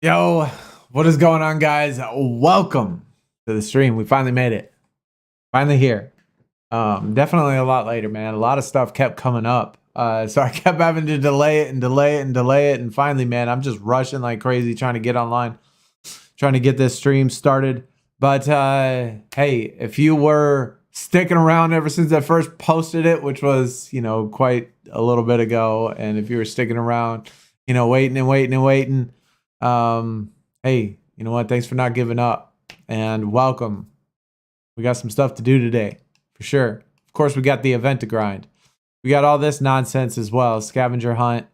Yo, what is going on, guys? Welcome to the stream. We finally made it. Finally here. Definitely a lot later, man. A lot of stuff kept coming up. So I kept having to delay it and delay it and delay it. And finally, man, I'm just rushing like crazy trying to get online, trying to get this stream started. But hey, if you were sticking around ever since I first posted it, which was, quite a little bit ago, and if you were sticking around, waiting and waiting and waiting, hey, you know what? Thanks for not giving up and welcome. We got some stuff to do today for sure. Of course, we got the event to grind. We got all this nonsense as well. Scavenger Hunt.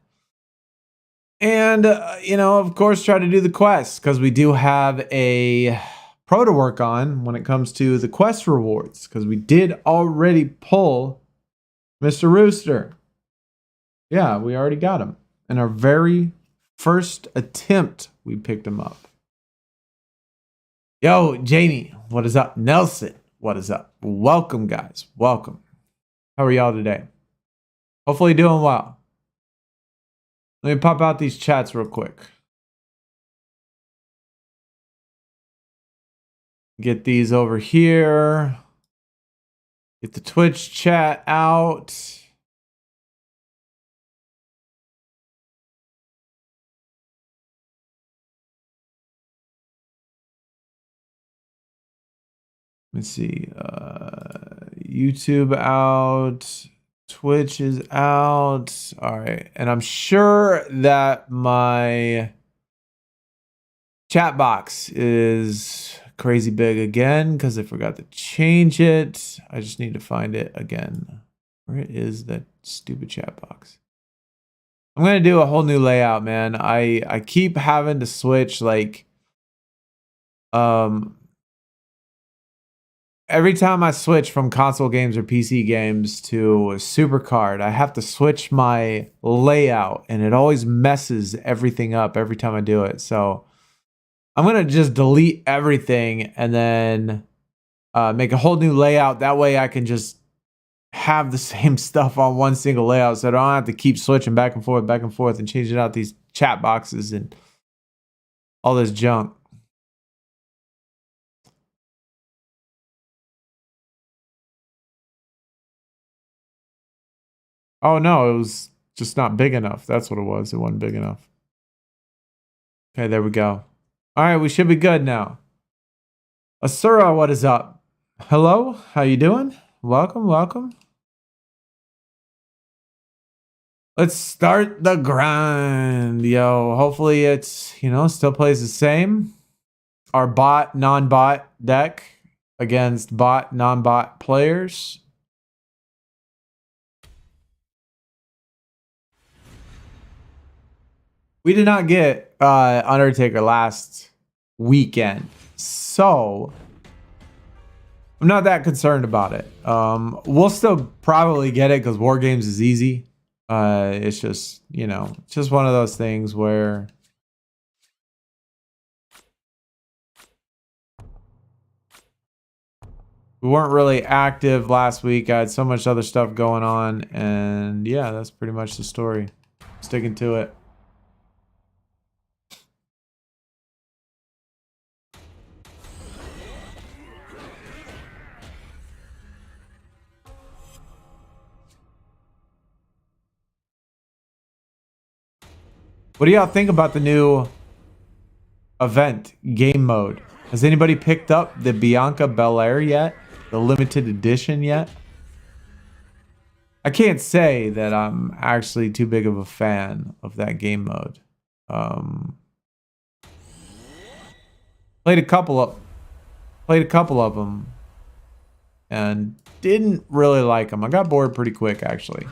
And, of course, try to do the quests because we do have a pro to work on when it comes to the quest rewards because we did already pull Mr. Rooster. Yeah, we already got him. In our very first attempt, we picked him up. Yo, Jamie, what is up? Nelson, what is up? Welcome, guys. Welcome. How are y'all today? Hopefully doing well. Let me pop out these chats real quick. Get these over here. Get the Twitch chat out. Let's see. YouTube out. Twitch is out. All right. And I'm sure that my chat box is crazy big again because I forgot to change it. I just need to find it again. Where is that stupid chat box? I'm going to do a whole new layout, man. I keep having to switch every time I switch from console games or PC games to SuperCard, I have to switch my layout and it always messes everything up every time I do it. So I'm going to just delete everything and then make a whole new layout. That way I can just have the same stuff on one single layout so I don't have to keep switching back and forth and changing out these chat boxes and all this junk. Oh no, it was just not big enough. That's what it was. It wasn't big enough. Okay, there we go. All right, we should be good now. Asura, what is up? Hello, how you doing? Welcome, welcome. Let's start the grind, yo. Hopefully it's, still plays the same. Our bot, non-bot deck against bot, non-bot players. We did not get Undertaker last weekend, so I'm not that concerned about it. We'll still probably get it because War Games is easy. It's just, it's just one of those things where we weren't really active last week. I had so much other stuff going on, and yeah, that's pretty much the story. Sticking to it. What do y'all think about the new event game mode? Has anybody picked up the Bianca Belair yet? The limited edition yet? I can't say that I'm actually too big of a fan of that game mode. Played a couple of them and didn't really like them. I got bored pretty quick, actually.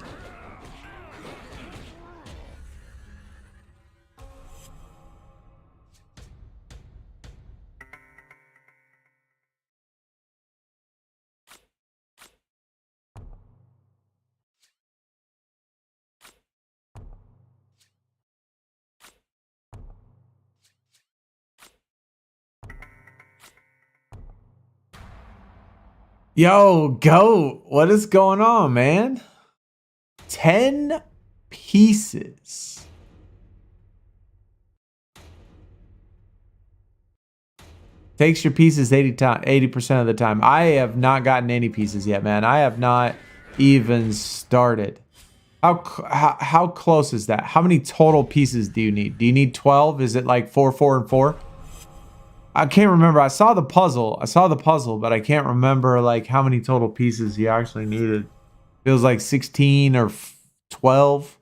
Yo, GOAT, what is going on, man? 10 pieces. Takes your pieces 80% of the time. I have not gotten any pieces yet, man. I have not even started. How close is that? How many total pieces do you need? Do you need 12? Is it like 4, 4, and 4? I can't remember. I saw the puzzle. But I can't remember like how many total pieces you actually needed. Feels like 16 or 12.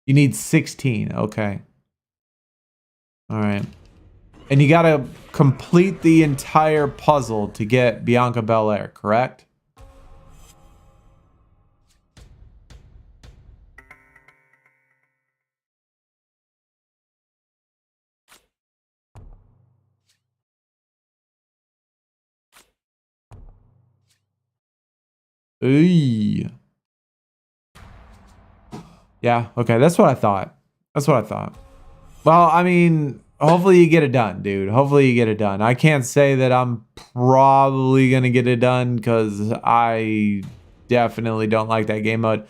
You need 16. Okay. All right. And you got to complete the entire puzzle to get Bianca Belair, correct? Ooh. Yeah, okay. That's what I thought. Well, I mean, hopefully you get it done, dude. Hopefully you get it done. I can't say that I'm probably going to get it done because I definitely don't like that game mode.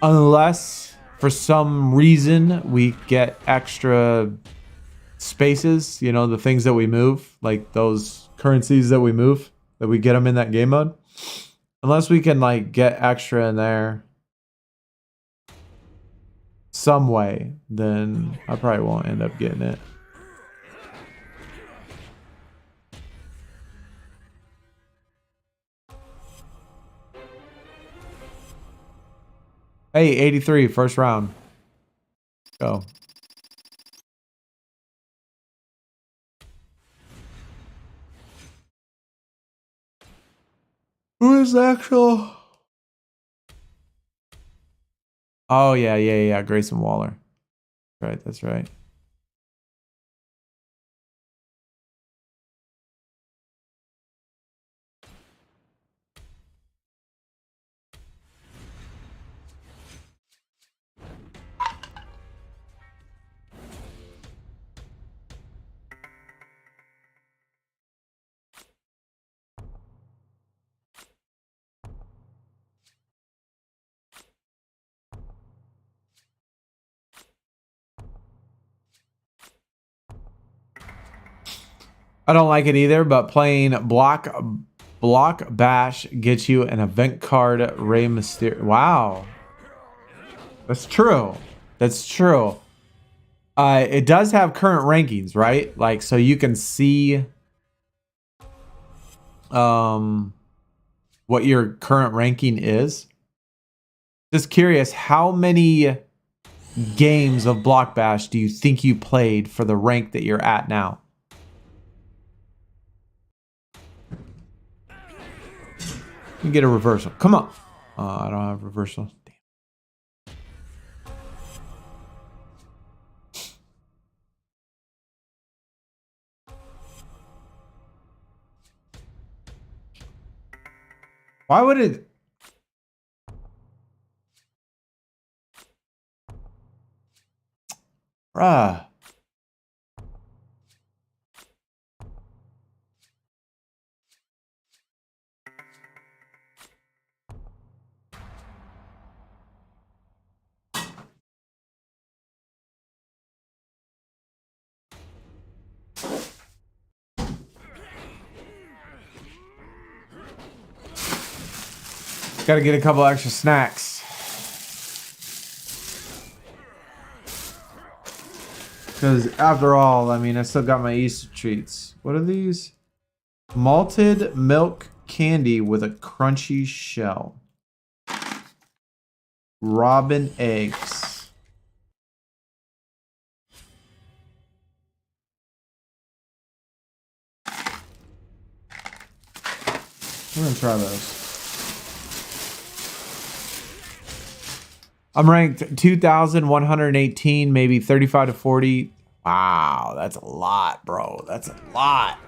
Unless, for some reason, we get extra spaces, you know, the things that we move, like those currencies that we move, that we get them in that game mode. Unless we can, like, get extra in there some way, then I probably won't end up getting it. Hey, 83, first round. Go. Who is the actual? Oh, yeah. Grayson Waller. Right, that's right. I don't like it either, but playing block bash gets you an event card. Rey Mysterio. Wow, that's true. It does have current rankings, right? Like, so you can see what your current ranking is. Just curious, how many games of block bash do you think you played for the rank that you're at now? You get a reversal. Come on. I don't have reversal. Damn. Why would it? Bruh. Gotta get a couple extra snacks. Because after all, I mean, I still got my Easter treats. What are these? Malted milk candy with a crunchy shell. Robin eggs. We're gonna try those. I'm ranked 2,118, maybe 35 to 40. Wow, that's a lot, bro. That's a lot.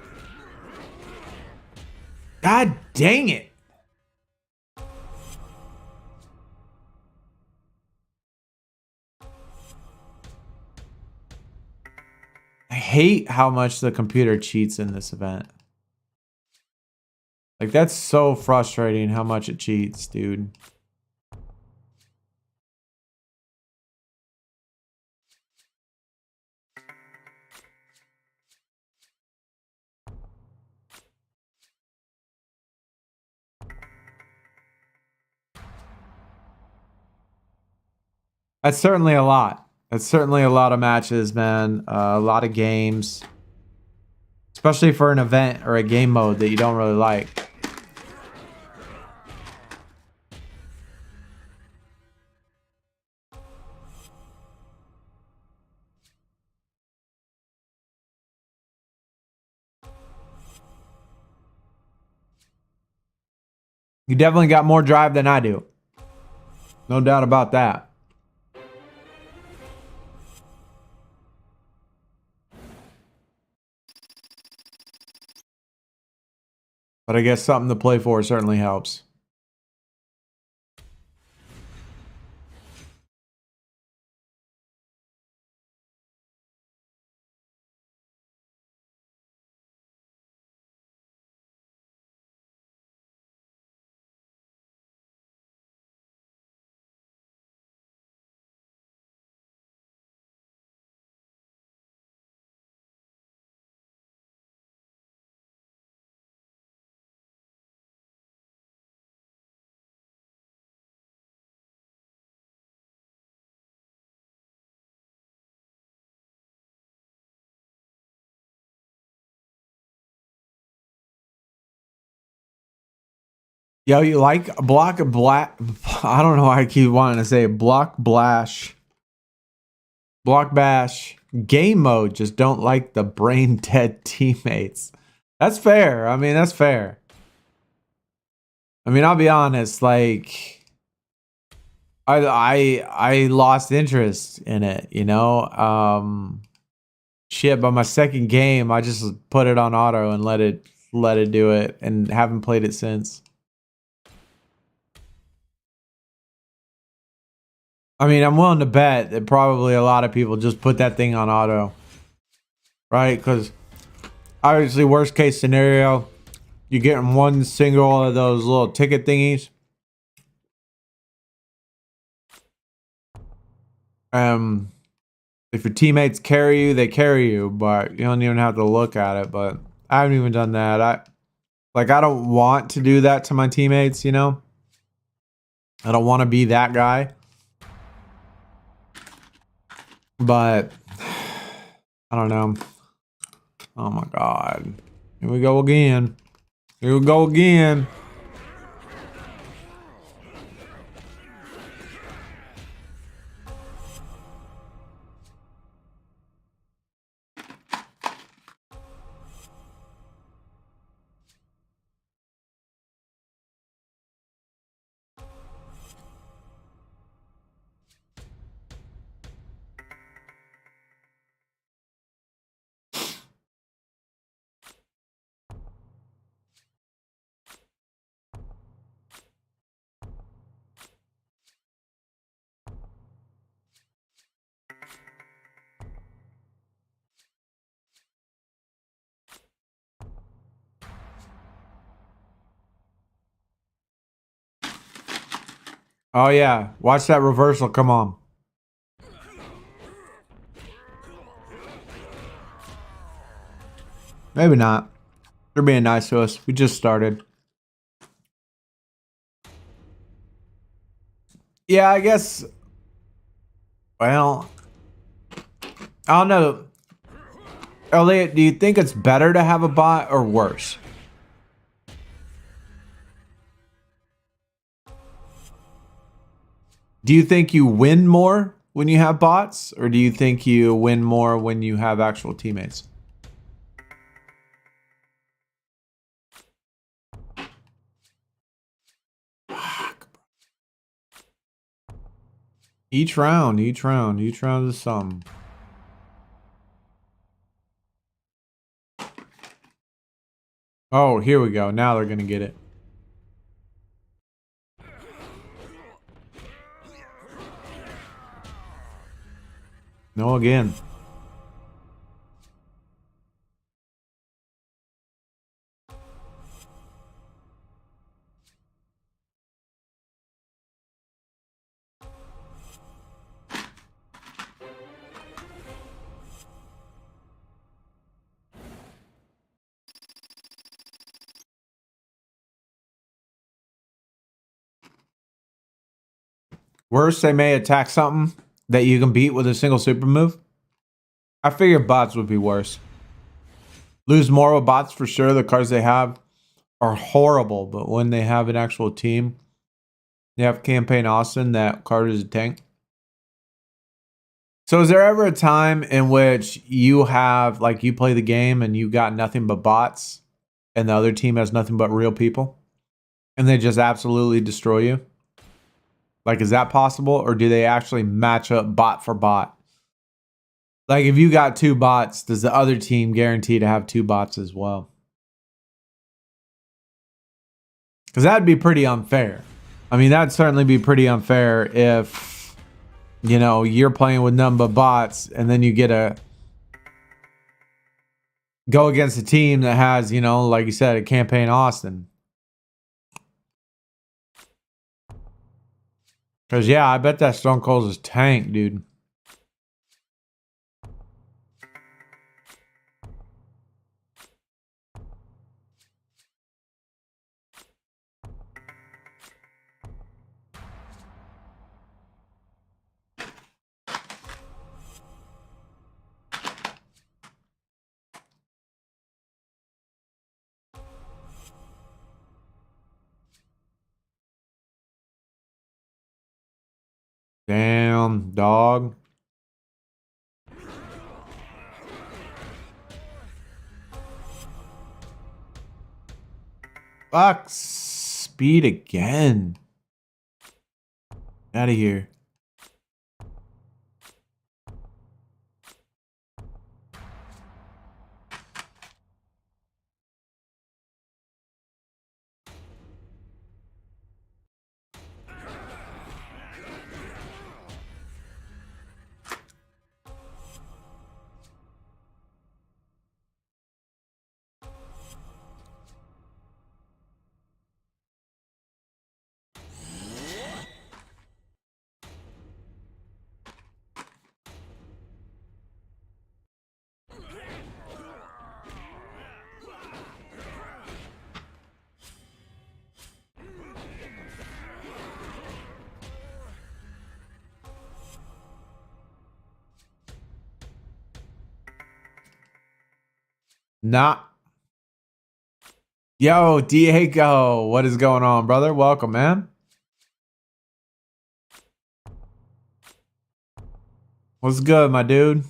God dang it. I hate how much the computer cheats in this event. Like, that's so frustrating how much it cheats, dude. That's certainly a lot. That's certainly a lot of matches, man. A lot of games. Especially for an event or a game mode that you don't really like. You definitely got more drive than I do. No doubt about that. But I guess something to play for certainly helps. Yo, you like block black? I don't know why I keep wanting to say block blash. Block bash. Game mode. Just don't like the brain dead teammates. That's fair. I mean, that's fair. I mean, I'll be honest. Like, I lost interest in it. You know. Shit. By my second game, I just put it on auto and let it do it, and haven't played it since. I mean, I'm willing to bet that probably a lot of people just put that thing on auto, right? Because obviously, worst case scenario, you're getting one single of those little ticket thingies. If your teammates carry you, they carry you, but you don't even have to look at it. But I haven't even done that. I don't want to do that to my teammates. You know, I don't want to be that guy. But I don't know. Oh my god. Here we go again. Here we go again. Oh yeah, watch that reversal. Come on. Maybe not. They're being nice to us. We just started. Yeah, I guess. Well, I don't know. Elliot, do you think it's better to have a bot or worse? Do you think you win more when you have bots, or do you think you win more when you have actual teammates? Each round is some. Oh, here we go. Now they're gonna get it. No, again. Worse, they may attack something that you can beat with a single super move. I figured bots would be worse. Lose more with bots for sure. The cards they have are horrible, but when they have an actual team, they have Campaign Austin, that card is a tank. So is there ever a time in which you have, like, you play the game and you got nothing but bots and the other team has nothing but real people and they just absolutely destroy you? Like, is that possible, or do they actually match up bot for bot? Like, if you got 2 bots, does the other team guarantee to have 2 bots as well? Because that'd be pretty unfair. I mean, that'd certainly be pretty unfair if, you know, you're playing with none but bots and then you get a go against a team that has, you know, like you said, a Campaign Austin. Because, yeah, I bet that Stone Cold's a tank, dude. Damn, dog. Fuck, speed again. Out of here. Nah. Yo, Diego, what is going on, brother? Welcome, man. What's good, my dude?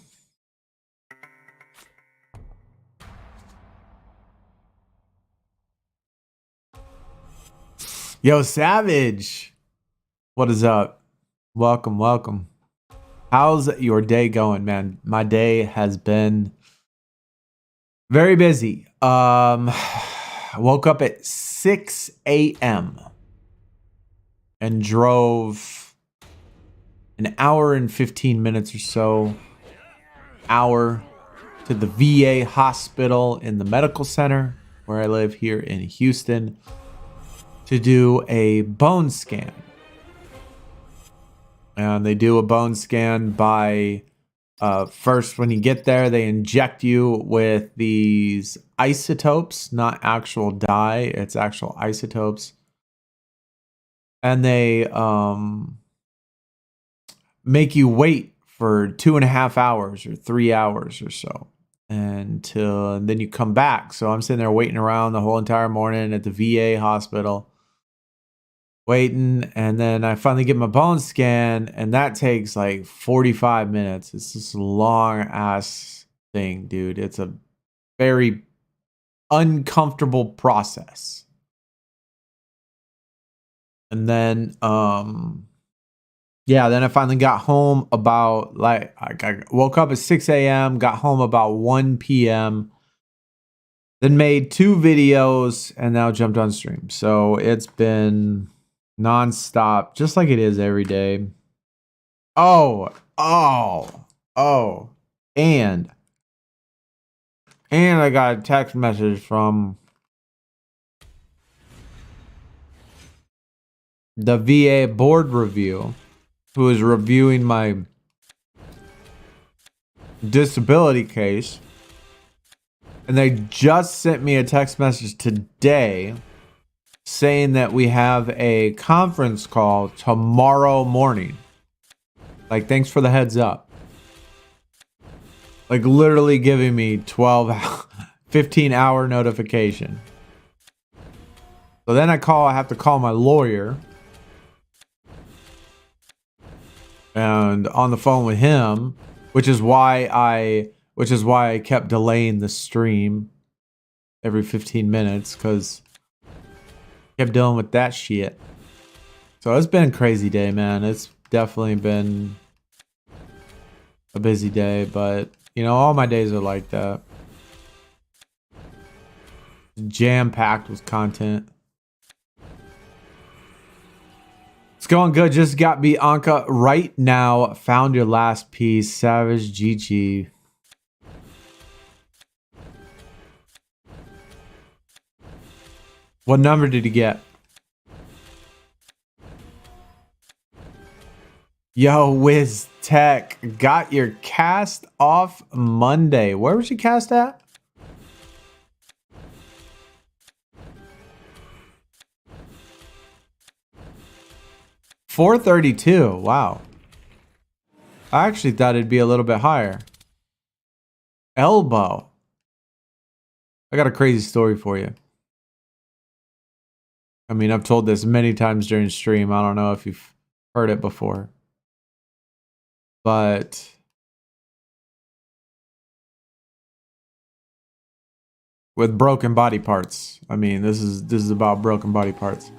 Yo, Savage. What is up? Welcome, welcome. How's your day going, man? My day has been very busy. Woke up at 6 a.m. and drove an hour and 15 minutes or so, hour to the VA hospital in the medical center where I live here in Houston to do a bone scan. And they do a bone scan by first, when you get there, they inject you with these isotopes, not actual dye, it's actual isotopes. And they make you wait for 2.5 hours or 3 hours or so until then you come back. So I'm sitting there waiting around the whole entire morning at the VA hospital, waiting, and then I finally get my bone scan, and that takes like 45 minutes. It's this long ass thing, dude. It's a very uncomfortable process. And then yeah, then I finally got home about, like, I woke up at 6 a.m., got home about 1 p.m., then made 2 videos, and now jumped on stream. So it's been nonstop, just like it is every day. And I got a text message from the VA board review, who is reviewing my disability case, and they just sent me a text message today saying that we have a conference call tomorrow morning Like, thanks for the heads up. Like, literally giving me 15-hour notification. So then I have to call my lawyer. And on the phone with him, which is why I kept delaying the stream every 15 minutes, because I kept dealing with that shit. So it's been a crazy day, man. It's definitely been a busy day, but you know, all my days are like that. Jam-packed with content. It's going good. Just got Bianca right now. Found your last piece. Savage GG. What number did you get? Yo, Wiz Tech. Got your cast off Monday. Where was your cast at? $432. Wow. I actually thought it'd be a little bit higher. Elbow. I got a crazy story for you. I mean, I've told this many times during stream. I don't know if you've heard it before. But with broken body parts. I mean, this is about broken body parts.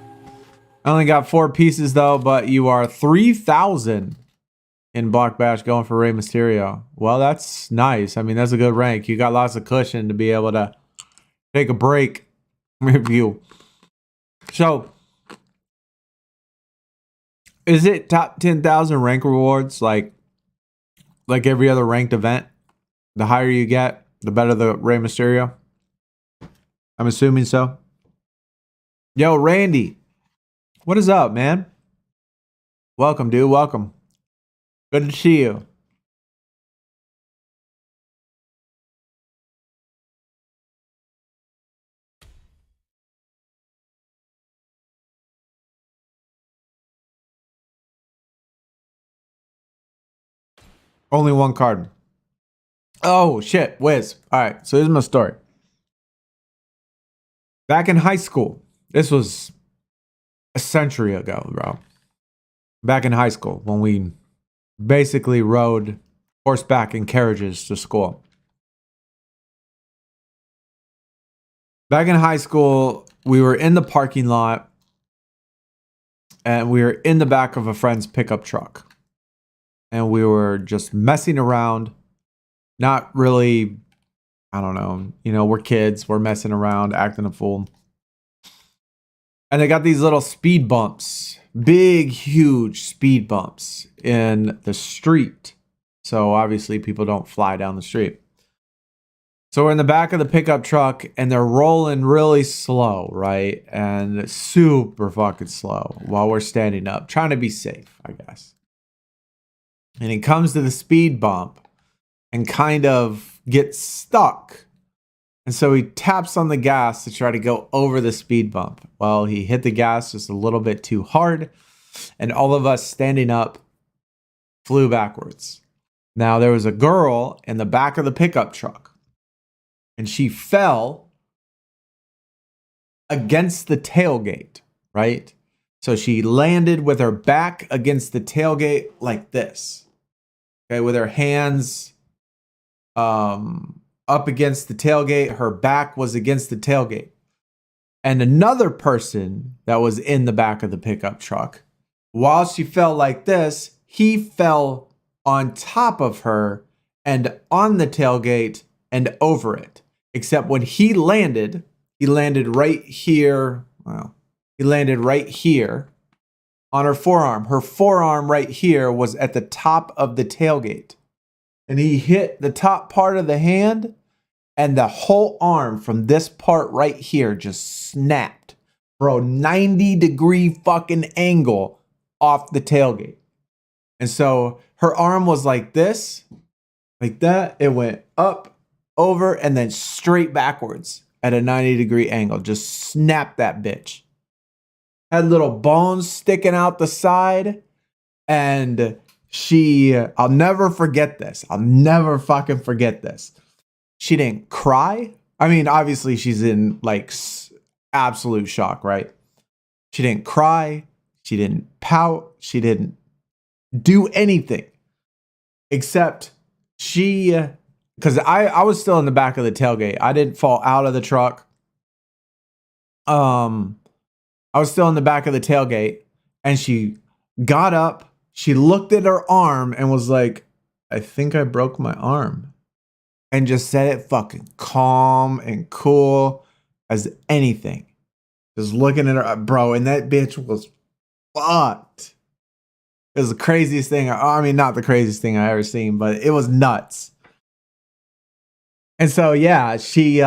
I only got 4 pieces though, but you are 3,000 in Block Bash going for Rey Mysterio. Well, that's nice. I mean, that's a good rank. You got lots of cushion to be able to take a break review. So, is it top 10,000 rank rewards like every other ranked event? The higher you get, the better the Rey Mysterio? I'm assuming so. Yo, Randy. What is up, man? Welcome, dude. Welcome. Good to see you. Only one card. Oh, shit. Wiz. All right. So here's my story. Back in high school, this was a century ago, bro. Back in high school, when we basically rode horseback in carriages to school. Back in high school, we were in the parking lot and we were in the back of a friend's pickup truck. And we were just messing around. Not really, I don't know. You know, we're kids. We're messing around, acting a fool. And they got these little speed bumps. Big, huge speed bumps in the street. So obviously people don't fly down the street. So we're in the back of the pickup truck and they're rolling really slow, right? And super fucking slow while we're standing up, trying to be safe, I guess. And he comes to the speed bump and kind of gets stuck. And so he taps on the gas to try to go over the speed bump. Well, he hit the gas just a little bit too hard. And all of us standing up flew backwards. Now, there was a girl in the back of the pickup truck. And she fell against the tailgate, right? So she landed with her back against the tailgate like this. Okay, with her hands up against the tailgate. Her back was against the tailgate. And another person that was in the back of the pickup truck, while she fell like this, he fell on top of her and on the tailgate and over it. Except when he landed right here. Well, he landed right here on her forearm. Her forearm right here was at the top of the tailgate. And he hit the top part of the hand, and the whole arm from this part right here just snapped. Bro, 90-degree fucking angle off the tailgate. And so her arm was like this, like that. It went up, over, and then straight backwards at a 90-degree angle. Just snapped that bitch. Had little bones sticking out the side, and I'll never forget this. I'll never fucking forget this. She didn't cry. I mean, obviously she's in like absolute shock, right? She didn't cry. She didn't pout. She didn't do anything except because I was still in the back of the tailgate. I didn't fall out of the truck. I was still in the back of the tailgate, and she got up. She looked at her arm and was like, I think I broke my arm. And just said it fucking calm and cool as anything. Just looking at her, bro, and that bitch was fucked. It was the craziest thing. I mean, not the craziest thing I ever seen, but it was nuts. And so, yeah, she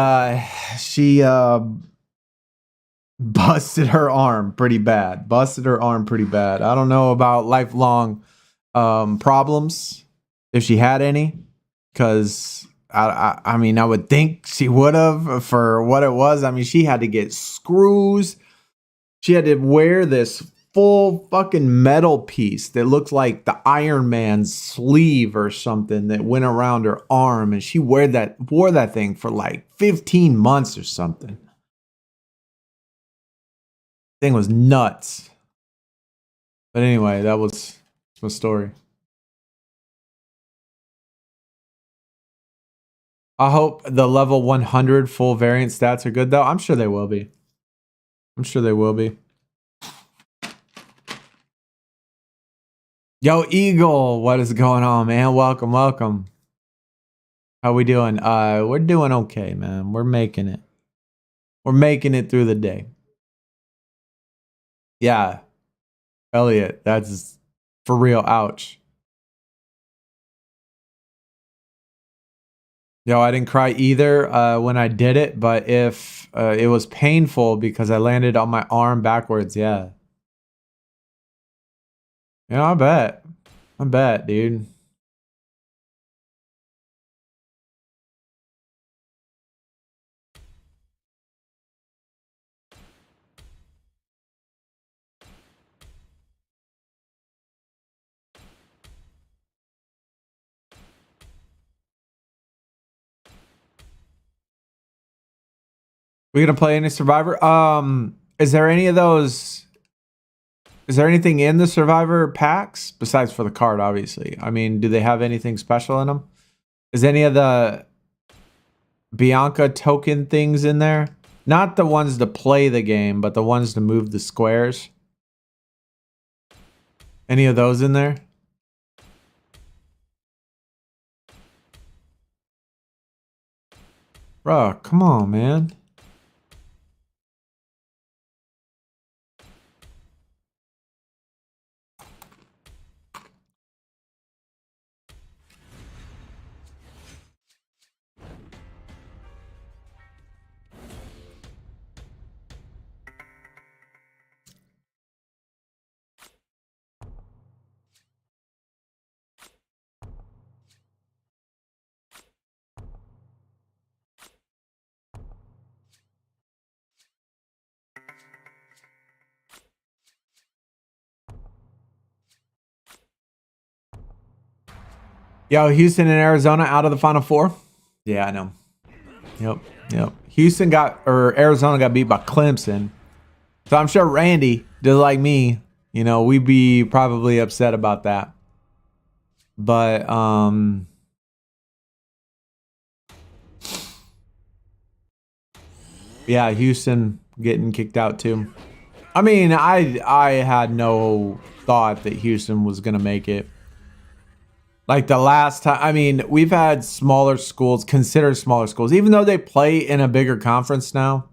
busted her arm pretty bad. I don't know about lifelong problems, if she had any, because I mean, I would think she would have for what it was. I mean, she had to get screws. She had to wear this full fucking metal piece that looked like the Iron Man's sleeve or something that went around her arm, and she wore that thing for like 15 months or something. Thing was nuts. But anyway, that was my story. I hope the level 100 full variant stats are good, though. I'm sure they will be. Yo, Eagle, what is going on, man? Welcome. How we doing? We're doing okay, man. We're making it. We're making it through the day. Yeah. Elliot, that's for real. Ouch. Yo, I didn't cry either when I did it, but if it was painful because I landed on my arm backwards, yeah. You know, I bet, dude. We gonna play any Survivor? Is there any of those? Is there anything in the Survivor packs besides for the card? Obviously, I mean, do they have anything special in them? Is any of the Bianca token things in there? Not the ones to play the game, but the ones to move the squares. Any of those in there? Bro, come on, man. Yo, Houston and Arizona out of the Final Four? Yeah, I know. Yep. Arizona got beat by Clemson. So I'm sure Randy, just like me, you know, we'd be probably upset about that. But yeah, Houston getting kicked out too. I mean, I had no thought that Houston was gonna make it. Like the last time, I mean, we've had smaller schools, considered smaller schools, even though they play in a bigger conference now.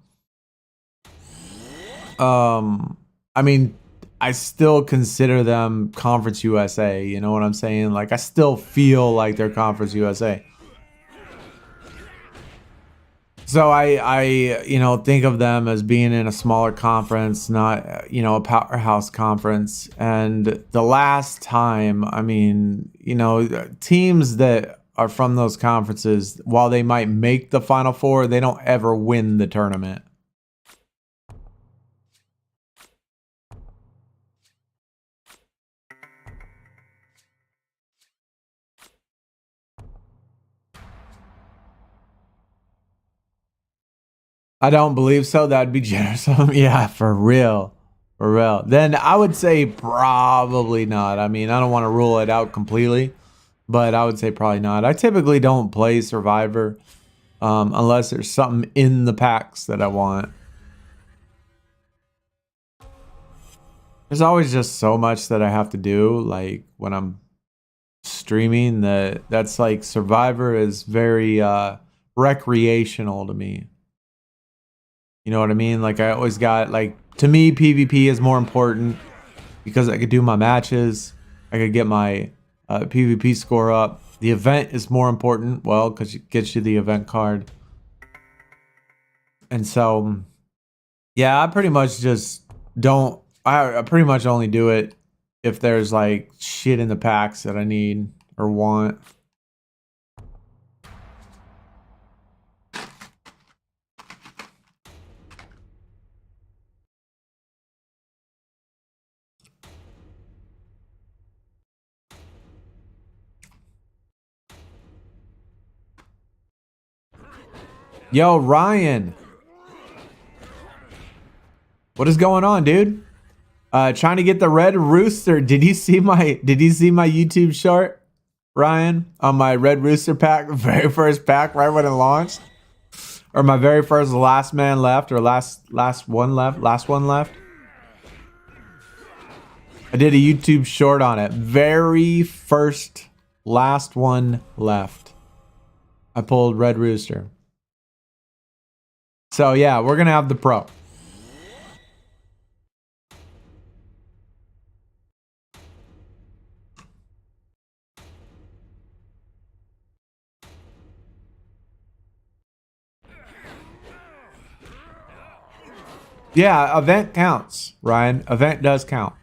I mean, I still consider them Conference USA. You know what I'm saying? Like, I still feel like they're Conference USA. So I think of them as being in a smaller conference, not, a powerhouse conference. And the last time, I mean, teams that are from those conferences, while they might make the Final Four, they don't ever win the tournament. I don't believe so. That'd be generous of me. Yeah, for real. For real. Then I would say probably not. I mean, I don't want to rule it out completely, but I would say probably not. I typically don't play Survivor unless there's something in the packs that I want. There's always just so much that I have to do, like when I'm streaming, that's like Survivor is very recreational to me. You know what I mean? Like I always got, like, to me PvP is more important because I could do my matches, I could get my PvP score up. The event is more important, well, because it gets you the event card. And so yeah, I pretty much just don't, I pretty much only do it if there's like shit in the packs that I need or want. Yo, Ryan. What is going on, dude? Trying to get the Red Rooster. Did you see my YouTube short, Ryan, on my Red Rooster pack, very first pack right when it launched? Or my very first last man left, or last one left. I did a YouTube short on it. Very first last one left. I pulled Red Rooster. So yeah, we're gonna have the pro. Yeah, event counts, Ryan. Event does count.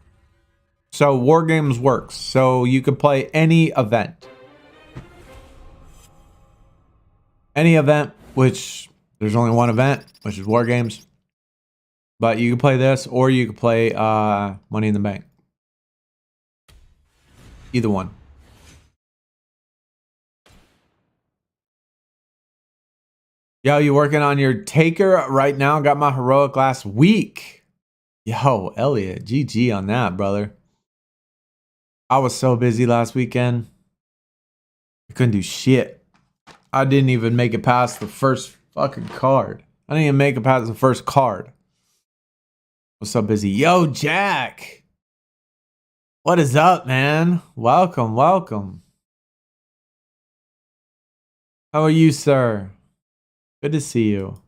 So War Games works. So you can play any event. Any event, which there's only one event, which is War Games. But you can play this, or you can play Money in the Bank. Either one. Yo, you working on your Taker right now? Got my heroic last week. Yo, Elliot, GG on that, brother. I was so busy last weekend. I couldn't do shit. I didn't even make it past the first fucking card. I didn't even make it past the first card. I was so busy. Yo, Jack. What is up, man? Welcome, welcome. How are you, sir? Good to see you.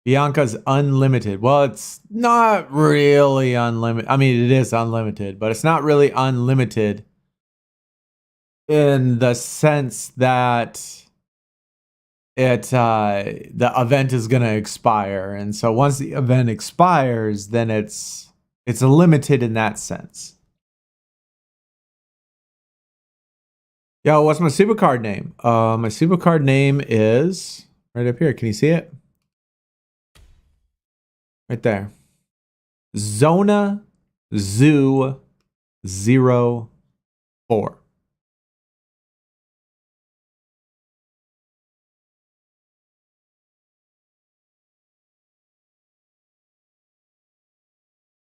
Bianca's unlimited. Well, it's not really unlimited. I mean, it is unlimited, but it's not really unlimited in the sense that the event is gonna expire, and so once the event expires, then it's limited in that sense. Yo, what's my SuperCard name? My SuperCard name is right up here. Can you see it? Right there. Zona Zoo 04.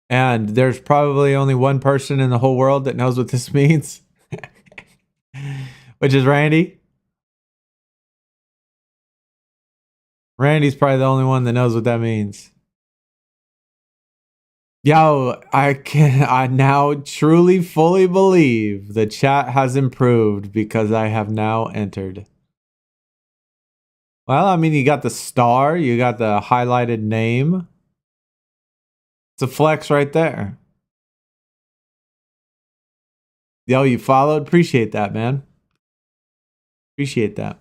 And there's probably only one person in the whole world that knows what this means, which is Randy. Randy's probably the only one that knows what that means. Yo, I now truly fully believe the chat has improved because I have now entered. Well, I mean, you got the star, you got the highlighted name. It's a flex right there. Yo, you followed? Appreciate that, man. Appreciate that.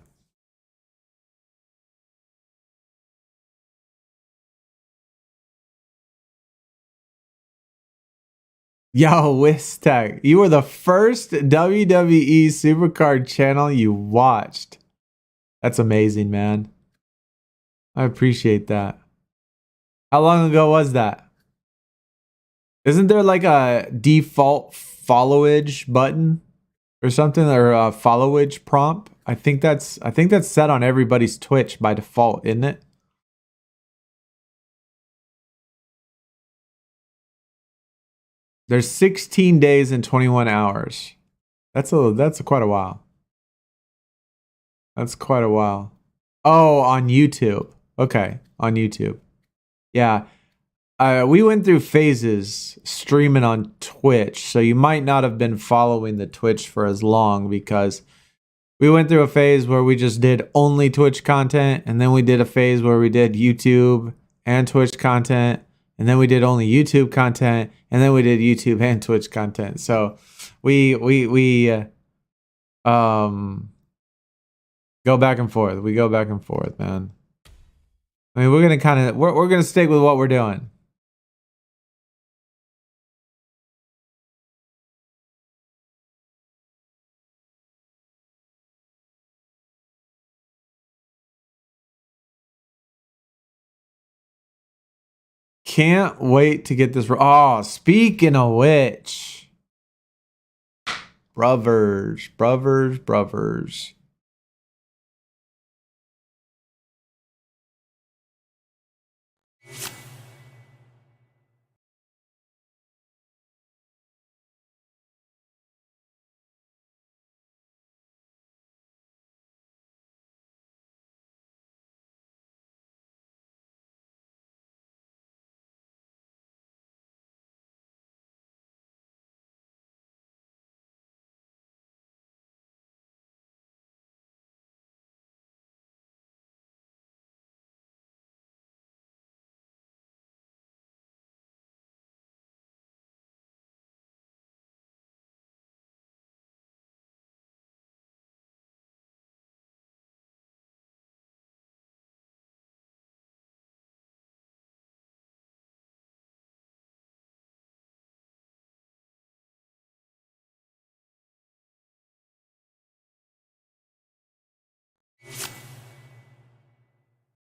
Yo, Wistek, you were the first WWE SuperCard channel you watched. That's amazing, man. I appreciate that. How long ago was that? Isn't there like a default followage button? or something, or a followage prompt. I think that's set on everybody's Twitch by default, isn't it? There's 16 days and 21 hours. That's quite a while. That's quite a while. Oh, on YouTube. Okay, on YouTube. Yeah. We went through phases streaming on Twitch, so you might not have been following the Twitch for as long, because we went through a phase where we just did only Twitch content, and then we did a phase where we did YouTube and Twitch content, and then we did only YouTube content, and then we did YouTube and Twitch content. So we go back and forth. We go back and forth, man. I mean, we're gonna stick with what we're doing. Can't wait to get this. Oh, speaking of which, brothers.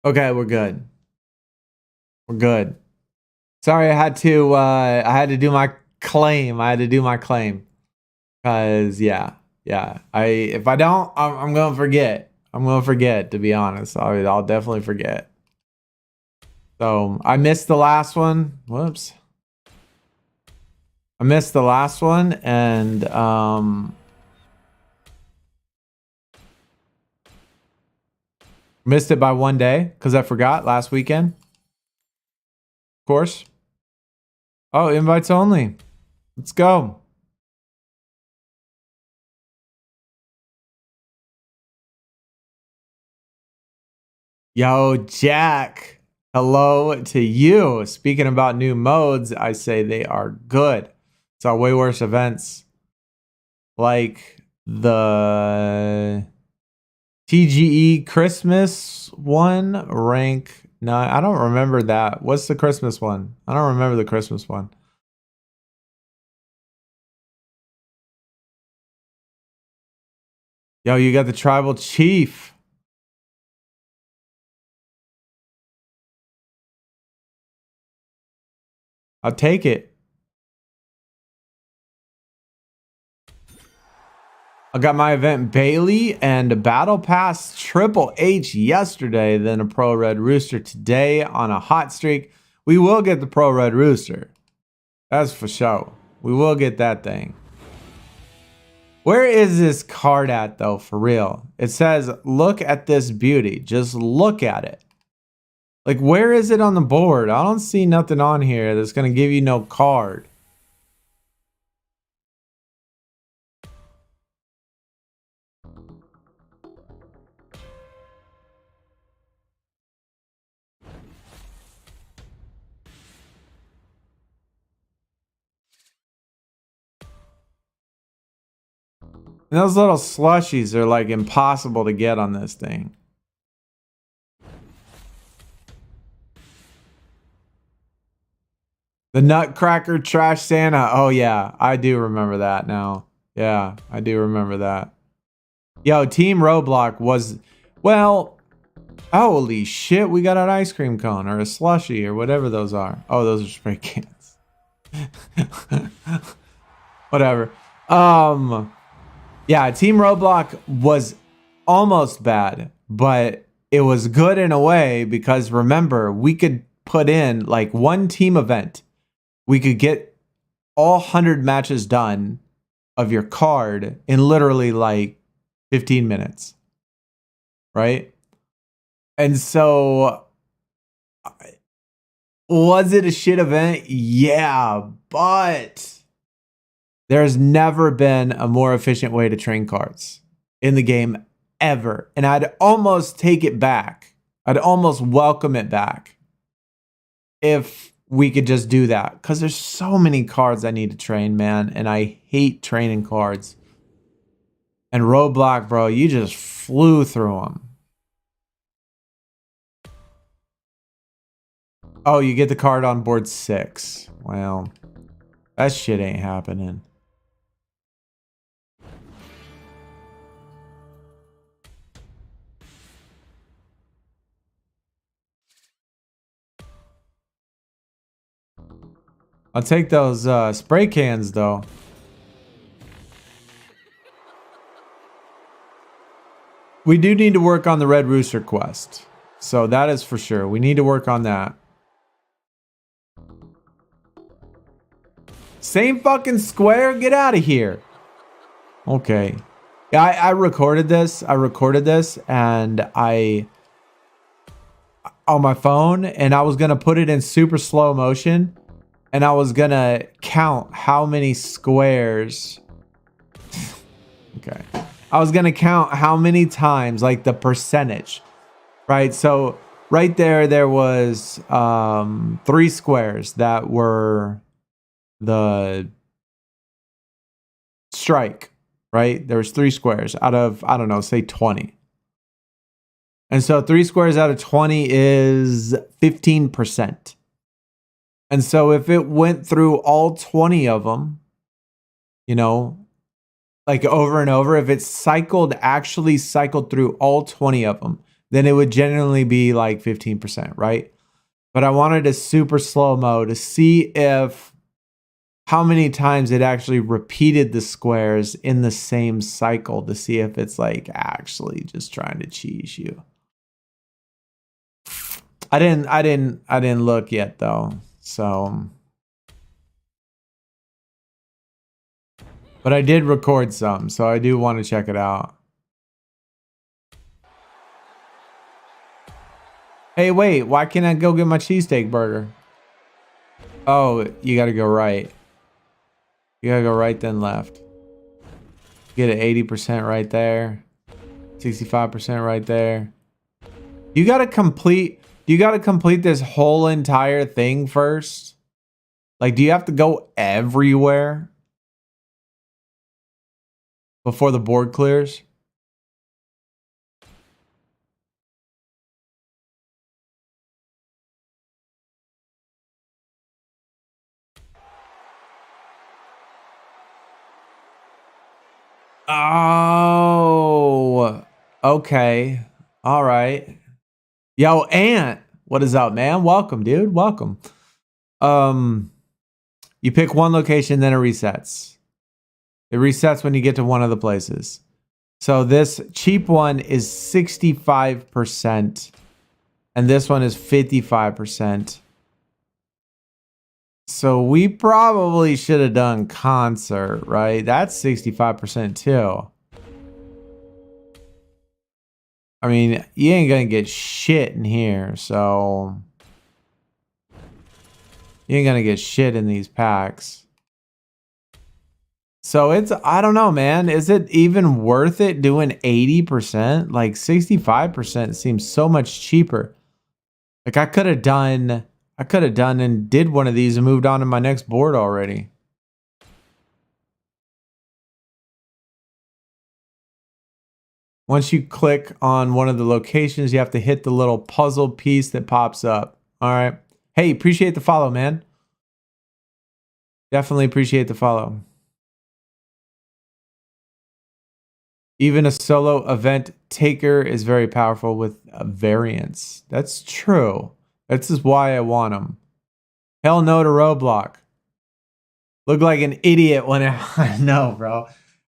Okay, we're good. We're good. Sorry, I had to do my claim. Cause yeah. If I don't, I'm gonna forget. I'm gonna forget, to be honest. I'll definitely forget. So I missed the last one. Whoops. I missed the last one, and missed it by 1 day because I forgot last weekend. Of course. Oh, invites only. Let's go. Yo, Jack. Hello to you. Speaking about new modes, I say they are good. Saw way worse events like the TGE Christmas one, rank 9. I don't remember that. What's the Christmas one? I don't remember the Christmas one. Yo, you got the tribal chief. I'll take it. I got my event Bailey and Battle Pass Triple H yesterday, then a Pro Red Rooster today on a hot streak. We will get the Pro Red Rooster. That's for sure. We will get that thing. Where is this card at, though, for real? It says, look at this beauty. Just look at it. Like, where is it on the board? I don't see nothing on here that's going to give you no card. And those little slushies are like impossible to get on this thing. The Nutcracker Trash Santa. Oh yeah, I do remember that now. Yeah, I do remember that. Yo, Team Roblox was, well, holy shit, we got an ice cream cone or a slushie or whatever those are. Oh, those are spray cans. Whatever. Yeah, Team Roadblock was almost bad, but it was good in a way because remember, we could put in like one team event. We could get all 100 matches done of your card in literally like 15 minutes. Right? And so was it a shit event? Yeah, but there's never been a more efficient way to train cards in the game ever. And I'd almost take it back. I'd almost welcome it back if we could just do that. Because there's so many cards I need to train, man. And I hate training cards. And Roadblock, bro, you just flew through them. Oh, you get the card on board 6. Well, that shit ain't happening. I'll take those spray cans, though. We do need to work on the Red Rooster quest. So that is for sure. We need to work on that. Same fucking square? Get out of here. Okay. Yeah, I recorded this. And on my phone, and I was going to put it in super slow motion. And I was going to count how many squares. Okay. I was going to count how many times, like the percentage. Right? So right there was 3 squares that were the strike, right? There was 3 squares out of, I don't know, say 20. And so 3 squares out of 20 is 15%. And so if it went through all 20 of them, you know, like over and over, if it actually cycled through all 20 of them, then it would generally be like 15%, right? But I wanted a super slow-mo to see if how many times it actually repeated the squares in the same cycle to see if it's like actually just trying to cheese you. I didn't look yet though. So, but I did record some, so I do want to check it out. Hey, wait, why can't I go get my cheesesteak burger? Oh, you gotta go right. You gotta go right then left. Get it 80% right there. 65% right there. You gotta complete this whole entire thing first? Like, do you have to go everywhere before the board clears? Oh, okay. All right. Yo, Ant, what is up, man? Welcome, dude. Welcome. You pick one location, then it resets. It resets when you get to one of the places. So this cheap one is 65%, and this one is 55%. So we probably should have done concert, right? That's 65% too. I mean, you ain't gonna get shit in here, so you ain't gonna get shit in these packs. So it's, I don't know, man. Is it even worth it doing 80%? Like 65% seems so much cheaper. Like I could have done and did one of these and moved on to my next board already. Once you click on one of the locations, you have to hit the little puzzle piece that pops up. All right. Hey, appreciate the follow, man. Definitely appreciate the follow. Even a solo event taker is very powerful with variants. That's true. This is why I want them. Hell no to Roblox. Look like an idiot when I know, bro.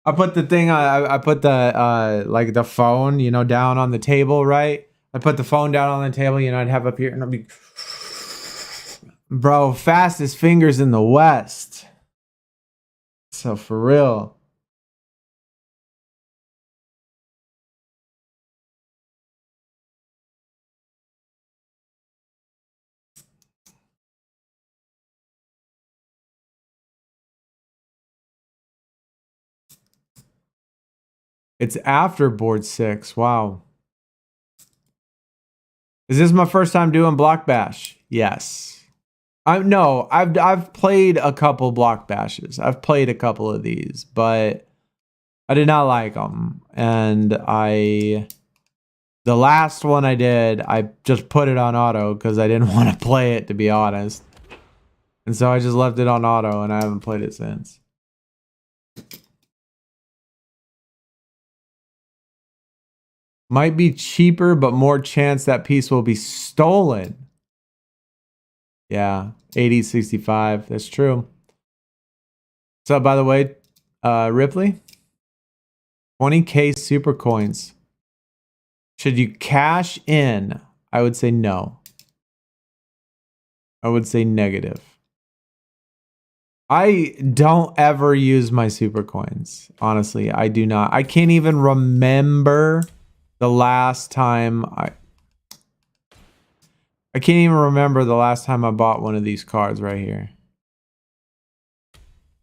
I put the thing, I put the, like the phone, you know, down on the table, right? I put the phone down on the table, you know, I'd have up here and I'd be, bro, fastest fingers in the West. So for real. It's after board 6. Wow. Is this my first time doing Block Bash? Yes. No, I've played a couple Block Bashes. I've played a couple of these, but I did not like them. And the last one I did, I just put it on auto because I didn't want to play it, to be honest. And so I just left it on auto and I haven't played it since. Might be cheaper, but more chance that piece will be stolen. Yeah, 80-65. That's true. So, by the way, Ripley, 20K super coins. Should you cash in? I would say no. I would say negative. I don't ever use my super coins. Honestly, I do not. I can't even remember the last time I can't even remember the last time I bought one of these cards right here.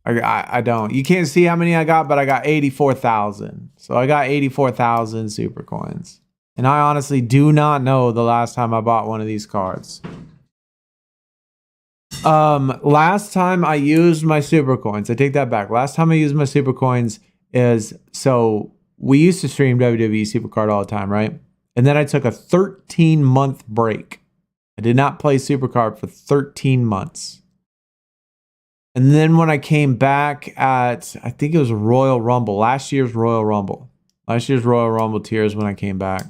I don't. You can't see how many I got, but I got 84,000. So I got 84,000 super coins. And I honestly do not know the last time I bought one of these cards. Last time I used my super coins, I take that back. Last time I used my super coins is, so we used to stream WWE SuperCard all the time, right? And then I took a 13-month break. I did not play SuperCard for 13 months. And then when I came back at, I think it was Royal Rumble, last year's Royal Rumble. Last year's Royal Rumble tiers when I came back.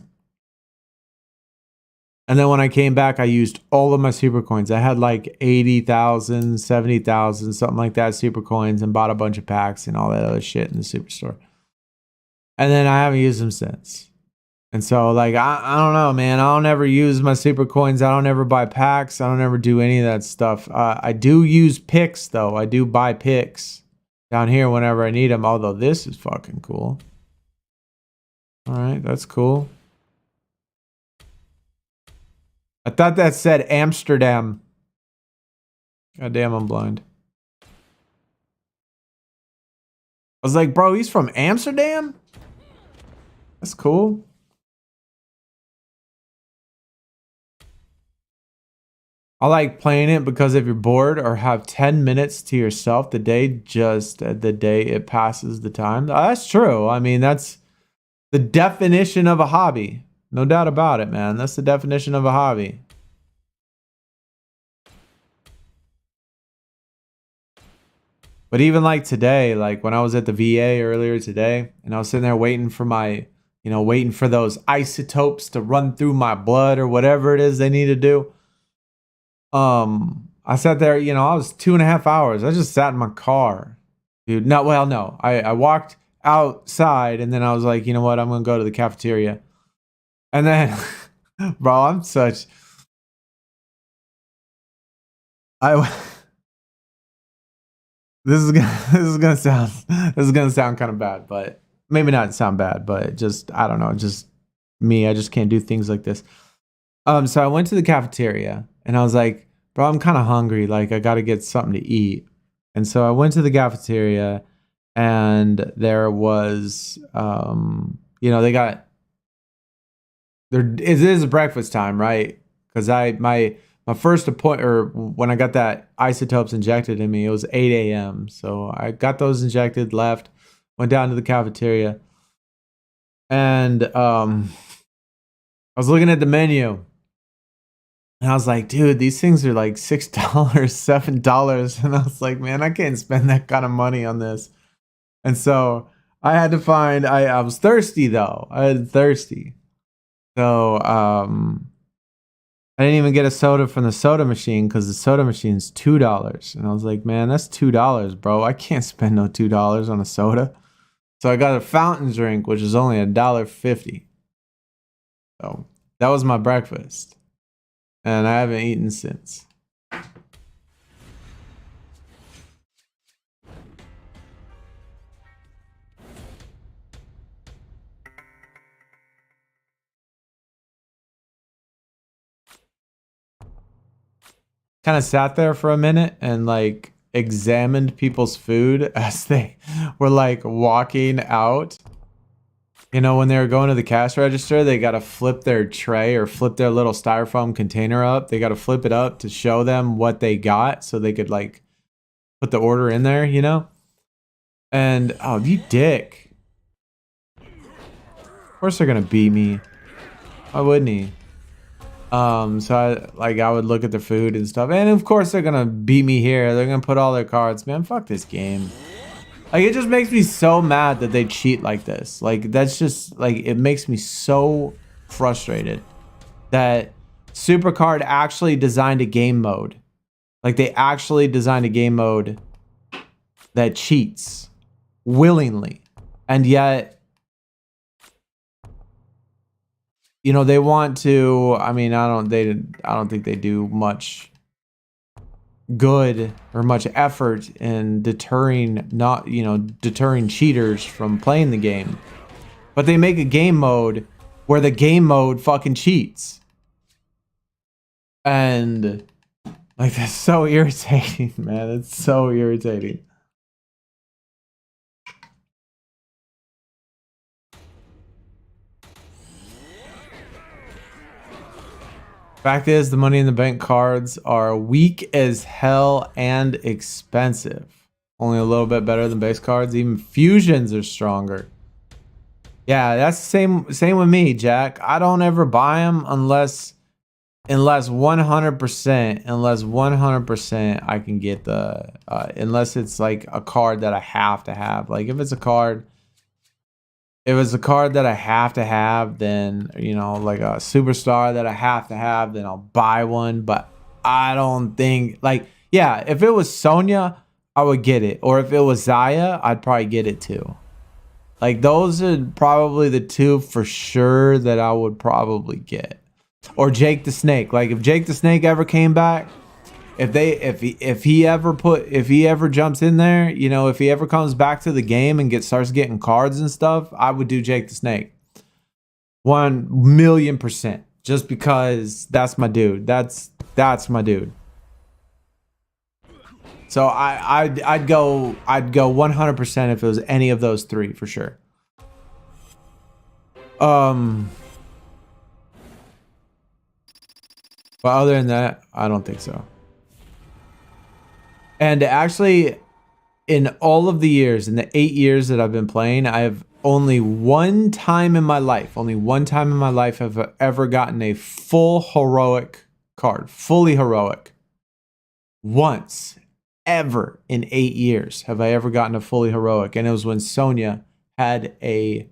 And then when I came back, I used all of my super coins. I had like 80,000, 70,000, something like that super coins, and bought a bunch of packs and all that other shit in the superstore. And then I haven't used them since. And so, like, I don't know, man. I don't ever use my super coins. I don't ever buy packs. I don't ever do any of that stuff. I do use picks, though. I do buy picks down here whenever I need them. Although this is fucking cool. All right, that's cool. I thought that said Amsterdam. God damn, I'm blind. I was like, bro, he's from Amsterdam? That's cool. I like playing it because if you're bored or have 10 minutes to yourself, the day it passes the time. That's true. I mean, that's the definition of a hobby. No doubt about it, man. That's the definition of a hobby. But even like today, like when I was at the VA earlier today, and I was sitting there waiting for my, waiting for those isotopes to run through my blood or whatever it is they need to do. I sat there, I was 2.5 hours. I just sat in my car, dude. No, I walked outside and then I was like, you know what? I'm going to go to the cafeteria. And then, bro, this is gonna sound kind of bad, but maybe not sound bad, but just, I don't know, just me. I just can't do things like this. So I went to the cafeteria and I was like, bro, I'm kind of hungry. Like, I got to get something to eat. And so I went to the cafeteria and there was, it is breakfast time, right? Because my first appointment, or when I got that isotopes injected in me, it was 8 a.m. So I got those injected, left, went down to the cafeteria. And I was looking at the menu. And I was like, dude, these things are like $6, $7. And I was like, man, I can't spend that kind of money on this. And so I had to find, I was thirsty though. I was thirsty. So I didn't even get a soda from the soda machine because the soda machine's $2. And I was like, man, that's $2, bro. I can't spend no $2 on a soda. So I got a fountain drink, which is only $1.50. So that was my breakfast. And I haven't eaten since. Kind of sat there for a minute and like examined people's food as they were like walking out. You know, when they were going to the cash register, they got to flip their tray or flip their little styrofoam container up. They got to flip it up to show them what they got so they could like put the order in there, you know? And oh, you dick. Of course they're going to beat me. Why wouldn't he? So I would look at the food and stuff, and of course they're gonna beat me here. They're gonna put all their cards. Man, fuck this game. Like, it just makes me so mad that they cheat like this. Like, that's just like, it makes me so frustrated that SuperCard actually designed a game mode. Like, they actually designed a game mode that cheats willingly, and yet, you know, they want to. I mean, I don't think they do much good or much effort in deterring cheaters from playing the game. But they make a game mode where the game mode fucking cheats. And like, that's so irritating, man. It's so irritating. Fact is, the Money in the Bank cards are weak as hell and expensive. Only a little bit better than base cards. Even fusions are stronger. Yeah, that's the same with me, Jack. I don't ever buy them unless 100% I can get the unless it's like a card that I have to have. Like, if it's a card that I have to have, then, you know, like a superstar that I have to have, then I'll buy one. But I don't think, like, yeah, if it was Sonya, I would get it. Or if it was Zaya, I'd probably get it too. Like, those are probably the two for sure that I would probably get. Or Jake the Snake. Like, if Jake the Snake ever came back, if he ever jumps in there, you know, if he ever comes back to the game and starts getting cards and stuff, I would do Jake the Snake. 1,000,000%. Just because that's my dude. That's my dude. So I'd go 100% if it was any of those three for sure. But other than that, I don't think so. And actually, in all of the years, in the 8 years that I've been playing, I have only one time in my life have ever gotten a full heroic card, fully heroic. Once, ever in 8 years have I ever gotten a fully heroic, and it was when Sonya had a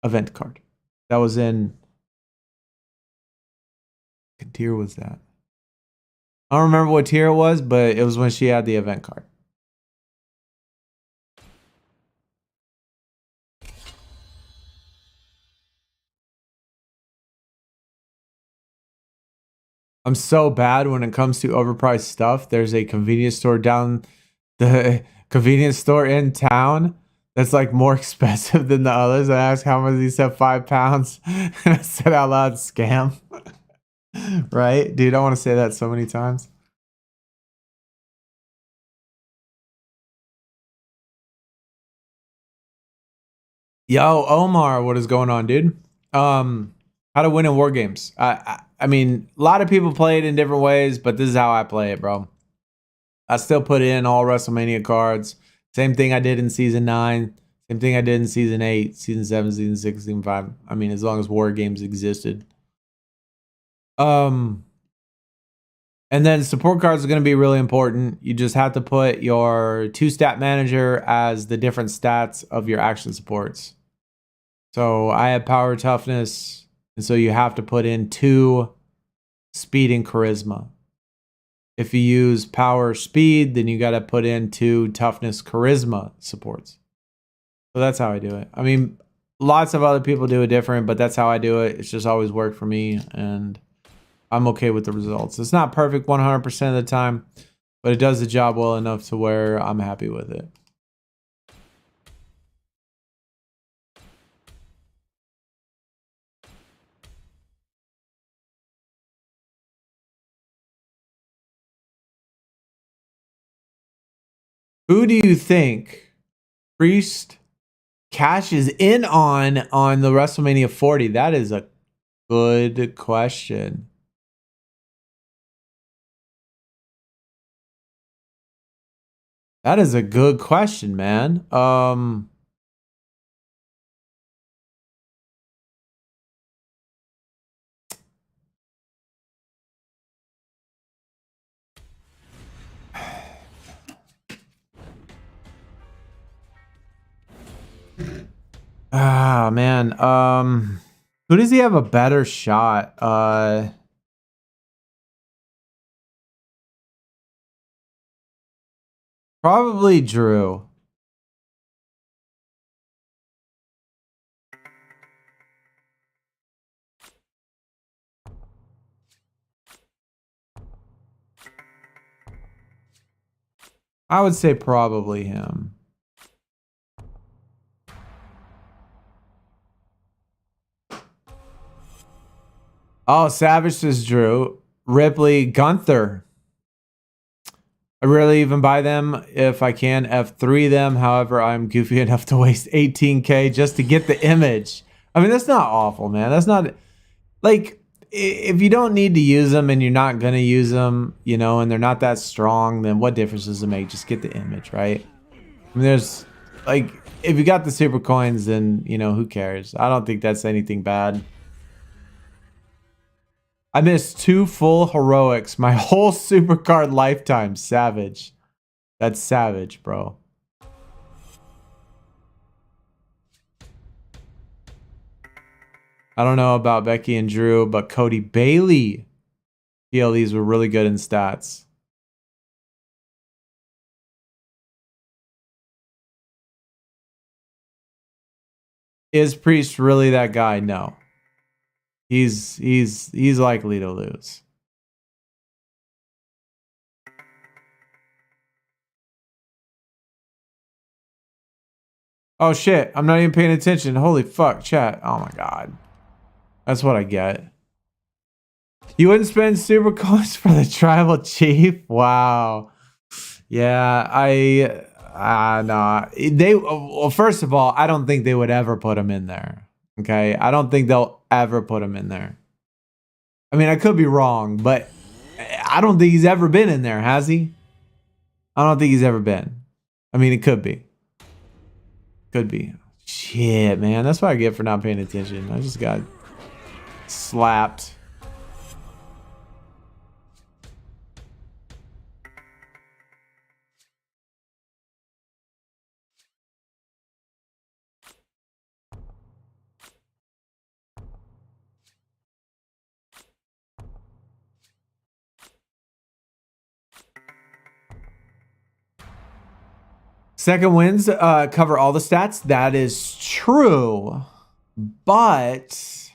event card. That was in, what tier was that? I don't remember what tier it was, but it was when she had the event card. I'm so bad when it comes to overpriced stuff. There's a convenience store down the convenience store in town that's like more expensive than the others. I asked how much, he said £5. And I said out loud, scam. Right? Dude, I want to say that so many times. Yo, Omar, what is going on, dude? How to win in war games. I mean, a lot of people play it in different ways, but this is how I play it, bro. I still put in all WrestleMania cards. Same thing I did in season 9. Same thing I did in season 8, season 7, season 6, season 5. I mean, as long as war games existed. And then support cards are going to be really important. You just have to put your 2-stat manager as the different stats of your action supports. So I have power, toughness, and so you have to put in 2 speed and charisma. If you use power, speed, then you got to put in 2 toughness, charisma supports. So that's how I do it. I mean, lots of other people do it different, but that's how I do it. It's just always worked for me, and I'm okay with the results. It's not perfect 100% of the time, but it does the job well enough to where I'm happy with it. Who do you think Priest cashes in on the WrestleMania 40? That is a good question. That is a good question, man. Ah, man. Who does he have a better shot? Probably Drew. I would say probably him. Oh, Savage is Drew. Ripley, Gunther. I rarely even buy them if I can F3 them. However, I'm goofy enough to waste 18K just to get the image. I mean, that's not awful, man. That's not like if you don't need to use them and you're not going to use them, you know, and they're not that strong, then what difference does it make? Just get the image, right? I mean, there's like if you got the super coins, then, you know, who cares? I don't think that's anything bad. I missed 2 full heroics my whole SuperCard lifetime. Savage. That's savage, bro. I don't know about Becky and Drew, but Cody Bailey PLEs were really good in stats. Is Priest really that guy? No. He's likely to lose. Oh shit, I'm not even paying attention. Holy fuck, chat. Oh my god. That's what I get. You wouldn't spend super coins for the tribal chief? Wow. Yeah, no. They well, first of all, I don't think they would ever put him in there. Okay? I don't think they'll ever put him in there. I mean, I could be wrong, but I don't think he's ever been in there, has he? I don't think he's ever been. I mean, it could be. Could be. Shit, man. That's what I get for not paying attention. I just got slapped. Second wins cover all the stats. That is true. But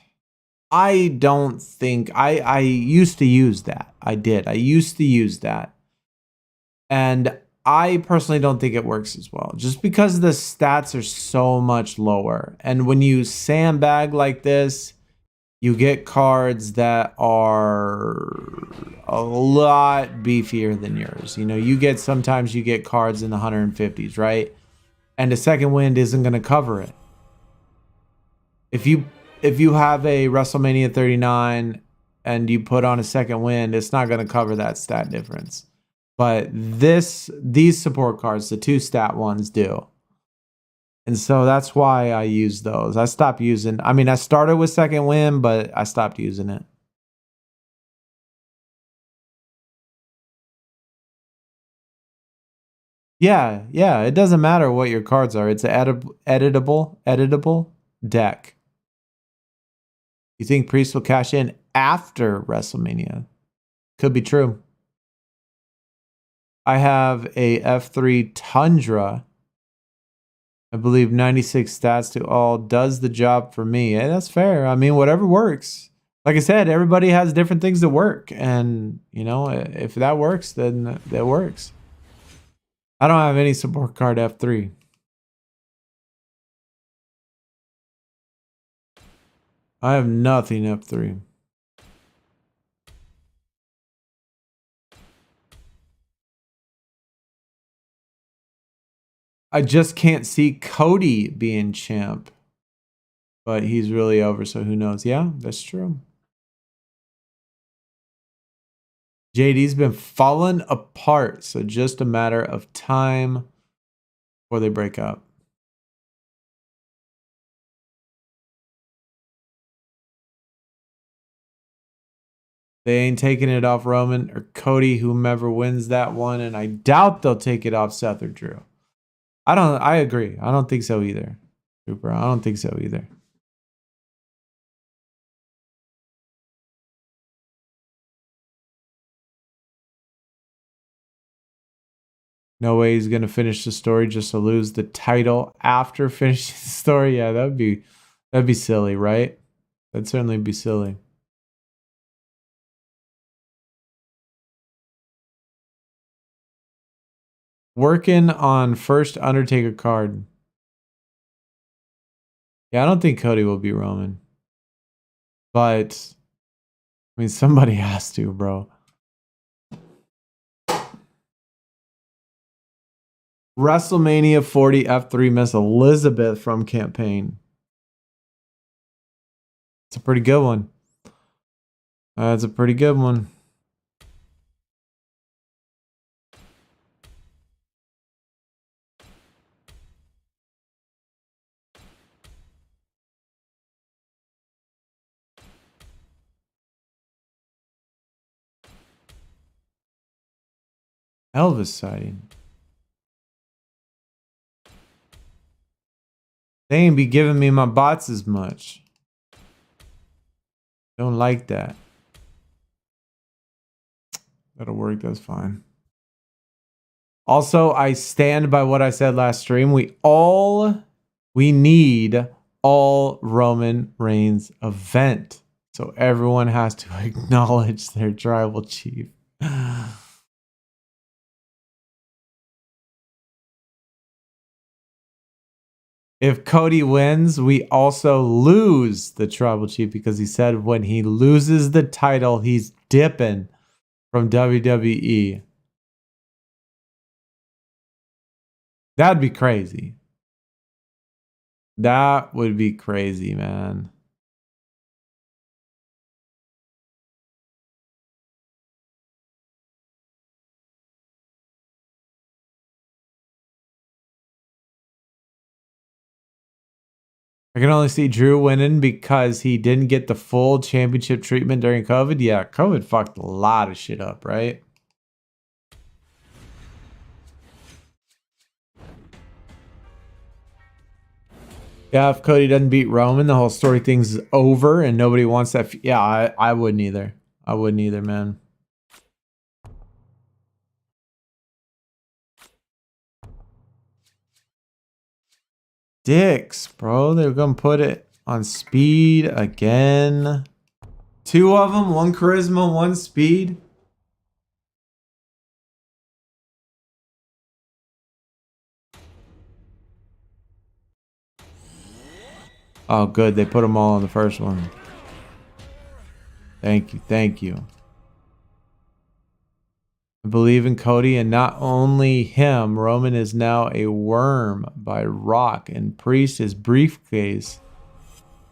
I don't think I used to use that. I did. I used to use that. And I personally don't think it works as well. Just because the stats are so much lower. And when you sandbag like this, you get cards that are a lot beefier than yours. You know, sometimes you get cards in the 150s, right? And the second wind isn't going to cover it. If you have a WrestleMania 39 and you put on a second wind, it's not going to cover that stat difference. But these support cards, the 2 stat ones, do. And so that's why I use those. I stopped using, I mean, I started with second wind, but I stopped using it. Yeah, it doesn't matter what your cards are. It's an editable deck. You think Priest will cash in after WrestleMania? Could be true. I have a F3 Tundra. I believe 96 stats to all does the job for me. Yeah, that's fair. I mean, whatever works. Like I said, everybody has different things that work. And, you know, if that works, then that works. I don't have any support card F3. I have nothing F3. I just can't see Cody being champ. But he's really over, so who knows? Yeah, that's true. JD's been falling apart, so just a matter of time before they break up. They ain't taking it off Roman or Cody, whomever wins that one, and I doubt they'll take it off Seth or Drew. I agree. I don't think so either. Super. I don't think so either. No way he's gonna finish the story just to lose the title after finishing the story. Yeah, that'd be silly, right? That'd certainly be silly. Working on first Undertaker card. Yeah, I don't think Cody will be Roman. But, I mean, somebody has to, bro. WrestleMania 40 F3 Miss Elizabeth from campaign. It's a pretty good one. That's a pretty good one. Elvis sighting. They ain't be giving me my bots as much. Don't like that. That'll work. That's fine. Also, I stand by what I said last stream. We need all Roman Reigns event. So everyone has to acknowledge their tribal chief. If Cody wins, we also lose the tribal chief because he said when he loses the title, he's dipping from WWE. That'd be crazy. That would be crazy, man. I can only see Drew winning because he didn't get the full championship treatment during COVID. Yeah, COVID fucked a lot of shit up, right? Yeah, if Cody doesn't beat Roman, the whole story thing's over and nobody wants that. Yeah, I wouldn't either. I wouldn't either, man. Dicks, bro. They're going to put it on speed again. Two of them, one charisma, one speed. Oh, good. They put them all on the first one. Thank you. Thank you. I believe in Cody, and not only him, Roman is now a worm by Rock, and Priest, his briefcase,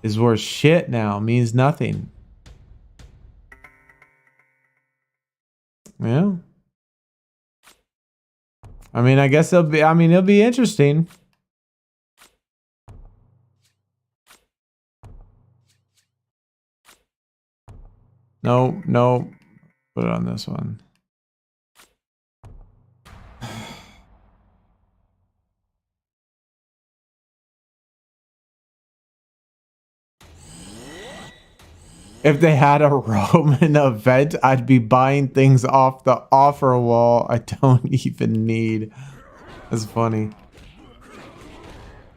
is worth shit now. Means nothing. Yeah. I mean, I guess it'll be interesting. No. Put it on this one. If they had a Roman event, I'd be buying things off the offer wall I don't even need. That's funny.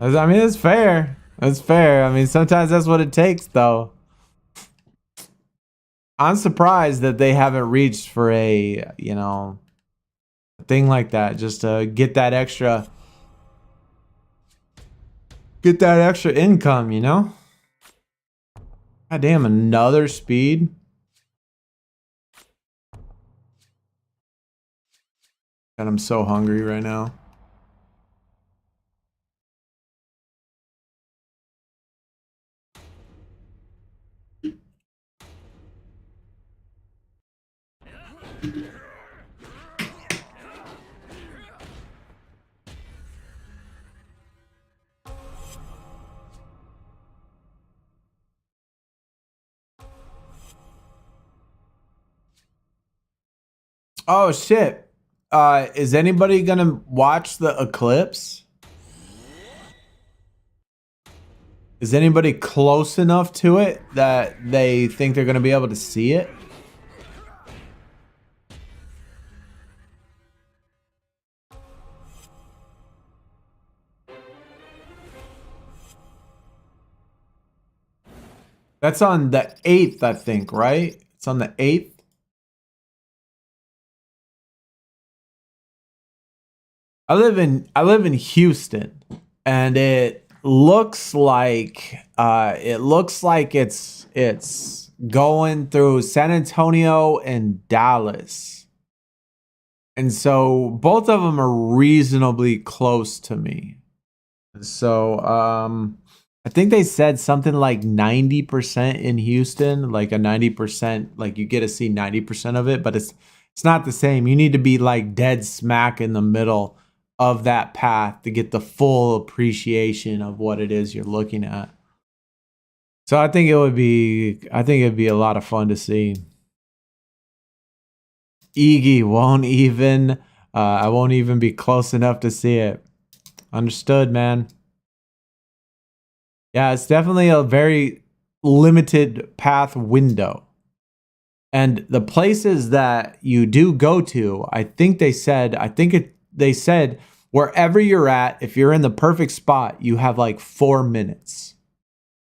I mean, it's fair. It's fair. I mean, sometimes that's what it takes, though. I'm surprised that they haven't reached for a, you know, thing like that just to get that extra income, you know? God damn, another speed. And I'm so hungry right now. Oh shit. Is anybody gonna watch the eclipse? Is anybody close enough to it that they think they're gonna be able to see it? That's on the 8th, I think, right? It's on the 8th. I live in Houston, and it looks like it's going through San Antonio and Dallas. And so both of them are reasonably close to me. So I think they said something like 90% in Houston, like a 90%, like you get to see 90% of it, but it's not the same. You need to be like dead smack in the middle of that path to get the full appreciation of what it is you're looking at. So I think it'd be a lot of fun to see. Iggy won't even I won't even be close enough to see it. Understood, man. Yeah, it's definitely a very limited path window. And the places that you do go to, they said wherever you're at, if you're in the perfect spot, you have like 4 minutes.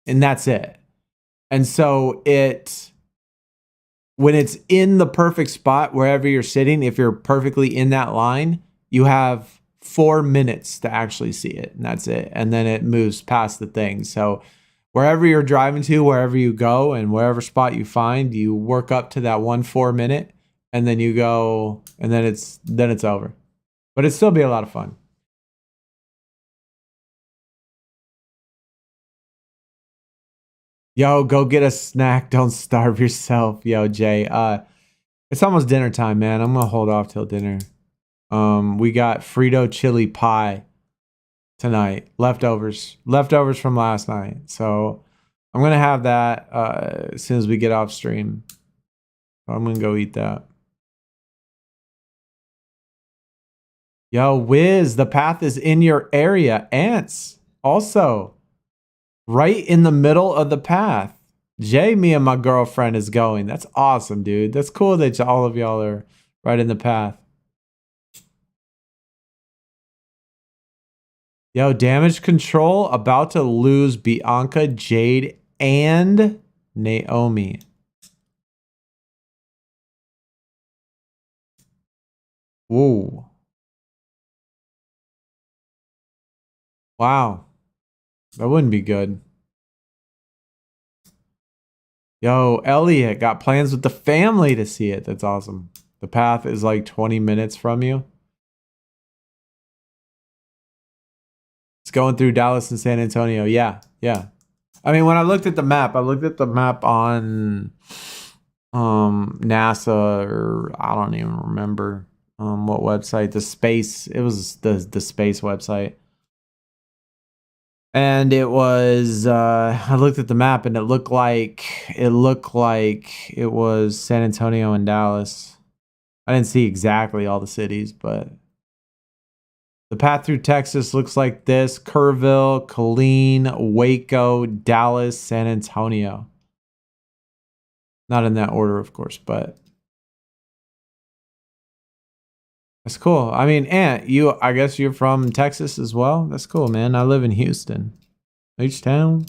And that's it. And so when it's in the perfect spot, wherever you're sitting, if you're perfectly in that line, you have 4 minutes to actually see it. And that's it. And then it moves past the thing. So wherever you're driving to, wherever you go, and wherever spot you find, you work up to that 4 minute, and then you go, and then it's over. But it'd still be a lot of fun. Yo, go get a snack. Don't starve yourself. Yo, Jay. It's almost dinner time, man. I'm gonna hold off till dinner. We got Frito chili pie tonight. Leftovers from last night. So I'm gonna have that as soon as we get off stream. I'm gonna go eat that. Yo, Wiz, the path is in your area. Ants, also right in the middle of the path. Jay, me and my girlfriend is going. That's awesome, dude. That's cool that all of y'all are right in the path. Yo, damage control about to lose Bianca, Jade, and Naomi. Whoa. Wow. That wouldn't be good. Yo, Elliot got plans with the family to see it. That's awesome. The path is like 20 minutes from you. It's going through Dallas and San Antonio. Yeah, yeah. I mean, when I looked at the map, on NASA, or I don't even remember what website. It was the space website. And it was I looked at the map, and it looked like it was San Antonio and Dallas. I didn't see exactly all the cities, but the path through Texas looks like this: Kerrville, Killeen, Waco, Dallas, San Antonio. Not in that order, of course, but That's cool. I mean, Ant, I guess you're from Texas as well. That's cool, man. I live in Houston. H-Town.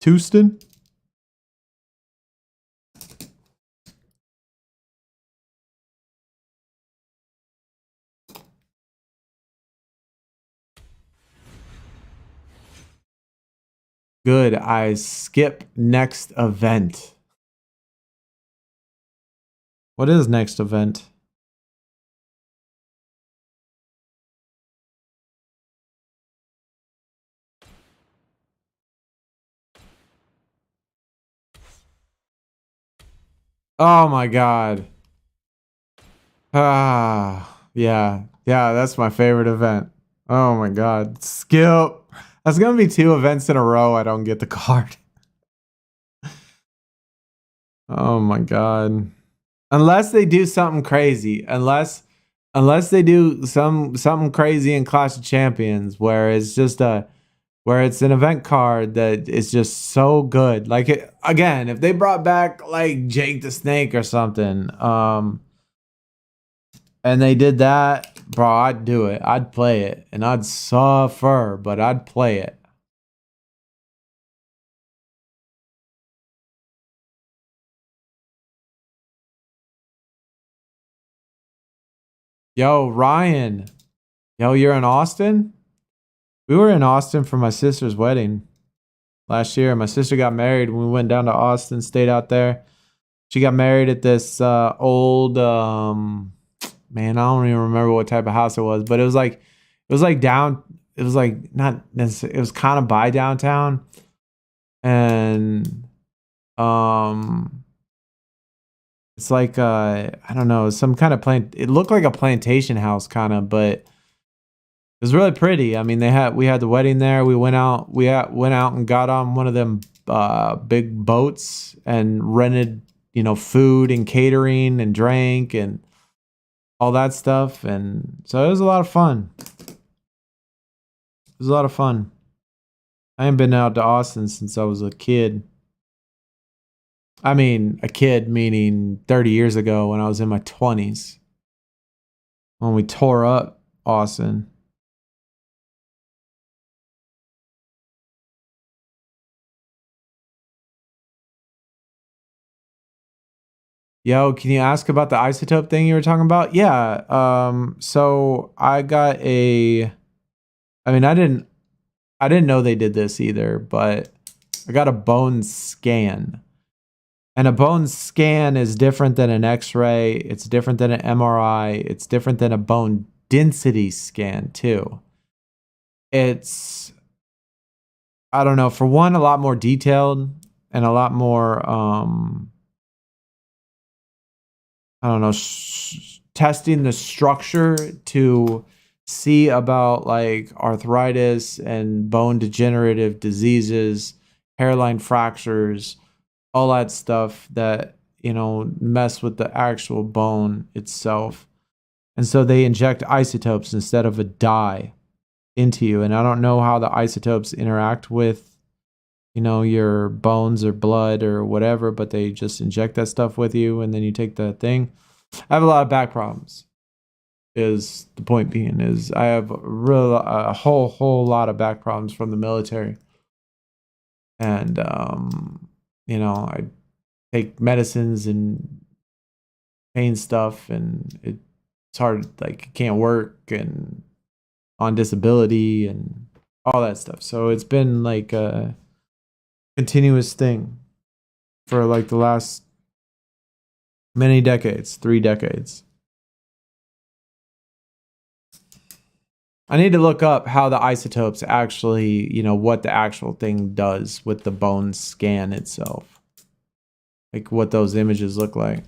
Houston. Good. I skip next event. What is next event? Oh my god. Yeah. Yeah, that's my favorite event. Oh my god. Skip. That's gonna be 2 events in a row I don't get the card. Oh my god. Unless they do something crazy. Unless they do something crazy in Clash of Champions where it's just where it's an event card that is just so good. Like again, if they brought back like Jake the Snake or something, and they did that, bro, I'd do it. I'd play it. And I'd suffer, but I'd play it. Yo, Ryan. Yo, you're in Austin? We were in Austin for my sister's wedding last year. My sister got married. We went down to Austin, stayed out there. She got married at this old man, I don't even remember what type of house it was, but it was like down, it was like not necessarily, it was kind of by downtown. And it's like I don't know, some kind of plant, it looked like a plantation house kind of, but it was really pretty. I mean, we had the wedding there. We went out and got on one of them big boats and rented, food and catering and drank and all that stuff. And so it was a lot of fun. It was a lot of fun. I ain't been out to Austin since I was a kid. I mean, a kid meaning 30 years ago when I was in my 20s. When we tore up Austin. Yo, can you ask about the isotope thing you were talking about? Yeah. So I got I didn't know they did this either, but I got a bone scan. And a bone scan is different than an X-ray. It's different than an MRI. It's different than a bone density scan too. It's, I don't know, for one, a lot more detailed and a lot more I don't know, testing the structure to see about like arthritis and bone degenerative diseases, hairline fractures, all that stuff that, mess with the actual bone itself. And so they inject isotopes instead of a dye into you. And I don't know how the isotopes interact with, your bones or blood or whatever, but they just inject that stuff with you and then you take the thing. I have a lot of back problems. Is the point being is I have a whole lot of back problems from the military. And I take medicines and pain stuff and it's hard, like I can't work and on disability and all that stuff. So it's been like a continuous thing for like the last many decades, 3 decades. I need to look up how the isotopes actually, what the actual thing does with the bone scan itself. Like what those images look like.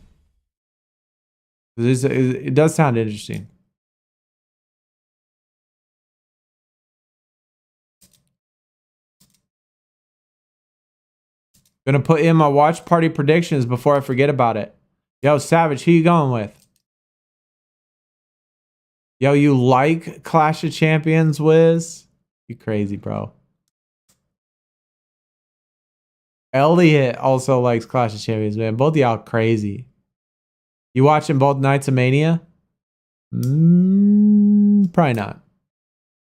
It does sound interesting. Gonna put in my watch party predictions before I forget about it. Yo, Savage, who you going with? Yo, you like Clash of Champions, Wiz? You crazy, bro. Elliot also likes Clash of Champions, man. Both of y'all crazy. You watching both Nights of Mania? Probably not.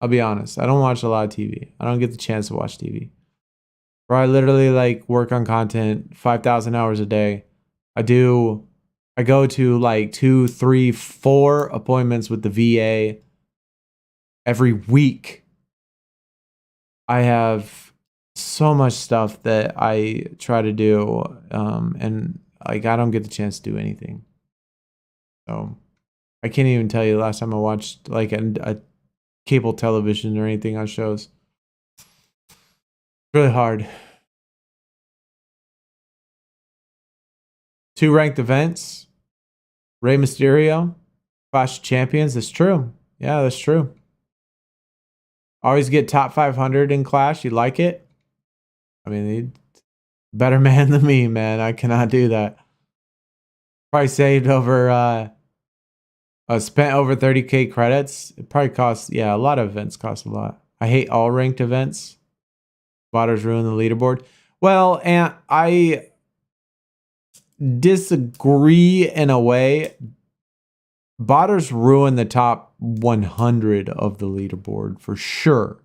I'll be honest. I don't watch a lot of TV. I don't get the chance to watch TV. Where I literally like work on content 5,000 hours a day. I go to like 2, 3, 4 appointments with the VA every week. I have so much stuff that I try to do, and like I don't get the chance to do anything. So I can't even tell you the last time I watched like a cable television or anything on shows. Really hard. 2 ranked events. Rey Mysterio, Clash of Champions. That's true. Yeah, that's true. Always get top 500 in Clash. You like it? I mean, better man than me, man. I cannot do that. Probably saved over, spent over 30K credits. It probably costs, yeah, a lot of events cost a lot. I hate all ranked events. Spotters ruin the leaderboard. Well, and I disagree in a way. Botters ruin the top 100 of the leaderboard for sure.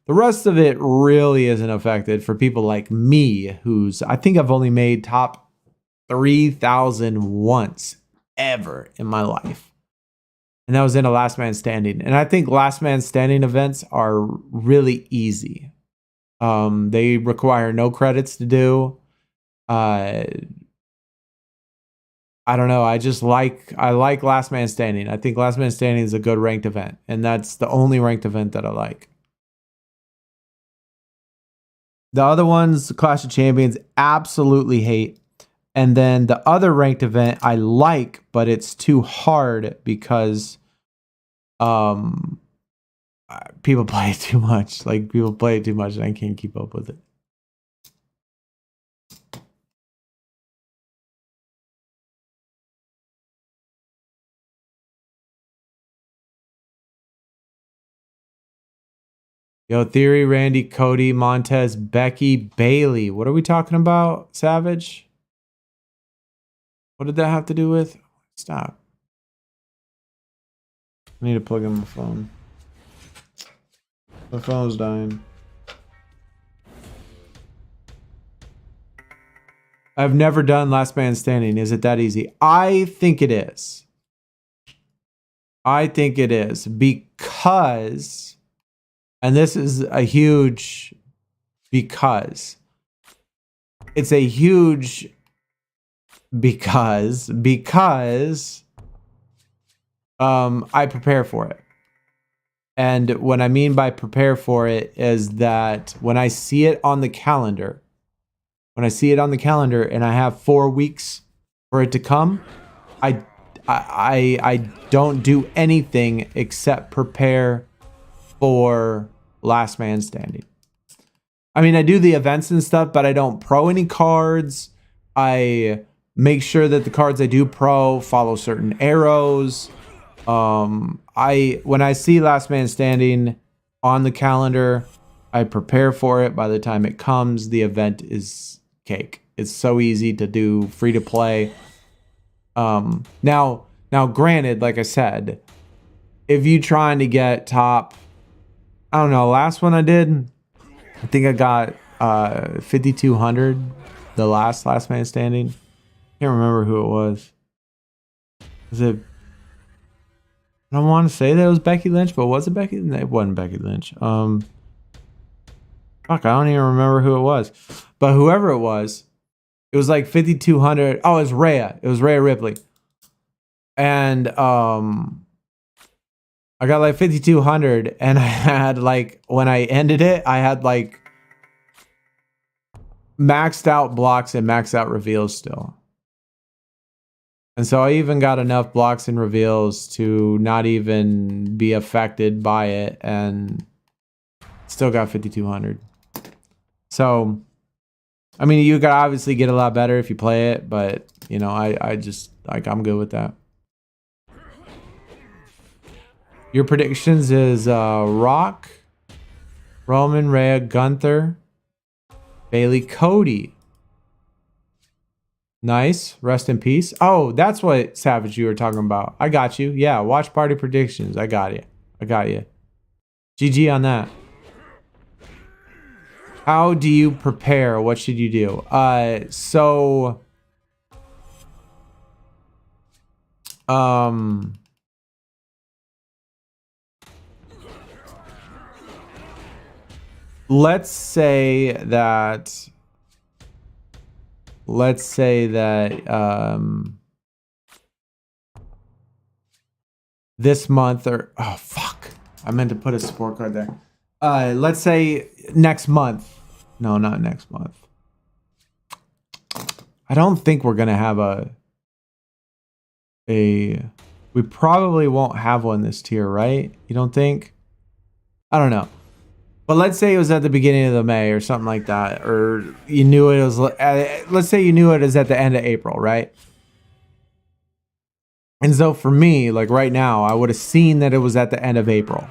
The rest of it really isn't affected for people like me, I think I've only made top 3,000 once ever in my life. And that was in a last man standing. And I think last man standing events are really easy. They require no credits to do. I don't know. I like Last Man Standing. I think Last Man Standing is a good ranked event, and that's the only ranked event that I like. The other ones, Clash of Champions, absolutely hate. And then the other ranked event I like, but it's too hard because people play it too much. Like people play it too much and I can't keep up with it. Yo, Theory, Randy, Cody, Montez, Becky, Bailey. What are we talking about, Savage? What did that have to do with? Stop. I need to plug in my phone. My phone's dying. I've never done Last Man Standing. Is it that easy? I think it is. I think it is because, and this is a huge because. It's a huge because I prepare for it. And what I mean by prepare for it is that when I see it on the calendar, and I have 4 weeks for it to come, I don't do anything except prepare for Last Man Standing. I mean, I do the events and stuff, but I don't pro any cards. I make sure that the cards I do pro follow certain arrows. When I see Last Man Standing on the calendar, I prepare for it. By the time it comes, the event is cake. It's so easy to do, free to play. Now granted, like I said, if you trying to get top, I don't know, last one I did, I think I got 5,200, the last Man Standing. Can't remember who it was. Was it? I don't want to say that it was Becky Lynch, but was it Becky? It wasn't Becky Lynch. Fuck, I don't even remember who it was. But whoever it was like 5,200. Oh, it was Rhea. It was Rhea Ripley. And I got like 5,200, and I had like, when I ended it, I had like maxed out blocks and maxed out reveals still. And so I even got enough blocks and reveals to not even be affected by it, and still got 5,200. So, I mean, you could obviously get a lot better if you play it, but, you know, I just, like, I'm good with that. Your predictions is Rock, Roman, Rhea, Gunther, Bailey, Cody. Nice. Rest in peace. Oh, that's what Savage you were talking about. I got you. Yeah, watch party predictions. I got you. I got you. GG on that. How do you prepare? What should you do? Let's say that this month, or oh fuck, I meant to put a support card there. Let's say next month. No, not next month. I don't think we're gonna have we probably won't have one this tier, right? You don't think? I don't know. But let's say it was at the beginning of the May or something like that, or you knew it was, let's say you knew it was at the end of April, right? And so for me, like right now, I would have seen that it was at the end of April.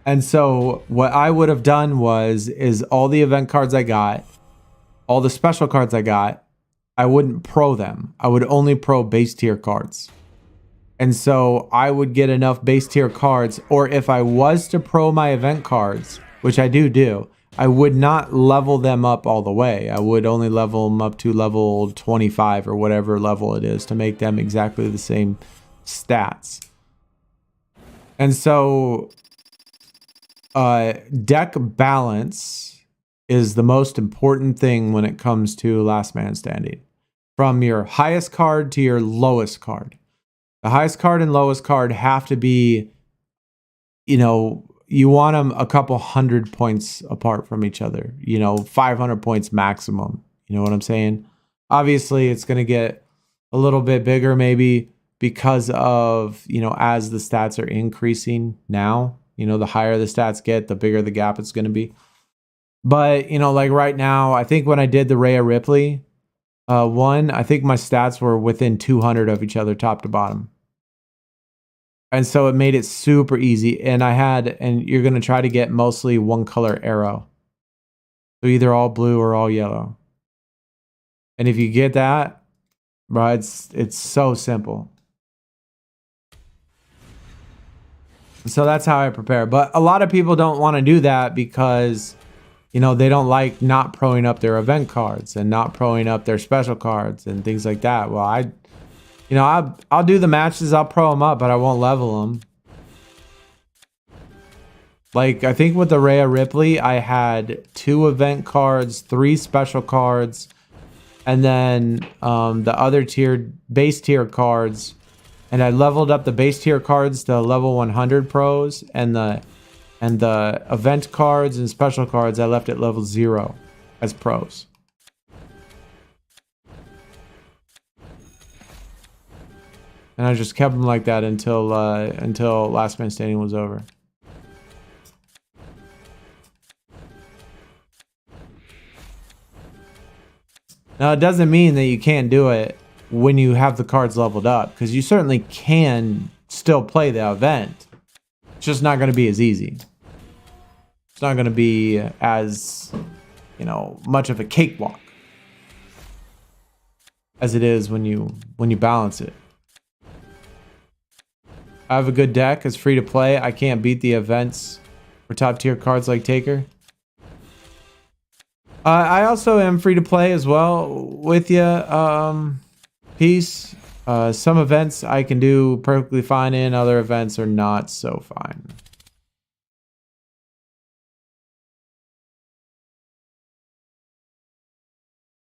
And so what I would have done is all the event cards I got, all the special cards I got, I wouldn't pro them. I would only pro base tier cards. And so I would get enough base tier cards, or if I was to pro my event cards, which I do, I would not level them up all the way. I would only level them up to level 25 or whatever level it is to make them exactly the same stats. And so deck balance is the most important thing when it comes to last man standing. From your highest card to your lowest card. The highest card and lowest card have to be, you know, you want them a couple 100 points apart from each other. 500 points maximum. You know what I'm saying? Obviously, it's going to get a little bit bigger maybe because of, as the stats are increasing now. The higher the stats get, the bigger the gap it's going to be. But, like right now, I think when I did the Rhea Ripley one, I think my stats were within 200 of each other, top to bottom. And so it made it super easy. And you're going to try to get mostly one color arrow. So either all blue or all yellow. And if you get that, bro, it's so simple. So that's how I prepare. But a lot of people don't want to do that because, they don't like not proing up their event cards and not proing up their special cards and things like that. Well, I'll do the matches, I'll pro them up, but I won't level them. Like, I think with the Rhea Ripley, I had 2 event cards, 3 special cards, and then the other base tier cards. And I leveled up the base tier cards to level 100 pros, and the event cards and special cards I left at level 0 as pros. And I just kept them like that until Last Man Standing was over. Now, it doesn't mean that you can't do it when you have the cards leveled up, because you certainly can still play the event. It's just not going to be as easy. It's not going to be as, much of a cakewalk as it is when you balance it. I have a good deck. It's free to play. I can't beat the events for top tier cards like Taker. I also am free to play as well with you. Peace. Some events I can do perfectly fine in. Other events are not so fine.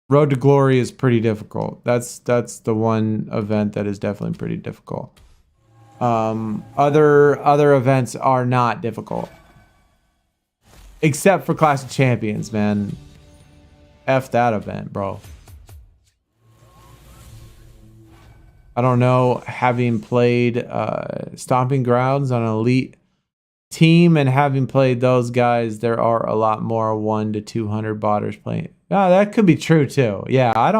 Road to Glory is pretty difficult. That's the one event that is definitely pretty difficult. Other events are not difficult. Except for Clash of Champions, man. F that event, bro. I don't know, having played Stomping Grounds on an elite team and having played those guys, there are a lot more 1 to 200 botters playing. Oh, that could be true too. Yeah, I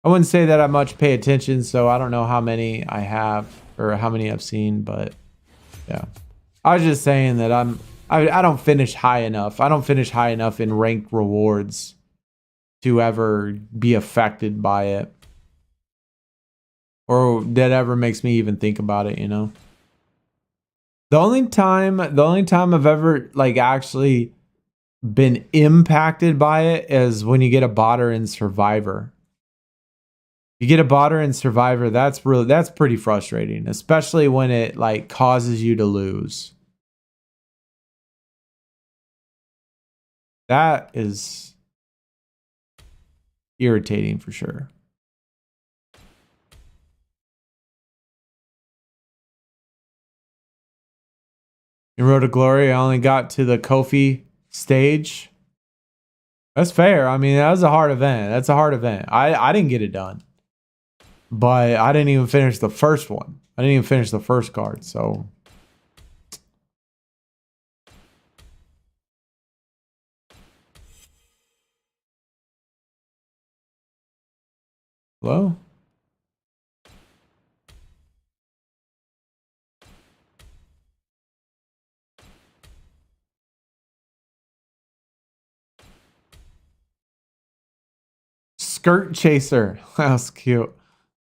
wouldn't say that I much pay attention, so I don't know how many I have or how many I've seen, but yeah. I was just saying that I don't finish high enough. I don't finish high enough in ranked rewards to ever be affected by it, or that ever makes me even think about it, you know. The only time I've ever like actually been impacted by it is when you get a botter in Survivor. You get a botter in Survivor, that's pretty frustrating, especially when it like causes you to lose. That is irritating for sure. In Road to Glory, I only got to the Kofi stage. That's fair. I mean, that was a hard event. That's a hard event. I didn't get it done. But I didn't even finish the first one. I didn't even finish the first card, so. Hello? Skirt Chaser. That's cute.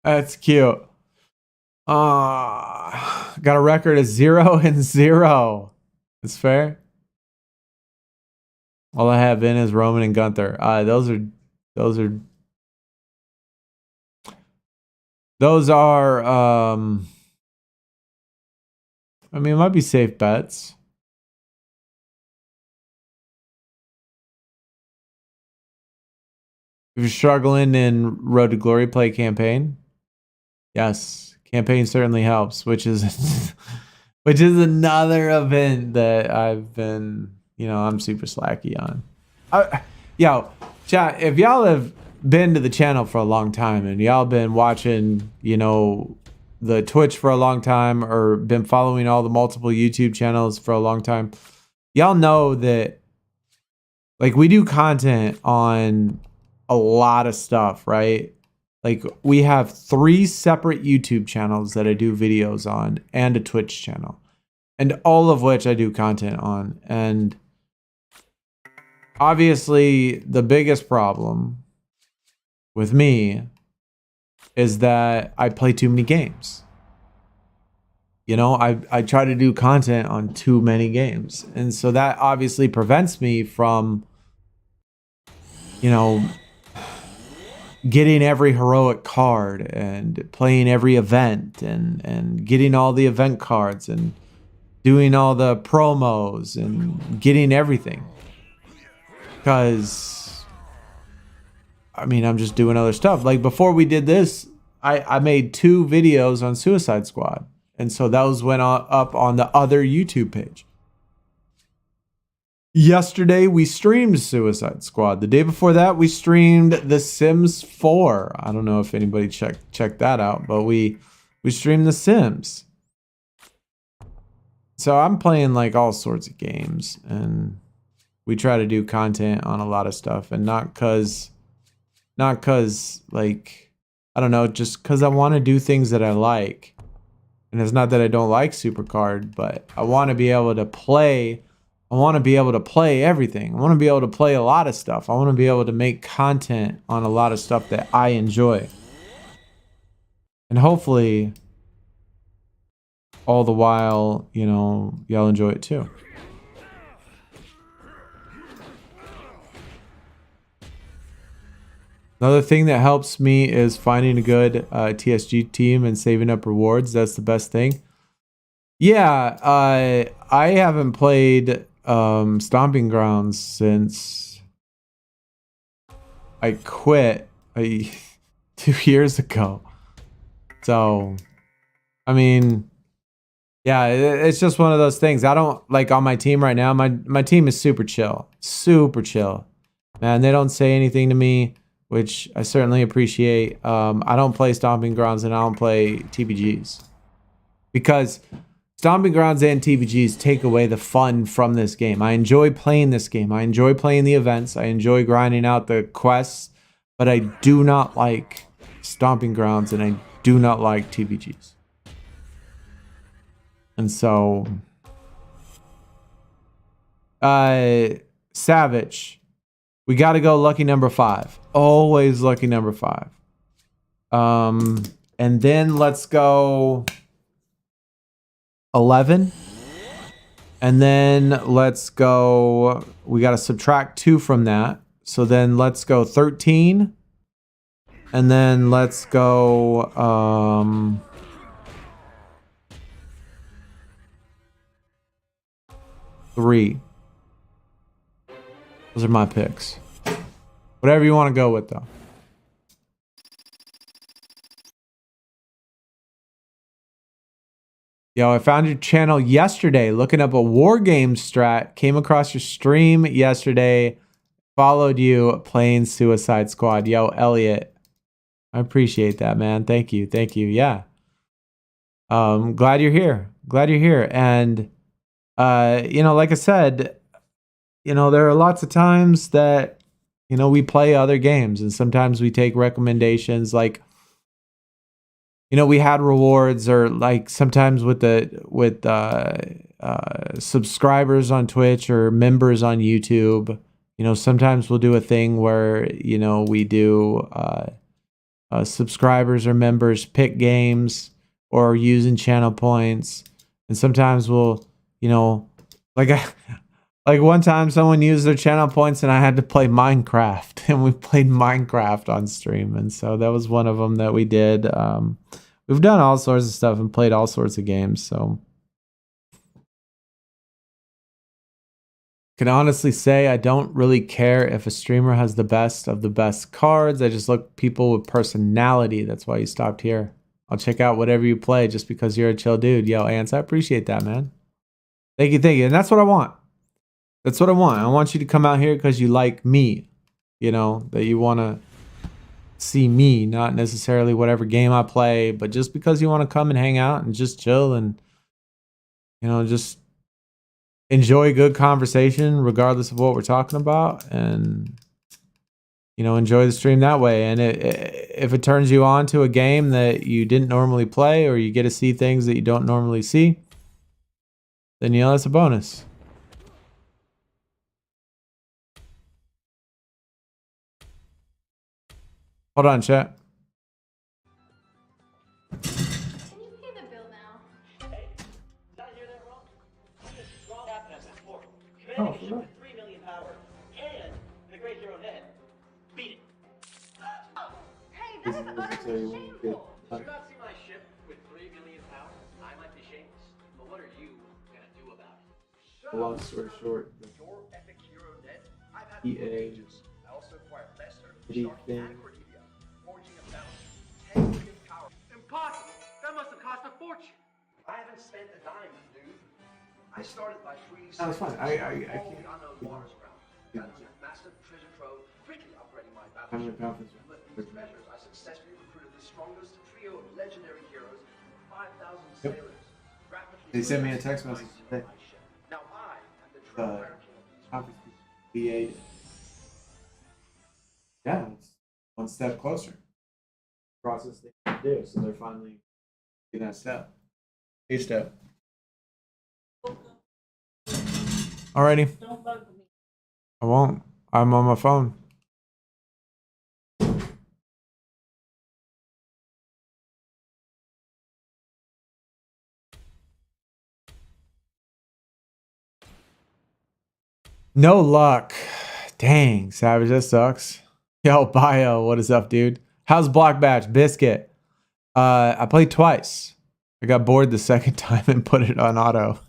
That's cute. Got a record of 0-0. That's fair. All I have in is Roman and Gunther. Those are I mean, it might be safe bets. If you're struggling in Road to Glory, play campaign. Yes, campaign certainly helps, which is which is another event that I've been, you know, I'm super slacky on. Yo, chat, if y'all have been to the channel for a long time and y'all been watching, you know, the Twitch for a long time or been following all the multiple YouTube channels for a long time, y'all know that like we do content on a lot of stuff, right? Like we have 3 separate YouTube channels that I do videos on and a Twitch channel, and all of which I do content on. And obviously the biggest problem with me is that I play too many games. You know, I try to do content on too many games. And so that obviously prevents me from, you know, getting every heroic card and playing every event and getting all the event cards and doing all the promos and getting everything. Because, I mean, I'm just doing other stuff. Like before we did this, I made 2 videos on Suicide Squad. And so those went up on the other YouTube page. Yesterday we streamed Suicide Squad. The day before that we streamed The Sims 4. I don't know if anybody checked that out, but we streamed The Sims. So I'm playing like all sorts of games, and we try to do content on a lot of stuff, and not cause like, I don't know, just cause I want to do things that I like. And it's not that I don't like SuperCard, but I want to be able to play. I want to be able to play everything. I want to be able to play a lot of stuff. I want to be able to make content on a lot of stuff that I enjoy. And hopefully, all the while, you know, y'all enjoy it too. Another thing that helps me is finding a good TSG team and saving up rewards. That's the best thing. Yeah, I haven't played Stomping Grounds since I quit 2 years ago. So, I mean, yeah, it's just one of those things. I don't like on my team right now. My team is super chill, man. They don't say anything to me, which I certainly appreciate. I don't play Stomping Grounds and I don't play TBGs because Stomping Grounds and TBGs take away the fun from this game. I enjoy playing this game. I enjoy playing the events. I enjoy grinding out the quests, but I do not like Stomping Grounds and I do not like TBGs. And so, Savage, We got to go lucky number 5. Always lucky number 5. And then let's go 11. And then let's go, we got to subtract 2 from that. So then let's go 13. And then let's go 3. Those are my picks. Whatever you want to go with, though. Yo, I found your channel yesterday looking up a war game strat. Came across your stream yesterday. Followed you playing Suicide Squad. Yo, Elliot. I appreciate that, man. Thank you. Thank you. Yeah. Glad you're here. Glad you're here. And, you know, like I said, you know, there are lots of times that, you know, we play other games and sometimes we take recommendations like, you know, we had rewards or like sometimes with subscribers on Twitch or members on YouTube, you know, sometimes we'll do a thing where, you know, we do subscribers or members pick games or using channel points. And sometimes we'll, you know, like one time someone used their channel points and I had to play Minecraft and we played Minecraft on stream. And so that was one of them that we did. We've done all sorts of stuff and played all sorts of games. So can honestly say I don't really care if a streamer has the best of the best cards. I just look people with personality. That's why you stopped here. I'll check out whatever you play just because you're a chill dude. Yo, Ants, I appreciate that, man. Thank you, thank you. And that's what I want. That's what I want. I want you to come out here because you like me. You know, that you want to see me, not necessarily whatever game I play, but just because you want to come and hang out and just chill and, you know, just enjoy good conversation regardless of what we're talking about and, you know, enjoy the stream that way. And if it turns you on to a game that you didn't normally play or you get to see things that you don't normally see, then, you know, that's a bonus. Hold on, chat. Can you pay the bill now? Hey, did I hear that wrong? Wrong happened as before. Commanding a ship with 3 million power and the great hero Ned. Beat it. Hey, that is utterly shameful. Did you not see my ship with 3 million power? I might be shameless, but what are you gonna do about it? Long story short, Your epic hero Ned. I've had EA I also acquired Lester, thing. Cordelia, forging about 10 million power. Impossible! That must have cost a fortune. I haven't spent a dime, dude. I started by freezing. No, it's fine. I can't. The unknown waters around. That was a massive treasure trove, quickly upgrading my How many battleship. conference? With these treasures, I successfully recruited the strongest trio of legendary heroes, 5,000 Yep. sailors. Rapidly They sent me a text message today. my ship. Now I am the true hierarchy of these Conference EA. Yeah, it's one step closer. Process they can do, so they're finally getting that step. A step. Alrighty. Don't bug me. I won't. I'm on my phone. No luck. Dang, Savage, that sucks. Yo, Bio, what is up, dude? How's Block Batch? Biscuit. I played twice. I got bored the second time and put it on auto.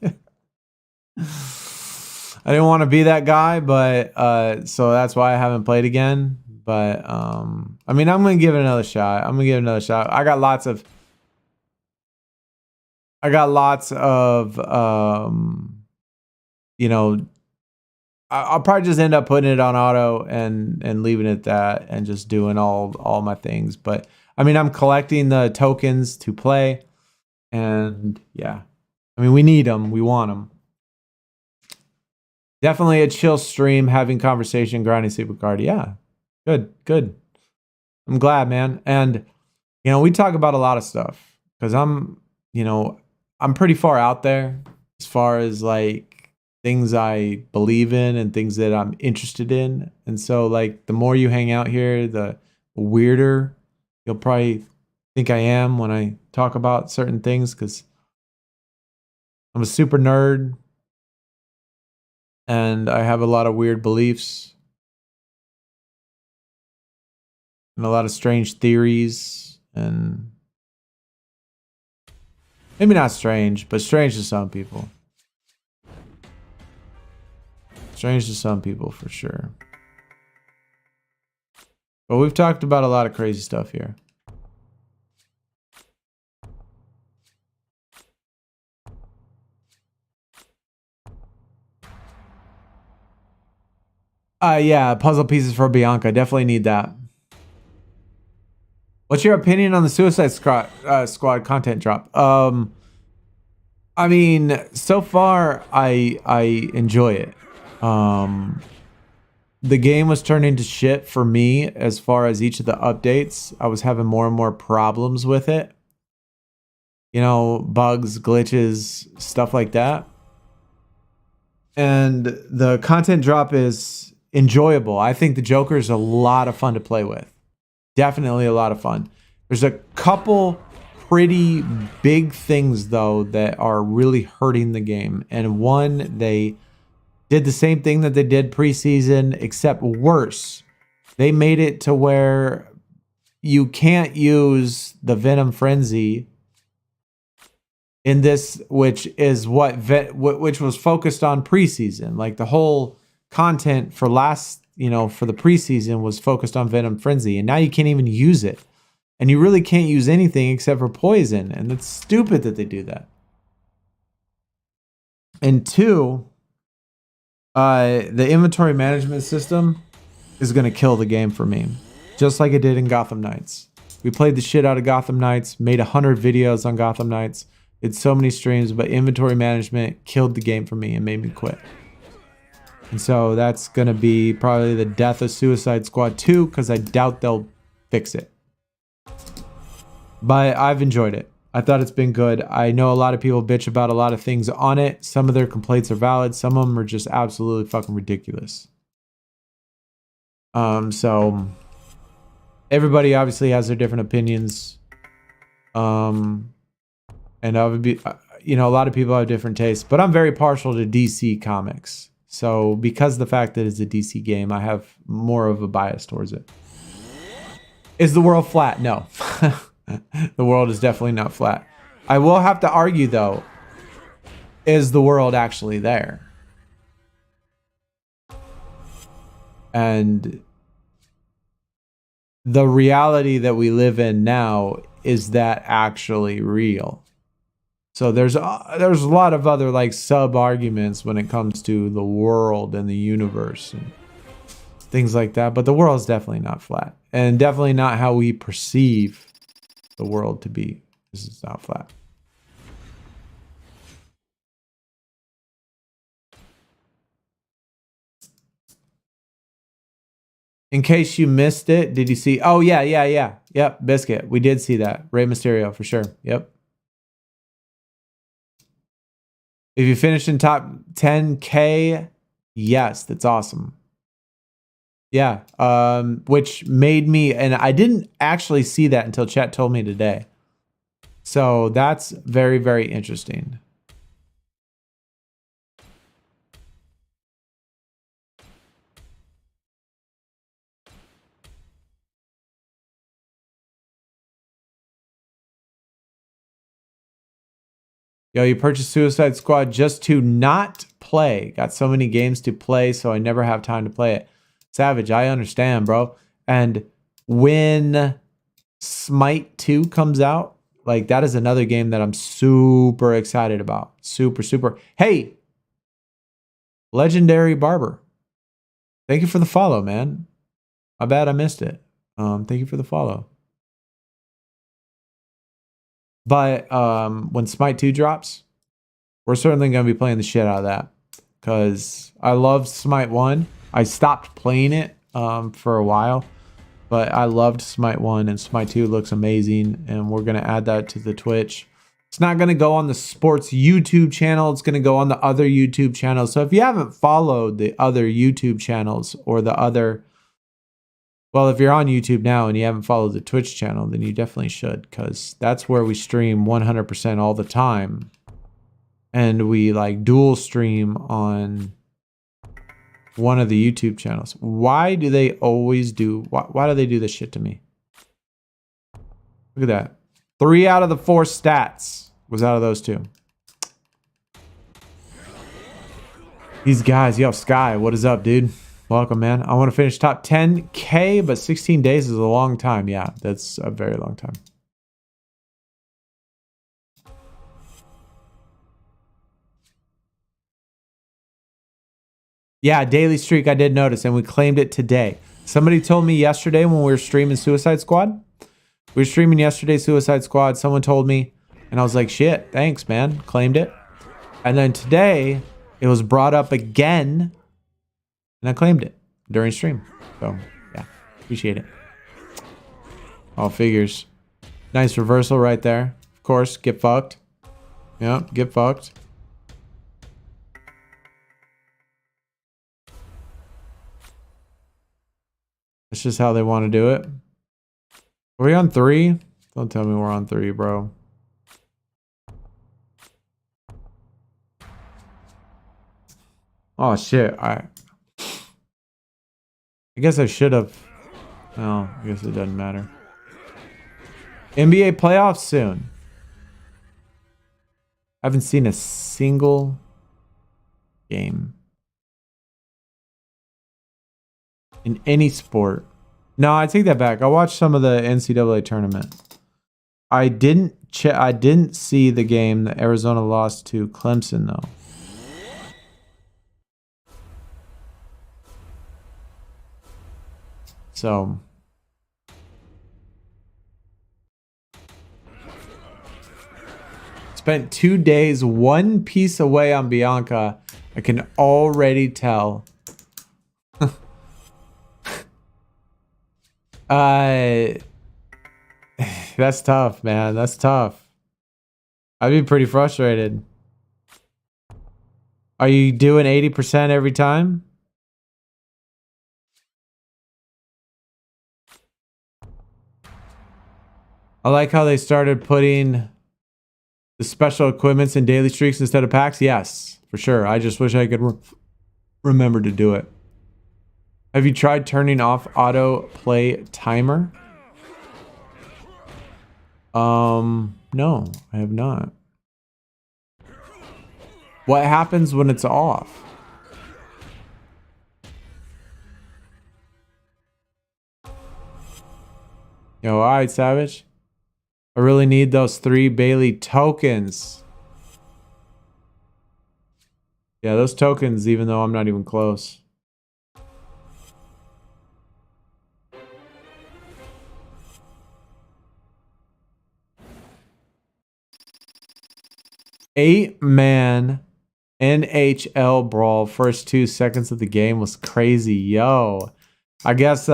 I didn't want to be that guy, but so that's why I haven't played again. But I mean, I'm gonna give it another shot. I got lots of you know, I'll probably just end up putting it on auto and leaving it at that and just doing all my things. But I mean, I'm collecting the tokens to play, and yeah, I mean, we need them, we want them. Definitely a chill stream, having conversation, grinding SuperCard. Yeah, good. I'm glad, man. And you know, we talk about a lot of stuff because I'm pretty far out there as far as like things I believe in and things that I'm interested in. And so like the more you hang out here, the weirder you'll probably think I am when I talk about certain things, because I'm a super nerd and I have a lot of weird beliefs and a lot of strange theories, and maybe not strange, but strange to some people. Strange to some people for sure. But we've talked about a lot of crazy stuff here. Yeah, puzzle pieces for Bianca. Definitely need that. What's your opinion on the Suicide Squad content drop? I mean, so far I enjoy it. The game was turned into shit for me as far as each of the updates. I was having more and more problems with it. You know, bugs, glitches, stuff like that. And the content drop is enjoyable. I think the Joker is a lot of fun to play with. Definitely a lot of fun. There's a couple pretty big things though that are really hurting the game. And one, they did the same thing that they did preseason, except worse. They made it to where you can't use the Venom Frenzy in this, which is which was focused on preseason. Like the whole content for for the preseason was focused on Venom Frenzy, and now you can't even use it. And you really can't use anything except for poison, and it's stupid that they do that. And two, the inventory management system is going to kill the game for me, just like it did in Gotham Knights. We played the shit out of Gotham Knights, made 100 videos on Gotham Knights, did so many streams, but inventory management killed the game for me and made me quit. And so that's going to be probably the death of Suicide Squad 2, because I doubt they'll fix it. But I've enjoyed it. I thought it's been good. I know a lot of people bitch about a lot of things on it. Some of their complaints are valid. Some of them are just absolutely fucking ridiculous. So everybody obviously has their different opinions. And I would be, a lot of people have different tastes, but I'm very partial to DC comics. So because of the fact that it's a DC game, I have more of a bias towards it. Is the world flat? No. The world is definitely not flat. I will have to argue though, is the world actually there? And the reality that we live in now, is that actually real? So there's a lot of other like sub arguments when it comes to the world and the universe and things like that. But the world is definitely not flat, and definitely not how we perceive the world to be. This is not flat. In case you missed it, did you see? Oh yeah. Yep, Biscuit. We did see that. Rey Mysterio for sure. Yep. If you finished in top 10K, yes, that's awesome. Yeah, which made me, and I didn't actually see that until chat told me today. So that's very, very interesting. Yo, you purchased Suicide Squad just to not play. Got so many games to play, so I never have time to play it. Savage, I understand, bro. And when Smite 2 comes out, like that is another game that I'm super excited about. Super. Hey, Legendary Barber. Thank you for the follow, man. My bad, I missed it. Thank you for the follow. But when Smite 2 drops, we're certainly going to be playing the shit out of that, because I loved Smite 1. I stopped playing it for a while, but I loved Smite 1, and Smite 2 looks amazing, and we're going to add that to the Twitch. It's not going to go on the sports YouTube channel. It's going to go on the other YouTube channels. So if you haven't followed the other YouTube channels or the other, well, if you're on YouTube now and you haven't followed the Twitch channel, then you definitely should, because that's where we stream 100% all the time. And we like dual stream on one of the YouTube channels. Why do they always do, why do they do this shit to me? Look at that. 3 out of the 4 stats was out of those 2. These guys, yo, Sky, what is up, dude? Welcome, man. I want to finish top 10K, but 16 days is a long time. Yeah, that's a very long time. Yeah, daily streak, I did notice, and we claimed it today. Somebody told me yesterday when we were streaming Suicide Squad. We were streaming yesterday Suicide Squad. Someone told me, and I was like, shit, thanks, man. Claimed it. And then today, it was brought up again, and I claimed it during stream. So, yeah, appreciate it. All figures. Nice reversal right there. Of course, get fucked. Yep, get fucked. That's just how they want to do it. Are we on 3? Don't tell me we're on 3, bro. Oh, shit. I guess I should have. No, I guess it doesn't matter. NBA playoffs soon. I haven't seen a single game in any sport. No, I take that back. I watched some of the NCAA tournament. I didn't see the game that Arizona lost to Clemson though. So spent 2 days one piece away on Bianca. I can already tell. That's tough, man. That's tough. I'd be pretty frustrated. Are you doing 80% every time? I like how they started putting the special equipments in daily streaks instead of packs. Yes, for sure. I just wish I could remember to do it. Have you tried turning off auto play timer? No, I have not. What happens when it's off? Yo, alright, Savage. I really need those 3 Bailey tokens. Yeah, those tokens, even though I'm not even close. Eight-man NHL brawl. First 2 seconds of the game was crazy. Yo. I guess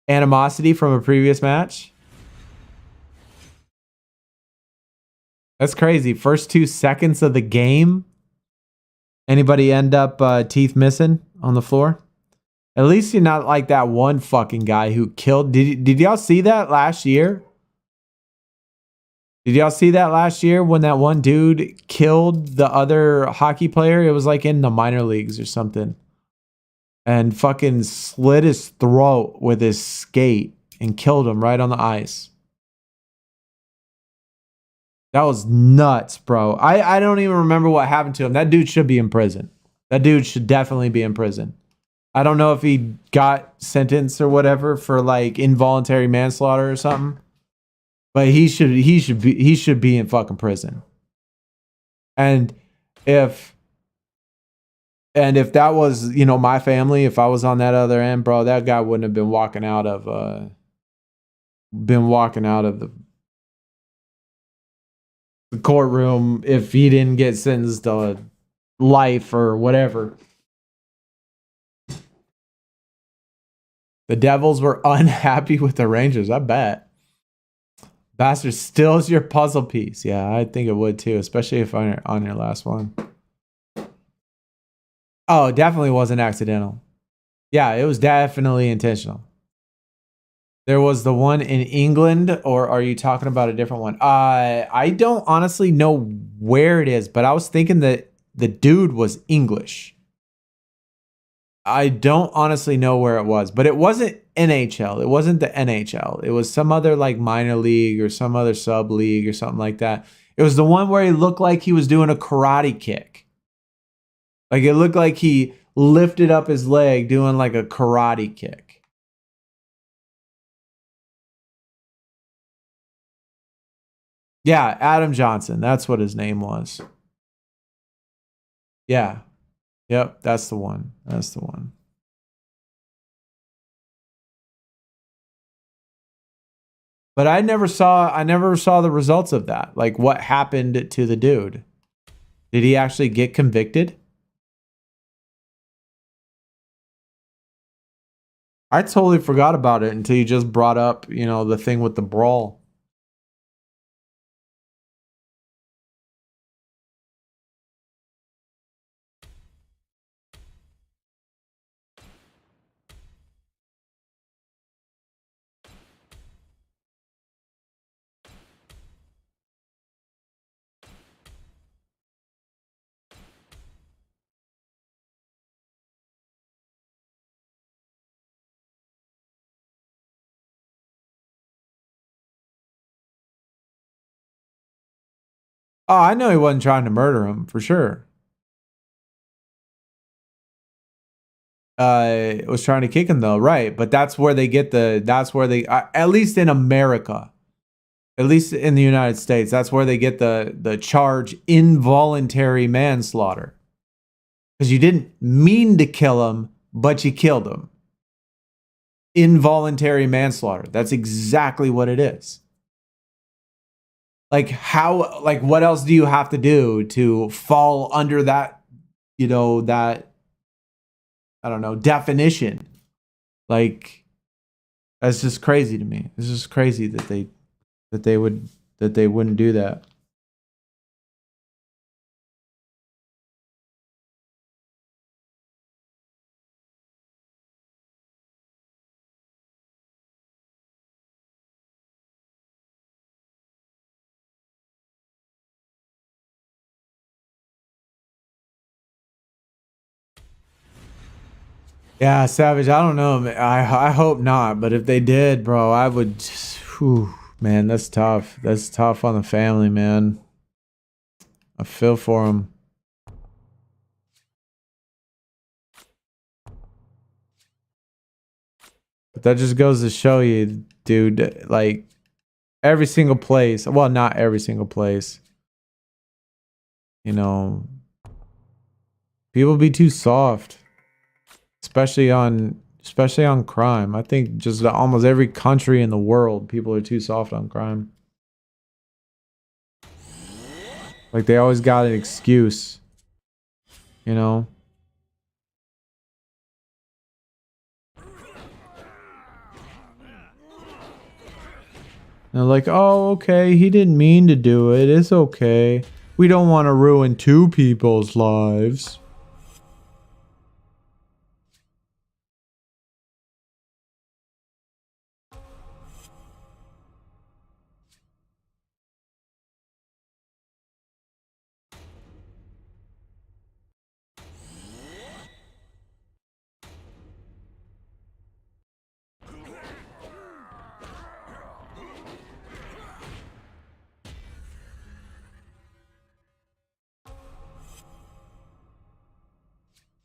animosity from a previous match. That's crazy. First 2 seconds of the game. Anybody end up teeth missing on the floor? At least you're not like that one fucking guy who killed. Did y'all see that last year? Did y'all see that last year when that one dude killed the other hockey player? It was like in the minor leagues or something. And fucking slit his throat with his skate and killed him right on the ice. That was nuts, bro. I don't even remember what happened to him. That dude should be in prison. That dude should definitely be in prison. I don't know if he got sentenced or whatever for like involuntary manslaughter or something. But he should be in fucking prison. And if that was, you know, my family, if I was on that other end, bro, that guy wouldn't have been walking out of the courtroom if he didn't get sentenced to life or whatever. The Devils were unhappy with the Rangers, I bet. Bastard steals your puzzle piece. Yeah, I think it would too, especially if on your last one. Oh, it definitely wasn't accidental. Yeah, it was definitely intentional. There was the one in England, or are you talking about a different one? I don't honestly know where it is, but I was thinking that the dude was English. I don't honestly know where it was, but it wasn't NHL. It wasn't the NHL. It was some other like minor league or some other sub league or something like that. It was the one where he looked like he was doing a karate kick. Like it looked like he lifted up his leg doing like a karate kick. Yeah, Adam Johnson. That's what his name was. Yeah. Yep, that's the one. That's the one. But I never saw the results of that. Like what happened to the dude? Did he actually get convicted? I totally forgot about it until you just brought up, you know, the thing with the brawl. Oh, I know he wasn't trying to murder him for sure. Was trying to kick him though, right? But that's where they get at least in America, at least in the United States, that's where they get the charge involuntary manslaughter. Because you didn't mean to kill him, but you killed him. Involuntary manslaughter. That's exactly what it is. Like how, like what else do you have to do to fall under that, you know, that, I don't know, definition? Like that's just crazy to me. It's just crazy that they wouldn't do that. Yeah, Savage. I don't know. I hope not. But if they did, bro, I would. Just, whew, man, that's tough. That's tough on the family, man. I feel for them. But that just goes to show you, dude. Like every single place. Well, not every single place. You know, people be too soft. Especially on crime. I think just almost every country in the world, people are too soft on crime. Like they always got an excuse, you know? And they're like, oh, okay, he didn't mean to do it. It's okay. We don't want to ruin two people's lives.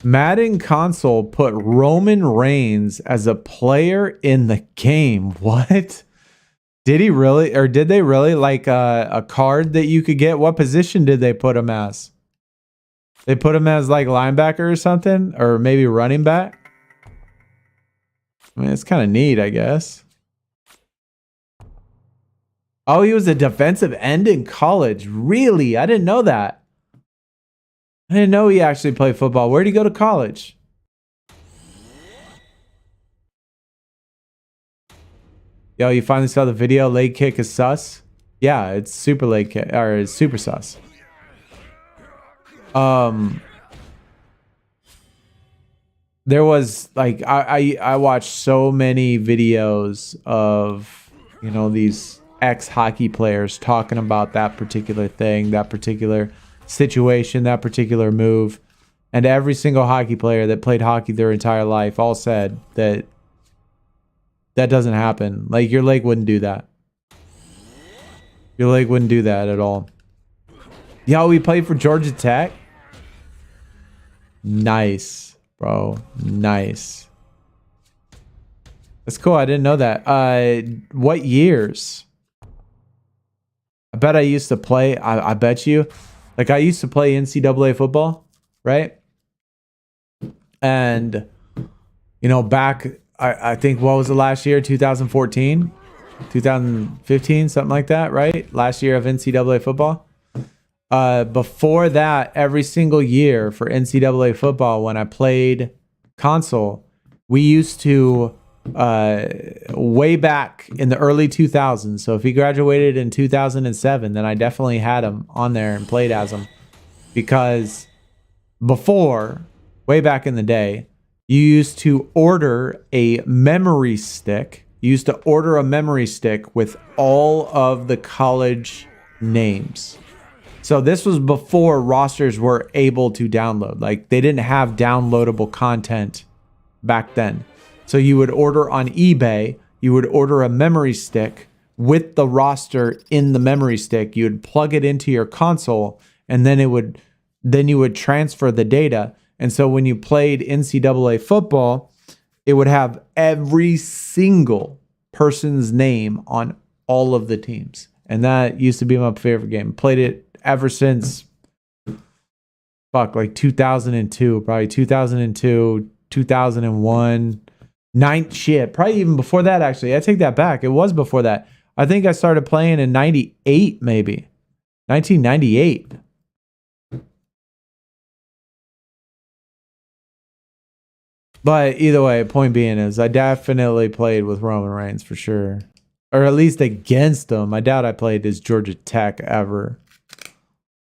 Madden console put Roman Reigns as a player in the game. What? Did he really, or did they really, like a card that you could get? What position did they put him as? They put him as like linebacker or something, or maybe running back. I mean, it's kind of neat, I guess. Oh, he was a defensive end in college. Really? I didn't know that. I didn't know he actually played football. Where'd he go to college? Yo, you finally saw the video. Leg kick is sus. Yeah, it's super late or it's super sus. There was like I watched so many videos of, you know, these ex hockey players talking about that particular thing, that particular situation, that particular move, and every single hockey player that played hockey their entire life all said that that doesn't happen. Like your leg wouldn't do that. Your leg wouldn't do that at all. Yo, we played for Georgia Tech. Nice, bro. Nice. That's cool. I didn't know that. What years? I bet I used to play. I bet you. Like I used to play NCAA football, right? And you know, back I think what was the last year? 2014, 2015, something like that, right? Last year of NCAA football. Before that, every single year for NCAA football, when I played console, we used to way back in the early 2000s. So if he graduated in 2007, then I definitely had him on there and played as him, because before, way back in the day, you used to order a memory stick. You used to order a memory stick with all of the college names. So this was before rosters were able to download. Like they didn't have downloadable content back then. So you would order on eBay, you would order a memory stick with the roster in the memory stick. You would plug it into your console, and then you would transfer the data. And so when you played NCAA football, it would have every single person's name on all of the teams. And that used to be my favorite game. Played it ever since like 2002, probably 2002, 2001, probably even before that. Actually, I take that back. It was before that. I think I started playing in 98, maybe 1998. But either way, point being is I definitely played with Roman Reigns for sure. Or at least against him. I doubt I played as Georgia Tech ever.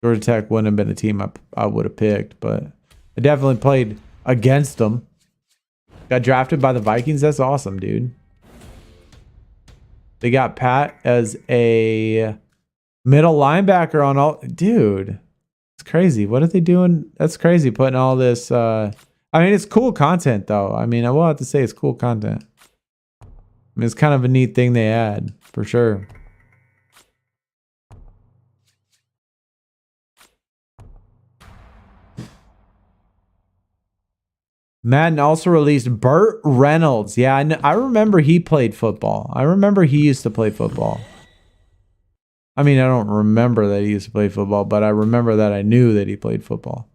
Georgia Tech wouldn't have been a team I would have picked, but I definitely played against them. Got drafted by the Vikings. That's awesome, dude. They got Pat as a middle linebacker on all. Dude, it's crazy. What are they doing? That's crazy putting all this. I mean, it's cool content, though. I mean, I will have to say it's cool content. I mean, it's kind of a neat thing they add, for sure. Madden also released Burt Reynolds. Yeah, I remember he played football. I remember he used to play football. I mean, I don't remember that he used to play football, but I remember that I knew that he played football.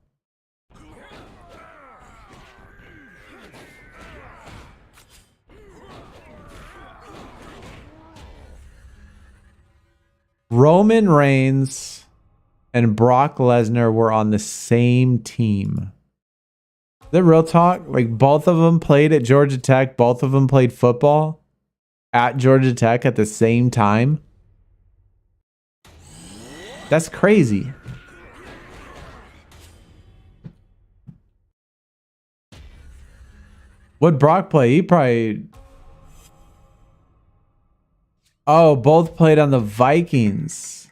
Roman Reigns and Brock Lesnar were on the same team. Is that real talk? Like both of them played at Georgia Tech. Both of them played football at Georgia Tech at the same time. That's crazy. What'd Brock play? He probably... Oh, both played on the Vikings.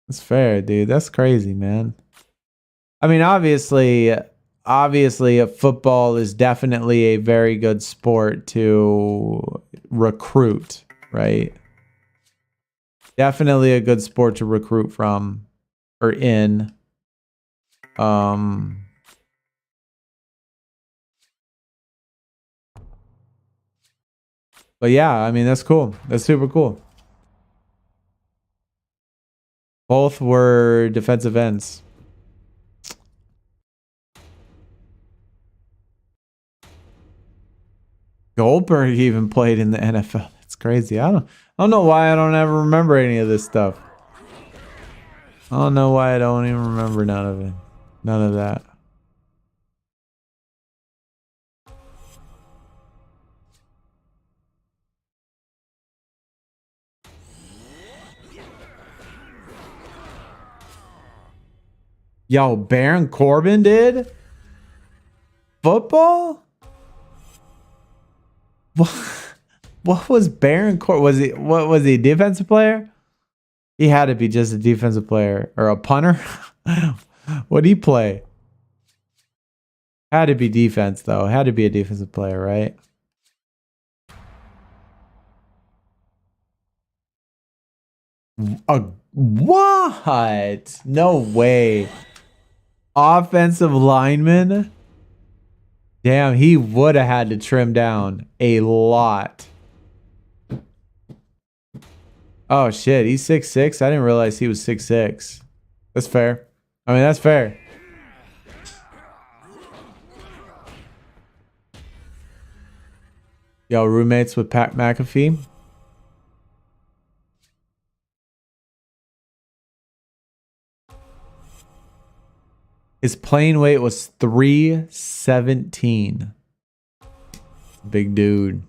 That's fair, dude. That's crazy, man. I mean, obviously, football is definitely a very good sport to recruit, right? Definitely a good sport to recruit from or in. But yeah, I mean, that's cool. That's super cool. Both were defensive ends. Goldberg even played in the NFL. That's crazy. I don't know why I don't ever remember any of this stuff. I don't know why I don't even remember none of it. None of that. Yo, Baron Corbin did football? What was Baron Corbin? Was he a defensive player? He had to be just a defensive player or a punter. What did he play? Had to be defense though. Had to be a defensive player, right? What? No way. Offensive lineman? Damn, he would have had to trim down a lot. Oh shit, he's 6'6". I didn't realize he was 6'6". That's fair. I mean, that's fair. Yo, roommates with Pat McAfee. His playing weight was 317. Big dude.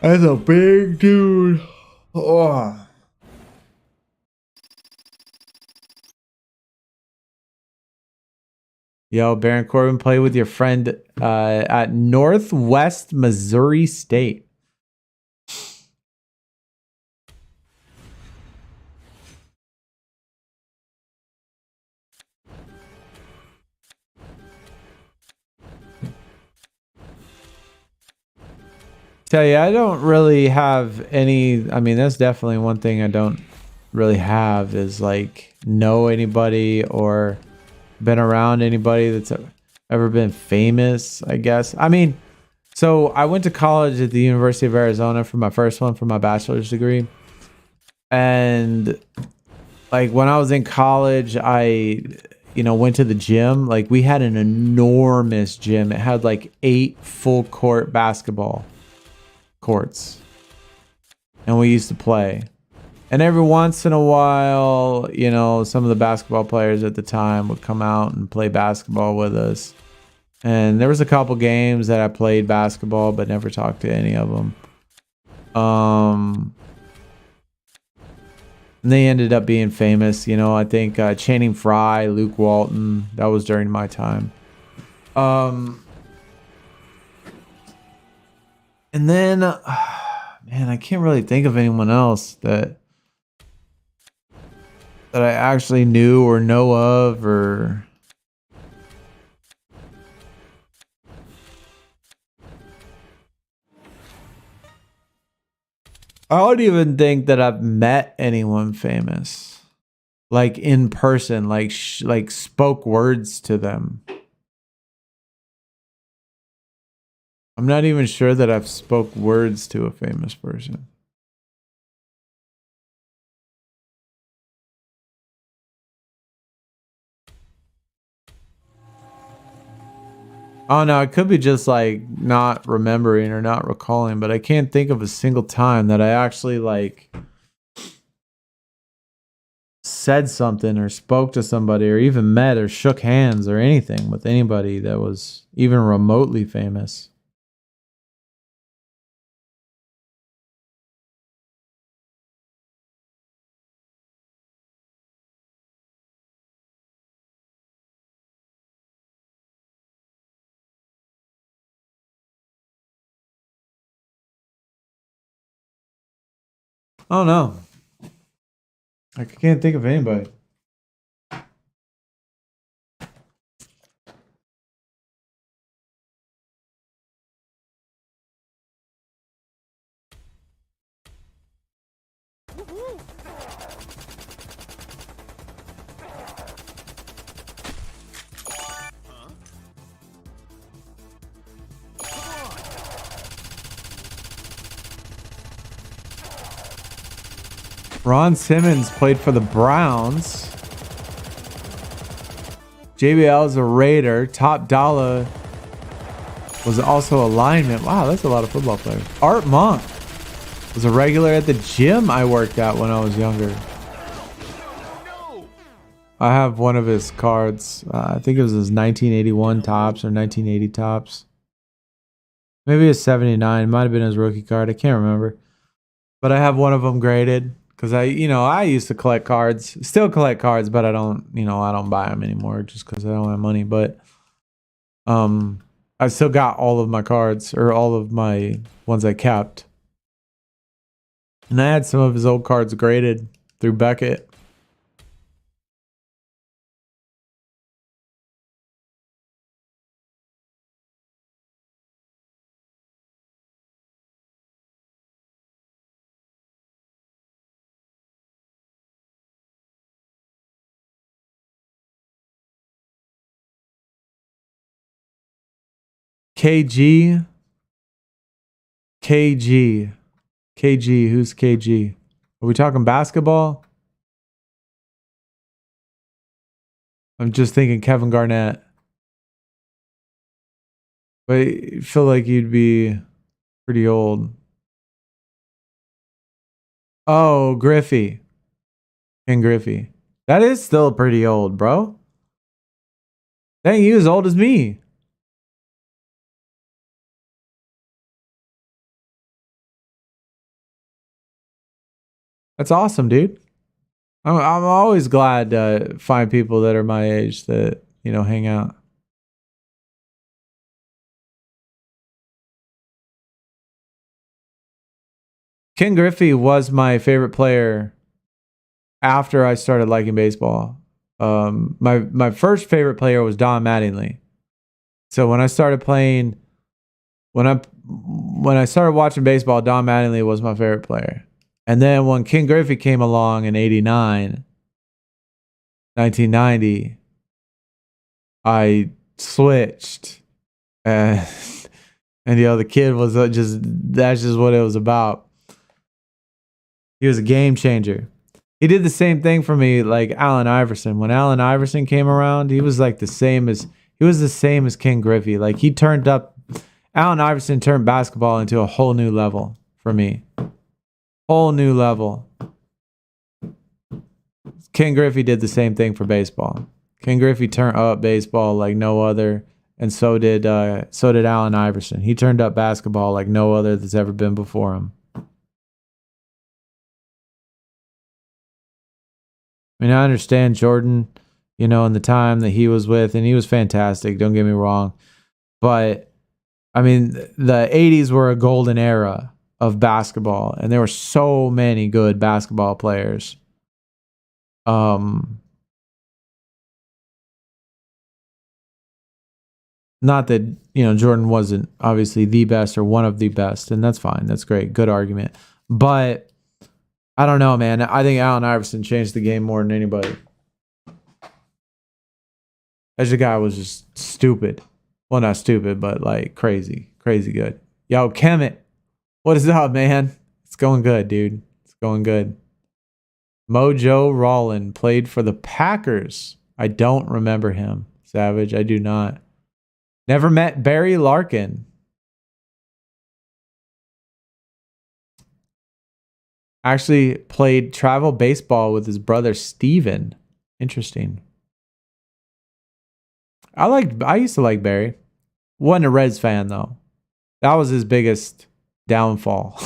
That's a big dude. Oh. Yo, Baron Corbin played with your friend at Northwest Missouri State. Tell you, I don't really have any. I mean, that's definitely one thing I don't really have is like know anybody or been around anybody that's ever been famous, I guess. I mean, so I went to college at the University of Arizona for my first one for my bachelor's degree. And like when I was in college, I went to the gym. Like we had an enormous gym. It had like 8 full court basketball courts. And we used to play. And every once in a while, some of the basketball players at the time would come out and play basketball with us. And there was a couple games that I played basketball, but never talked to any of them. And they ended up being famous. I think Channing Frye, Luke Walton, that was during my time. And then, man, I can't really think of anyone else that I actually knew or know of or I don't even think that I've met anyone famous like in person, like spoke words to them. I'm not even sure that I've spoke words to a famous person. Oh no, it could be just like not remembering or not recalling, but I can't think of a single time that I actually like said something or spoke to somebody or even met or shook hands or anything with anybody that was even remotely famous. Oh no. I can't think of anybody. Ron Simmons played for the Browns. JBL is a Raider. Top Dollar was also a lineman. Wow, that's a lot of football players. Art Monk was a regular at the gym I worked at when I was younger. I have one of his cards. I think it was his 1981 tops or 1980 tops. Maybe a 79. Might have been his rookie card. I can't remember. But I have one of them graded Because I used to collect cards, still collect cards, but I don't buy them anymore just because I don't have money. But I still got all of my cards, or all of my ones I kept. And I had some of his old cards graded through Beckett. KG. Who's KG? Are we talking basketball? I'm just thinking Kevin Garnett. But I feel like you'd be pretty old. Oh, Griffey. Ken Griffey. That is still pretty old, bro. Dang, you as old as me. That's awesome, dude. I'm always glad to find people that are my age that, hang out. Ken Griffey was my favorite player after I started liking baseball. My first favorite player was Don Mattingly. So when I started playing, when I started watching baseball, Don Mattingly was my favorite player. And then when Ken Griffey came along in 1990, I switched. And the kid was that's just what it was about. He was a game changer. He did the same thing for me like Allen Iverson. When Allen Iverson came around, he was the same as Ken Griffey. Like Allen Iverson turned basketball into a whole new level for me. Whole new level. Ken Griffey did the same thing for baseball. Ken Griffey turned up baseball like no other, and so did Allen Iverson. He turned up basketball like no other that's ever been before him. I mean, I understand Jordan, in the time that he was with, and he was fantastic, don't get me wrong. But, I mean, the 80s were a golden era of basketball, and there were so many good basketball players. Not that, Jordan wasn't obviously the best or one of the best, and that's fine. That's great. Good argument. But I don't know, man. I think Allen Iverson changed the game more than anybody. As the guy was just stupid. Well, not stupid, but crazy. Crazy good. Yo, Kemet. What is up, man? It's going good, dude. It's going good. Mojo Rawlin played for the Packers. I don't remember him. Savage, I do not. Never met Barry Larkin. Actually played travel baseball with his brother Steven. Interesting. I used to like Barry. Wasn't a Reds fan though. That was his biggest downfall.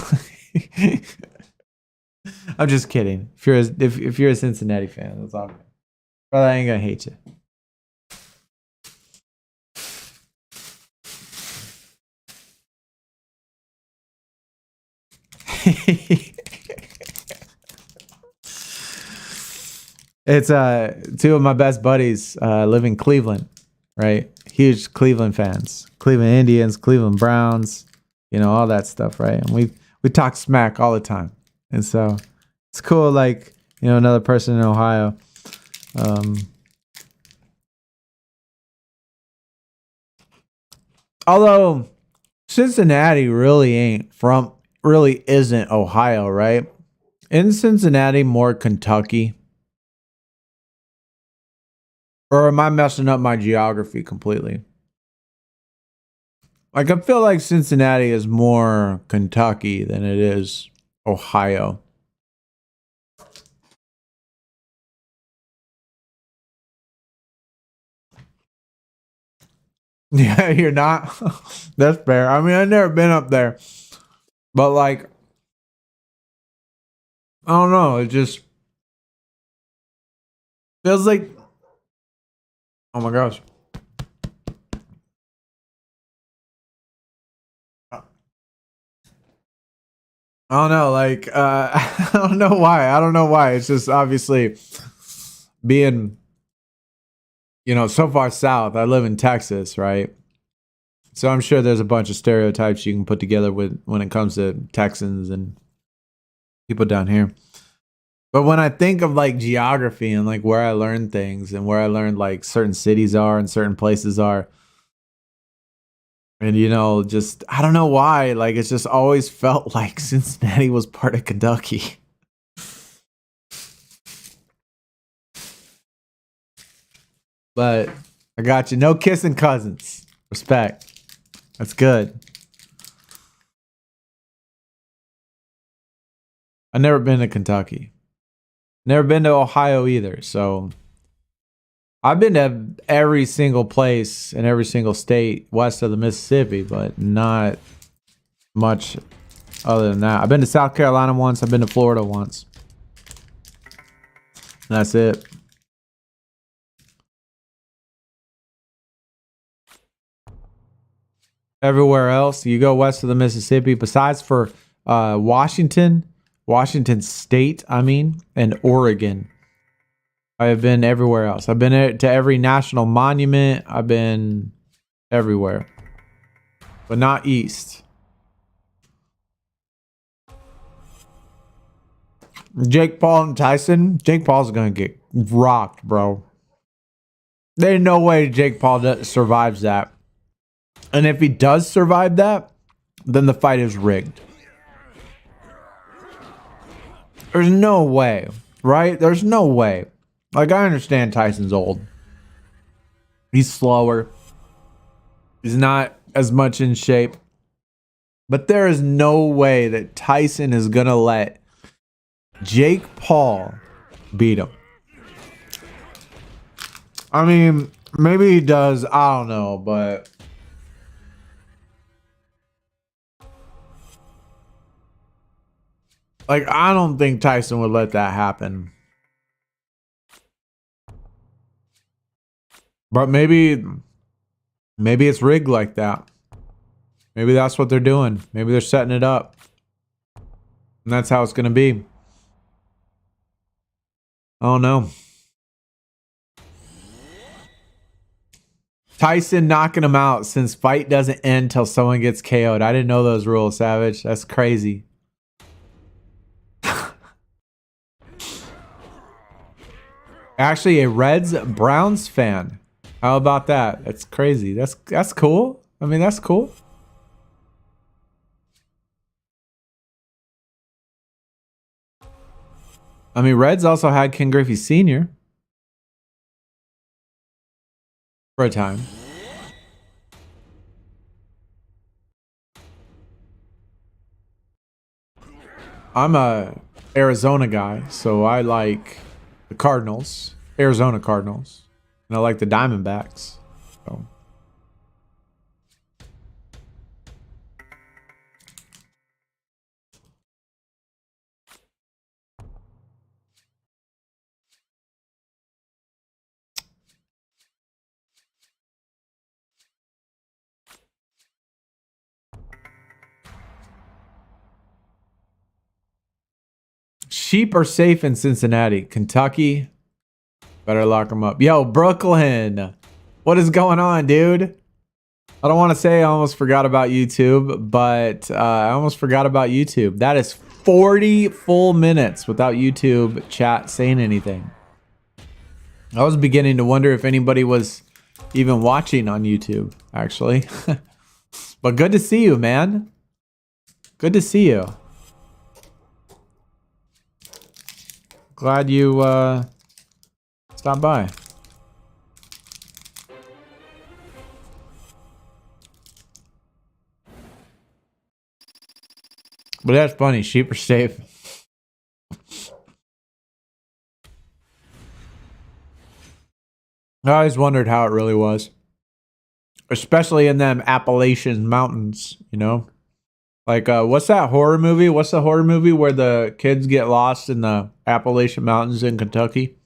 I'm just kidding. If you're a Cincinnati fan, that's all good. But I ain't gonna hate you. It's two of my best buddies live in Cleveland, right? Huge Cleveland fans. Cleveland Indians, Cleveland Browns, all that stuff, right? And we talk smack all the time. And so it's cool, another person in Ohio. Although Cincinnati really isn't Ohio, right? Isn't Cincinnati more Kentucky? Or am I messing up my geography completely? I feel like Cincinnati is more Kentucky than it is Ohio. Yeah, you're not. That's fair. I mean, I've never been up there. But I don't know. It just feels like, oh my gosh. I don't know, like I don't know why. I don't know why. It's just obviously being, so far south. I live in Texas, right? So I'm sure there's a bunch of stereotypes you can put together with when it comes to Texans and people down here. But when I think of like geography and like where I learned things and where I learned like certain cities are and certain places are, and just I don't know why, like it's just always felt like Cincinnati was part of Kentucky. But I got you. No kissing cousins. Respect. That's good. I've never been to Kentucky. Never been to Ohio either. So I've been to every single place in every single state west of the Mississippi, but not much other than that. I've been to South Carolina once. I've been to Florida once. That's it. Everywhere else, you go west of the Mississippi, besides for Washington State, and Oregon. I have been everywhere else. I've been to every national monument. I've been everywhere, but not east. Jake Paul and Tyson. Jake Paul's gonna get rocked, bro. There's no way Jake Paul survives that. And if he does survive that, then the fight is rigged. There's no way, right? There's no way. Like, I understand Tyson's old. He's slower. He's not as much in shape. But there is no way that Tyson is going to let Jake Paul beat him. I mean, maybe he does. I don't know, but like, I don't think Tyson would let that happen. But maybe it's rigged like that. Maybe that's what they're doing. Maybe they're setting it up. And that's how it's going to be. I don't know. Tyson knocking him out since fight doesn't end till someone gets KO'd. I didn't know those rules, Savage. That's crazy. Actually, a Reds Browns fan. How about that? That's crazy. That's cool. I mean, that's cool. I mean, Reds also had Ken Griffey Sr. for a time. I'm a Arizona guy, so I like the Cardinals, Arizona Cardinals, and I like the Diamondbacks. So. Sheep are safe in Cincinnati. Kentucky, better lock them up. Yo, Brooklyn, what is going on, dude? I don't want to say I almost forgot about YouTube, but I almost forgot about YouTube. That is 40 full minutes without YouTube chat saying anything. I was beginning to wonder if anybody was even watching on YouTube, actually. But good to see you, man. Good to see you. Glad you stopped by. But that's funny. Sheep are safe. I always wondered how it really was. Especially in them Appalachian mountains, you know? Like, what's that horror movie? What's the horror movie where the kids get lost in the Appalachian Mountains in Kentucky?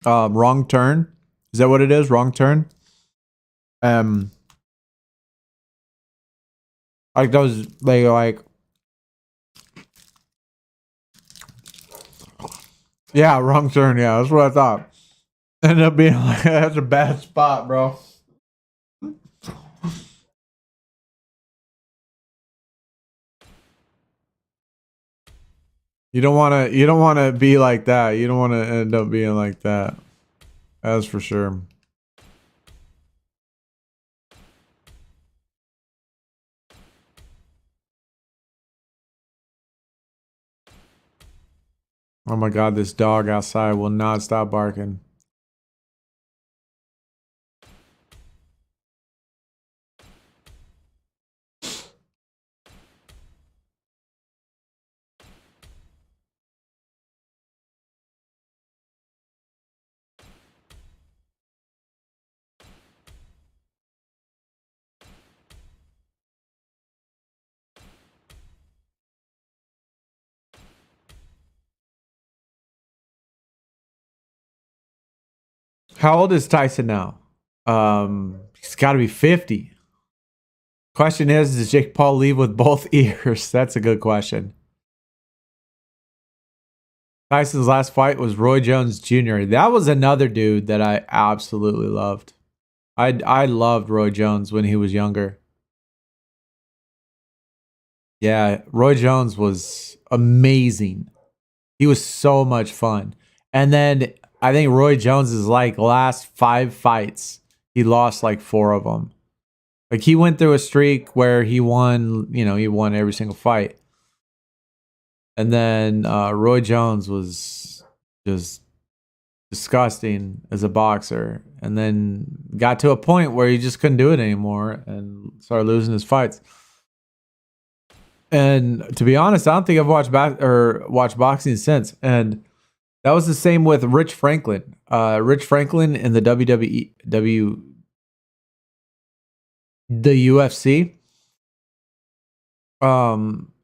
Wrong Turn. Is that what it is? Wrong Turn. Like those, they like, yeah, Wrong Turn. Yeah, that's what I thought. Ended up being like, that's a bad spot, bro. You don't want to be like that. You don't want to end up being like that. That's for sure. Oh my God, this dog outside will not stop barking. How old is Tyson now? He's got to be 50. Question is, does Jake Paul leave with both ears? That's a good question. Tyson's last fight was Roy Jones Jr. That was another dude that I absolutely loved. I loved Roy Jones when he was younger. Yeah, Roy Jones was amazing. He was so much fun. And then I think Roy Jones's like last 5 fights, he lost like 4 of them. Like he went through a streak where he won, he won every single fight. And then Roy Jones was just disgusting as a boxer. And then got to a point where he just couldn't do it anymore and started losing his fights. And to be honest, I don't think I've watched boxing since. And that was the same with Rich Franklin. Rich Franklin in the the UFC.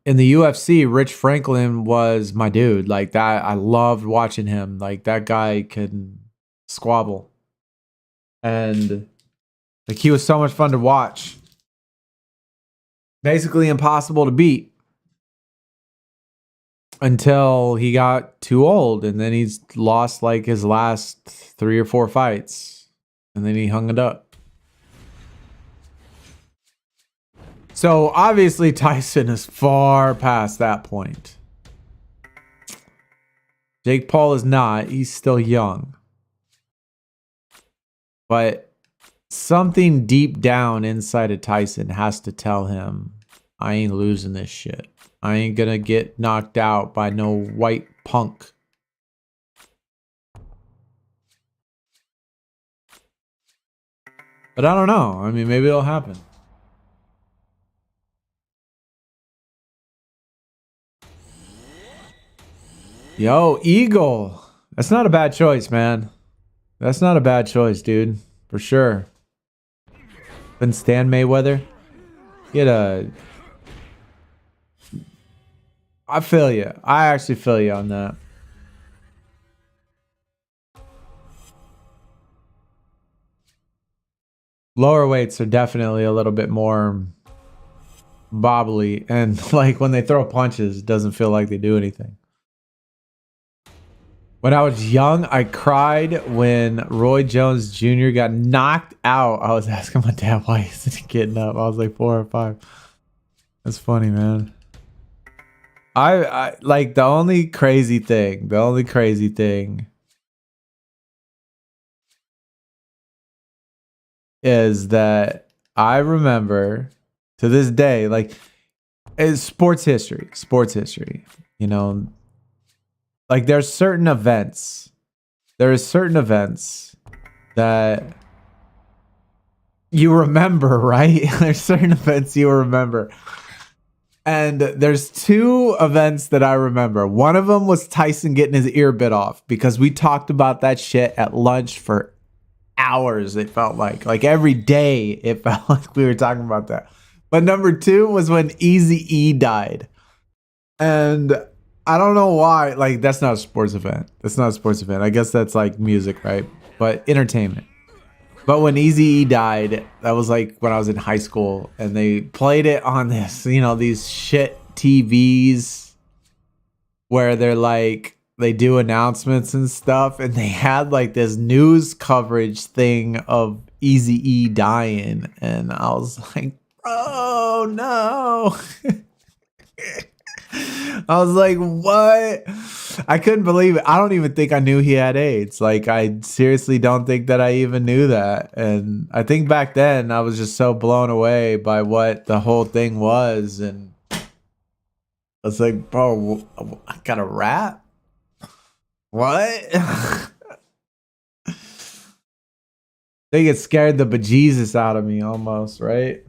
In the UFC, Rich Franklin was my dude. Like that, I loved watching him. Like that guy could squabble, and like he was so much fun to watch. Basically impossible to beat until he got too old, and then he's lost like his last 3 or 4 fights, and then he hung it up. So obviously Tyson is far past that point. Jake Paul is not. He's still young. But something deep down inside of Tyson has to tell him, I ain't losing this shit. I ain't gonna get knocked out by no white punk. But I don't know. I mean, maybe it'll happen. Yo, Eagle. That's not a bad choice, man. That's not a bad choice, dude. For sure. Been Stan Mayweather. I feel you. I actually feel you on that. Lower weights are definitely a little bit more bobbly. And like when they throw punches, it doesn't feel like they do anything. When I was young, I cried when Roy Jones Jr. got knocked out. I was asking my dad why isn't he getting up. I was like 4 or 5. That's funny, man. I like the only crazy thing is that I remember to this day, like it's sports history, like there's certain events that you remember, right? There's certain events you remember. And there's 2 events that I remember. One of them was Tyson getting his ear bit off because we talked about that shit at lunch for hours. It felt like every day it felt like we were talking about that. But number 2 was when Eazy-E died. And I don't know why. Like, that's not a sports event. That's not a sports event. I guess that's like music, right? But entertainment. But when Eazy-E died, that was like when I was in high school. And they played it on this, you know, these shit TVs where they're like, they do announcements and stuff. And they had like this news coverage thing of Eazy-E dying. And I was like, oh no. I was like, what? I couldn't believe it. I don't even think I knew he had AIDS. Like, I seriously don't think that I even knew that. And I think back then I was just so blown away by what the whole thing was. And I was like, bro, I got a rap? What? They get scared the bejesus out of me almost, right?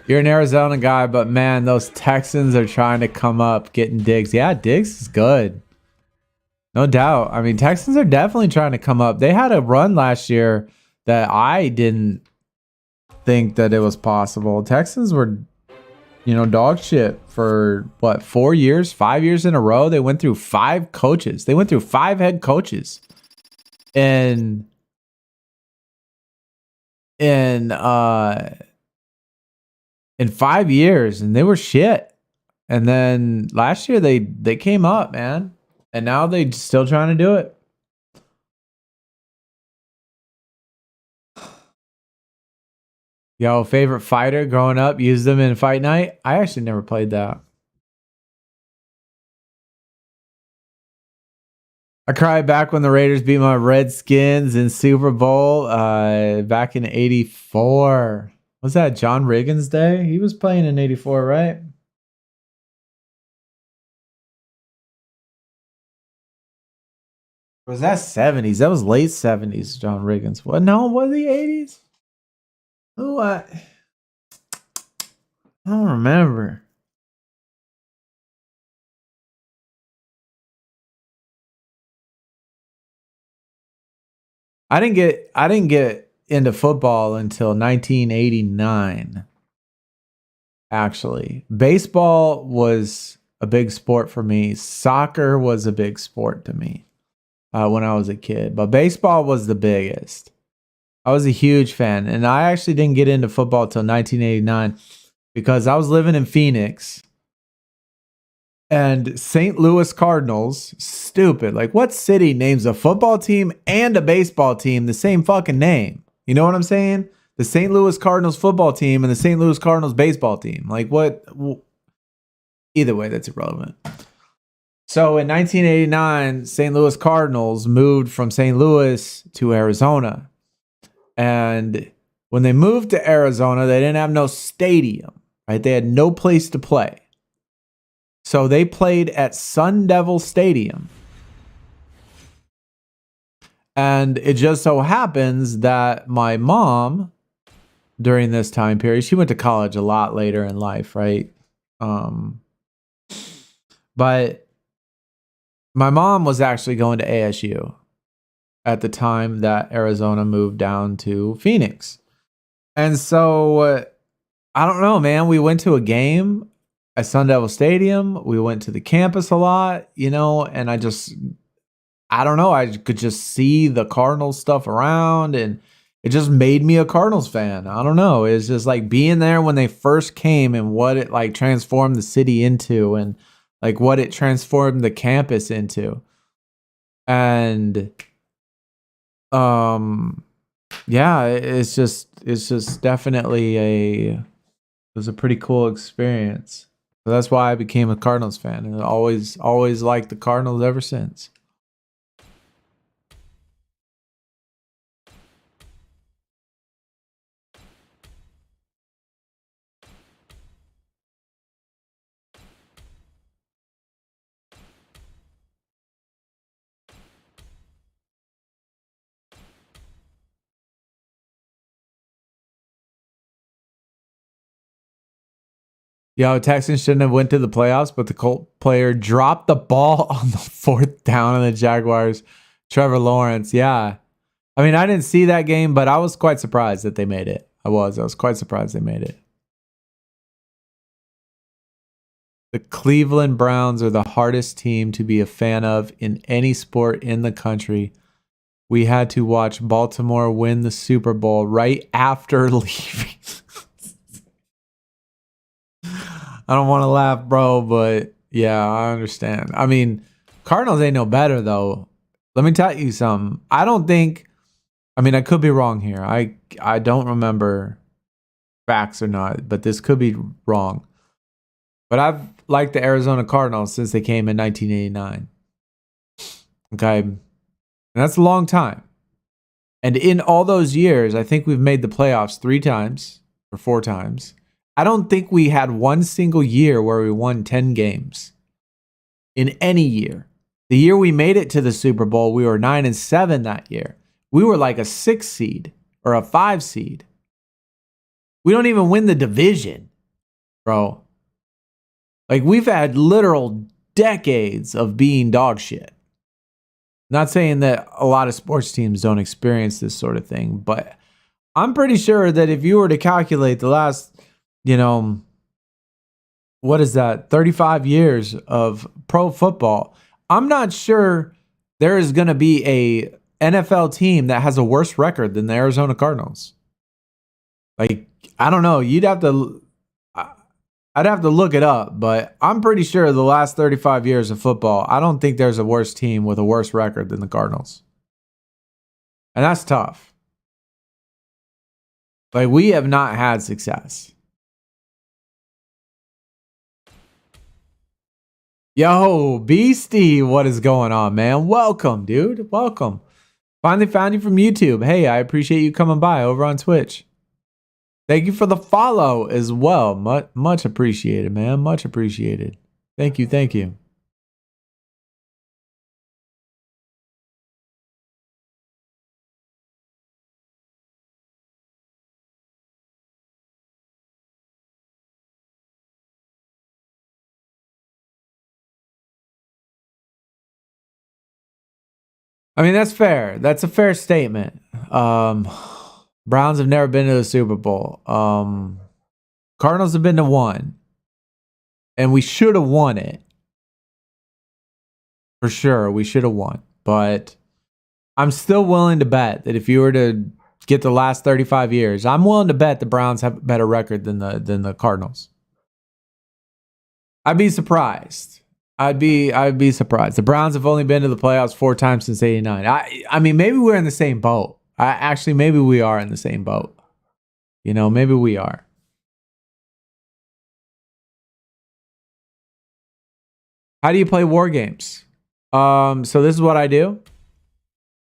You're an Arizona guy, but man, those Texans are trying to come up getting Diggs. Yeah, Diggs is good. No doubt. I mean, Texans are definitely trying to come up. They had a run last year that I didn't think that it was possible. Texans were, you know, dog shit for what, 4 years, 5 years in a row. They went through 5 coaches. They went through 5 head coaches. And in 5 years, and they were shit. And then last year they came up, man. And now they still trying to do it. Yo, favorite fighter growing up, used them in Fight Night? I actually never played that. I cried back when the Raiders beat my Redskins in Super Bowl back in 84. Was that John Riggins' day? He was playing in 84, right? Was that 70s? That was late 70s, John Riggins. What? No, was the 80s? Who? I don't remember. I didn't get into football until 1989. Actually, baseball was a big sport for me. Soccer was a big sport to me when I was a kid, but baseball was the biggest. I was a huge fan, and I actually didn't get into football till 1989 because I was living in Phoenix. And St. Louis Cardinals, stupid. Like, what city names a football team and a baseball team the same fucking name? You know what I'm saying? The St. Louis Cardinals football team and the St. Louis Cardinals baseball team. Like, what? Either way, that's irrelevant. So in 1989, St. Louis Cardinals moved from St. Louis to Arizona. And when they moved to Arizona, they didn't have no stadium, right? They had no place to play. So they played at Sun Devil Stadium. And it just so happens that my mom, during this time period, she went to college a lot later in life, right? But my mom was actually going to ASU at the time that Arizona moved down to Phoenix. And so, I don't know, man. We went to a game at Sun Devil Stadium. We went to the campus a lot, you know, and I don't know. I could just see the Cardinals stuff around, and it just made me a Cardinals fan. I don't know. It's just like being there when they first came and what it like transformed the city into, and like what it transformed the campus into. And yeah, it's just definitely it was a pretty cool experience. So that's why I became a Cardinals fan, and I always liked the Cardinals ever since. Yo, Texans shouldn't have went to the playoffs, but the Colt player dropped the ball on the 4th down, and the Jaguars Trevor Lawrence, yeah. I mean, I didn't see that game, but I was quite surprised that they made it. I was quite surprised they made it. The Cleveland Browns are the hardest team to be a fan of in any sport in the country. We had to watch Baltimore win the Super Bowl right after leaving. I don't want to laugh, bro, but yeah, I understand. I mean, Cardinals ain't no better, though. Let me tell you something. I don't think, I mean, I could be wrong here. I don't remember facts or not, but this could be wrong. But I've liked the Arizona Cardinals since they came in 1989. Okay. And that's a long time. And in all those years, I think we've made the playoffs 3 times or 4 times. I don't think we had one single year where we won 10 games in any year. The year we made it to the Super Bowl, we were 9-7 that year. We were like a 6 seed or a 5 seed. We don't even win the division, bro. Like, we've had literal decades of being dog shit. Not saying that a lot of sports teams don't experience this sort of thing, but I'm pretty sure that if you were to calculate the last, what is that, 35 years of pro football, I'm not sure there is going to be a NFL team that has a worse record than the Arizona Cardinals. Like, I don't know. I'd have to look it up, but I'm pretty sure the last 35 years of football, I don't think there's a worse team with a worse record than the Cardinals. And that's tough. Like, we have not had success. Yo, Beastie, what is going on, man? Welcome, dude. Welcome. Finally found you from YouTube. Hey, I appreciate you coming by over on Twitch. Thank you for the follow as well. Much appreciated, man. Much appreciated. Thank you. Thank you. I mean, that's fair. That's a fair statement. Browns have never been to the Super Bowl. Cardinals have been to 1. And we should have won it. For sure, we should have won. But I'm still willing to bet that if you were to get the last 35 years, I'm willing to bet the Browns have a better record than the Cardinals. I'd be surprised. I'd be surprised. The Browns have only been to the playoffs 4 times since '89. I mean, maybe we're in the same boat. Maybe we are in the same boat. Maybe we are. How do you play war games? So this is what I do.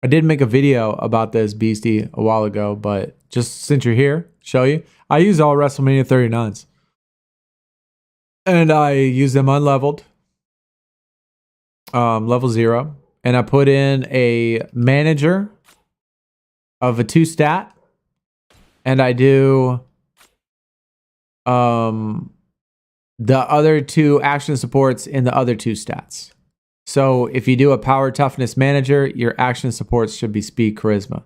I did make a video about this, Beastie, a while ago, but just since you're here, show you. I use all WrestleMania 39s. And I use them unleveled. Level 0. And I put in a manager of a 2 stat. And I do the other 2 action supports in the other 2 stats. So if you do a power toughness manager, your action supports should be speed charisma.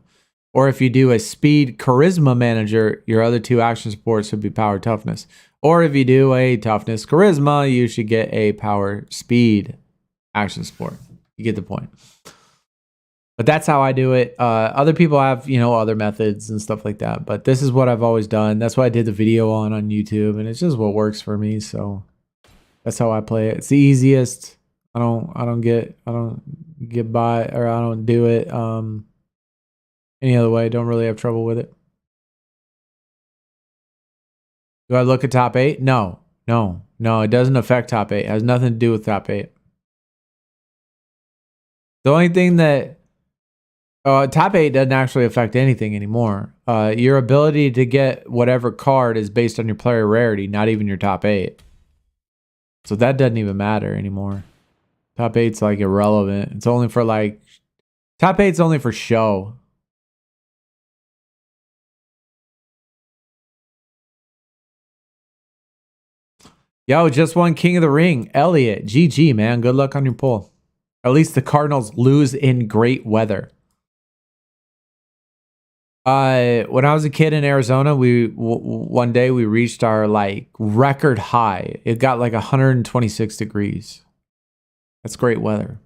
Or if you do a speed charisma manager, your other 2 action supports should be power toughness. Or if you do a toughness charisma, you should get a power speed action support. You get the point. But that's how I do it. Other people have, other methods and stuff like that. But this is what I've always done. That's what I did the video on YouTube, and it's just what works for me. So that's how I play it. It's the easiest. I don't get by, or I don't do it any other way. Don't really have trouble with it. Do I look at top 8? No. It doesn't affect top 8. It has nothing to do with top 8. The only thing that top 8 doesn't actually affect anything anymore. Your ability to get whatever card is based on your player rarity, not even your top 8. So that doesn't even matter anymore. Top 8's like irrelevant. It's only for top 8's only for show. Yo, just won King of the Ring. Elliot, GG, man. Good luck on your pull. At least the Cardinals lose in great weather. When I was a kid in Arizona, one day we reached our like record high. It got like 126 degrees. That's great weather.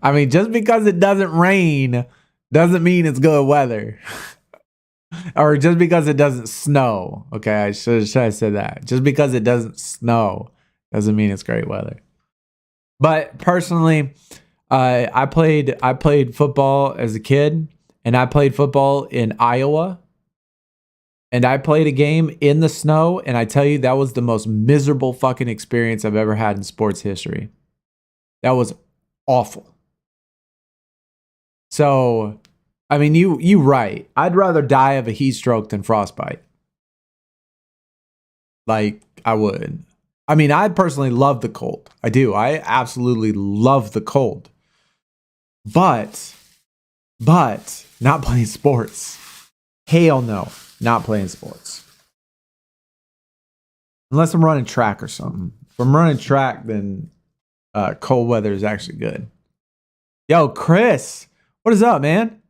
I mean, just because it doesn't rain doesn't mean it's good weather. Or just because it doesn't snow. Okay, I should have said that. Just because it doesn't snow doesn't mean it's great weather. But personally, I played football as a kid, and I played football in Iowa. And I played a game in the snow, and I tell you, that was the most miserable fucking experience I've ever had in sports history. That was awful. So, I mean, you right. I'd rather die of a heat stroke than frostbite. Like, I would. I mean, I personally love the cold. I do. I absolutely love the cold. But not playing sports. Hell no, not playing sports. Unless I'm running track or something. If I'm running track, then cold weather is actually good. Yo, Chris, what is up, man?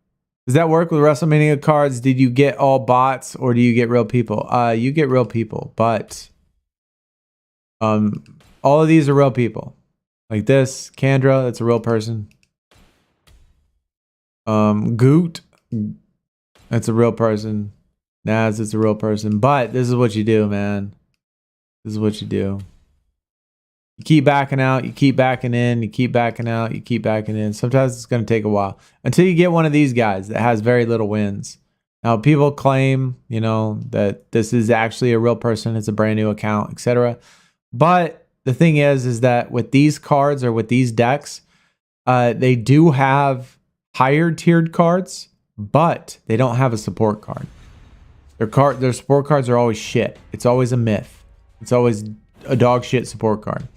Does that work with Wrestlemania cards? Did you get all bots or do you get real people? You get real people, but all of these are real people. Like this, Kendra, that's a real person. Goot, that's a real person. Naz, it's a real person. But this is what you do, man. This is what you do. You keep backing out, you keep backing in, you keep backing out, you keep backing in. Sometimes it's going to take a while until you get one of these guys that has very little wins. Now, people claim, you know, that this is actually a real person. It's a brand new account, etc. But the thing is that with these cards or with these decks, they do have higher tiered cards, but they don't have a support card. Their support cards are always shit. It's always a myth. It's always a dog shit support card.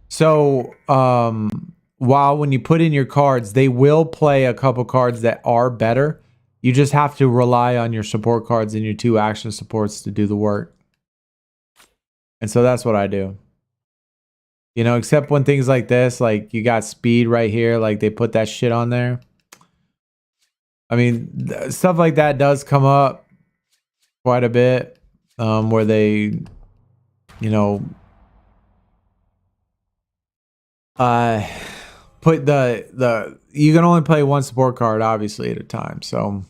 So, while when you put in your cards, they will play a couple cards that are better. You just have to rely on your support cards and your 2 action supports to do the work. And so that's what I do. You know, except when things like this, like you got speed right here, like they put that shit on there. I mean, stuff like that does come up quite a bit, where they, you know, put the you can only play one support card obviously at a time. So,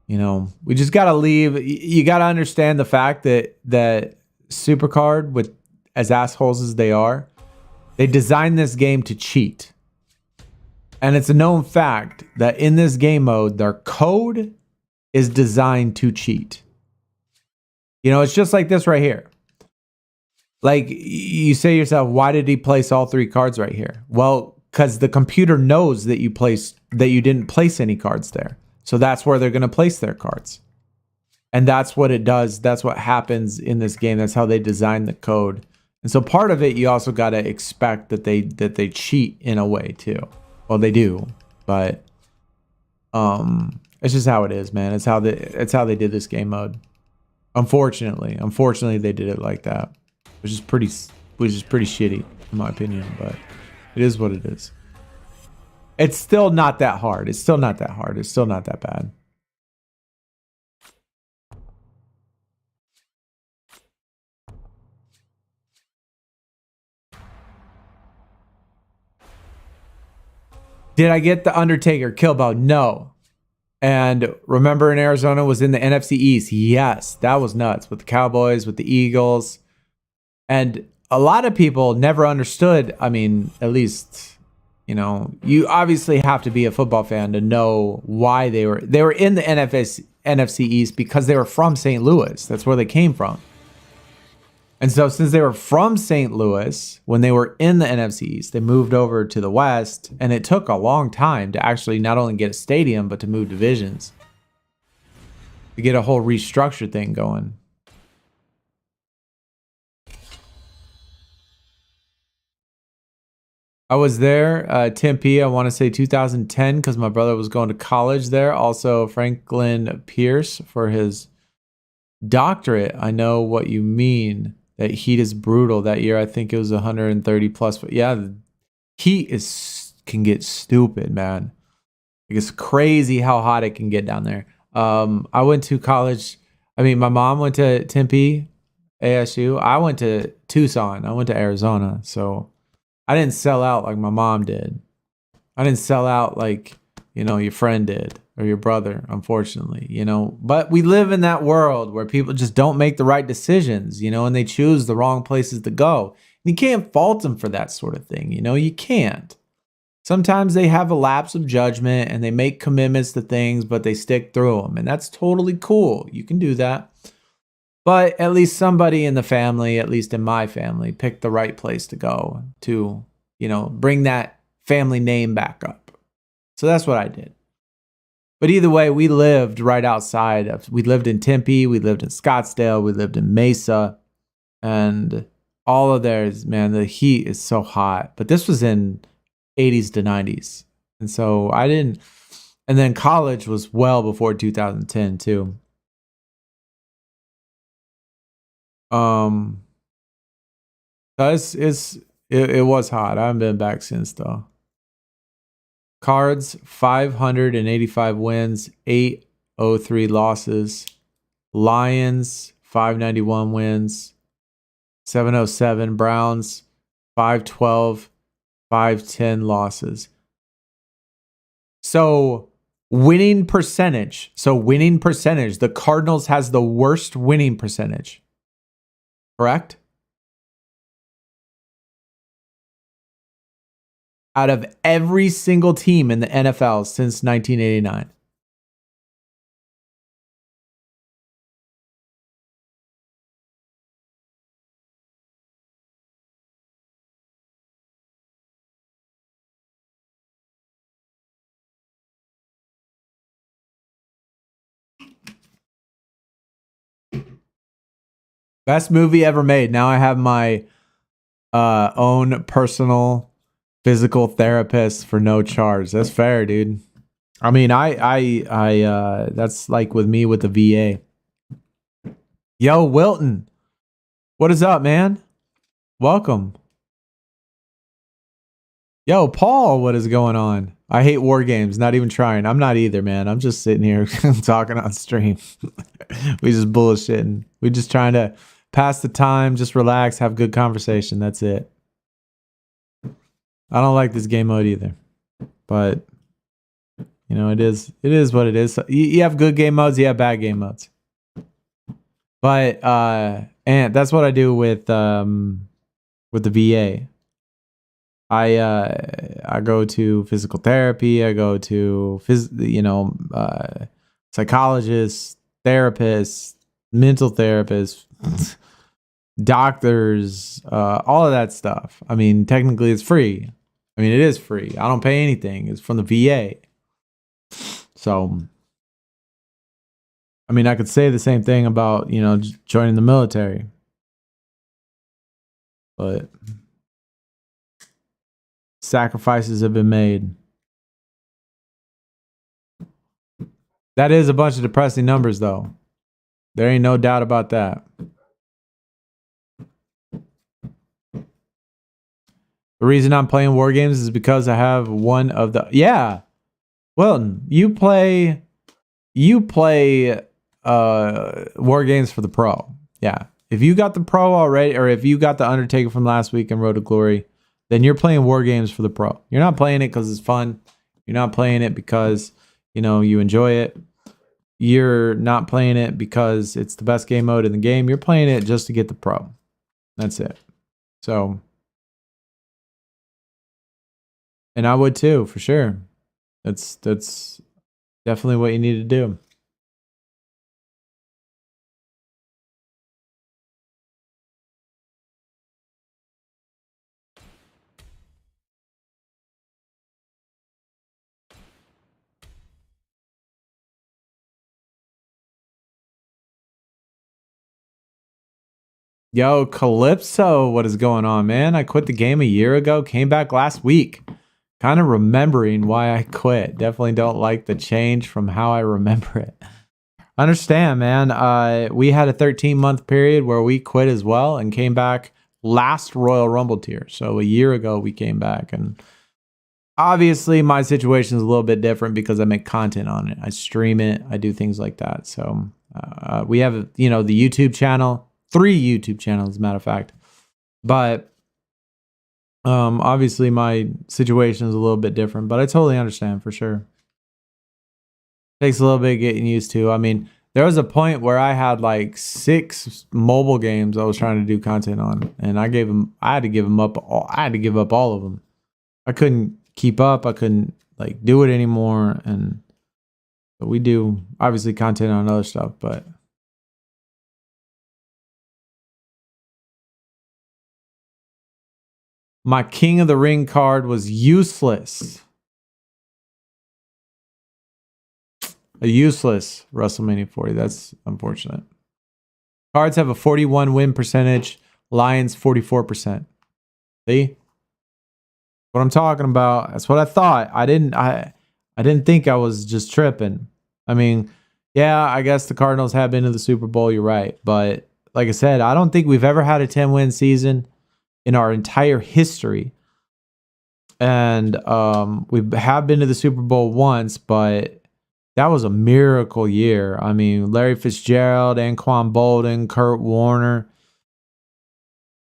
you know, we just got to leave. You got to understand the fact that SuperCard, with as assholes as they are, they designed this game to cheat. And it's a known fact that in this game mode, their code is designed to cheat. You know, it's just like this right here. Like, you say to yourself, why did he place all 3 cards right here? Well, because the computer knows that you didn't place any cards there. So that's where they're going to place their cards. And that's what it does. That's what happens in this game. That's how they design the code. And so part of it, you also got to expect that they cheat in a way too. Well, they do, but it's just how it is, man. It's how they did this game mode. Unfortunately, they did it like that, which is pretty shitty in my opinion. But it is what it is. It's still not that hard. It's still not that hard. It's still not that bad. Did I get the Undertaker kill bow? No. And remember in Arizona was in the NFC East. Yes, that was nuts with the Cowboys, with the Eagles. And a lot of people never understood. I mean, at least, you know, you obviously have to be a football fan to know why they were in the NFC East because they were from St. Louis. That's where they came from. And so since they were from St. Louis, when they were in the NFC East, they moved over to the West, and it took a long time to actually not only get a stadium, but to move divisions, to get a whole restructure thing going. I was there, Tempe, I want to say 2010, because my brother was going to college there. Also, Franklin Pierce for his Doctorate, I know what you mean. That heat is brutal. That year, I think it was 130 plus. But yeah, the heat can get stupid, man. It's crazy how hot it can get down there. I went to college. I mean, my mom went to Tempe, ASU. I went to Tucson. I went to Arizona. So I didn't sell out like my mom did. I didn't sell out like, your friend did or your brother, unfortunately, But we live in that world where people just don't make the right decisions, and they choose the wrong places to go. And you can't fault them for that sort of thing, you can't. Sometimes they have a lapse of judgment and they make commitments to things, but they stick through them. And that's totally cool. You can do that. But at least somebody in the family, at least in my family, picked the right place to go to, bring that family name back up. So that's what I did. But either way, we lived right outside. We lived in Tempe. We lived in Scottsdale. We lived in Mesa. And all of theirs, man, the heat is so hot. But this was in 80s to 90s. And so I didn't. And then college was well before 2010 too. It was hot. I haven't been back since though. Cards, 585 wins, 803 losses. Lions, 591 wins, 707. Browns, 512, 510 losses. So winning percentage. The Cardinals has the worst winning percentage. Correct? Out of every single team in the NFL since 1989. Best movie ever made. Now I have my own personal physical therapist for no charge. That's fair, dude. I mean, I that's like with me with the VA. Yo, Wilton. What is up, man? Welcome. Yo, Paul, what is going on? I hate war games. Not even trying. I'm not either, man. I'm just sitting here talking on stream. We just bullshitting. We just trying to pass the time, just relax, have good conversation. That's it. I don't like this game mode either. But it is what it is. You have good game modes, you have bad game modes. But and that's what I do with the VA. I go to physical therapy, I go to psychologists, therapists, mental therapists, doctors, all of that stuff. I mean, technically it's free. I mean, it is free. I don't pay anything. It's from the VA. So, I mean, I could say the same thing about, joining the military. But sacrifices have been made. That is a bunch of depressing numbers, though. There ain't no doubt about that. The reason I'm playing war games is because I have one of the... Yeah. Wilton, you play war games for the pro. Yeah. If you got the pro already, or if you got the Undertaker from last week and Road to Glory, then you're playing war games for the pro. You're not playing it because it's fun. You're not playing it because, you enjoy it. You're not playing it because it's the best game mode in the game. You're playing it just to get the pro. That's it. So... And I would too, for sure. That's definitely what you need to do. Yo, Calypso, what is going on, man? I quit the game a year ago, came back last week. Kind of remembering why I quit. Definitely don't like the change from how I remember it. Understand, man. We had a 13-month period where we quit as well and came back last Royal Rumble tier. So a year ago we came back, and obviously my situation is a little bit different because I make content on it. I stream it. I do things like that. So we have, you know, the YouTube channel, 3 YouTube channels, as a matter of fact. But obviously my situation is a little bit different, but I totally understand for sure. Takes a little bit getting used to. I mean, there was a point where I had like 6 mobile games I was trying to do content on, and I had to give them up. I had to give up all of them. I couldn't keep up. I couldn't like do it anymore. And but we do obviously content on other stuff, but my King of the Ring card was useless. A useless WrestleMania 40. That's unfortunate. Cards have a 41 win percentage. Lions 44%. See? What I'm talking about. That's what I thought. I didn't think I was just tripping. I mean, yeah, I guess the Cardinals have been to the Super Bowl. You're right. But like I said, I don't think we've ever had a 10-win season in our entire history. And we have been to the Super Bowl once, but that was a miracle year. I mean, Larry Fitzgerald, Anquan Bolden, Kurt Warner.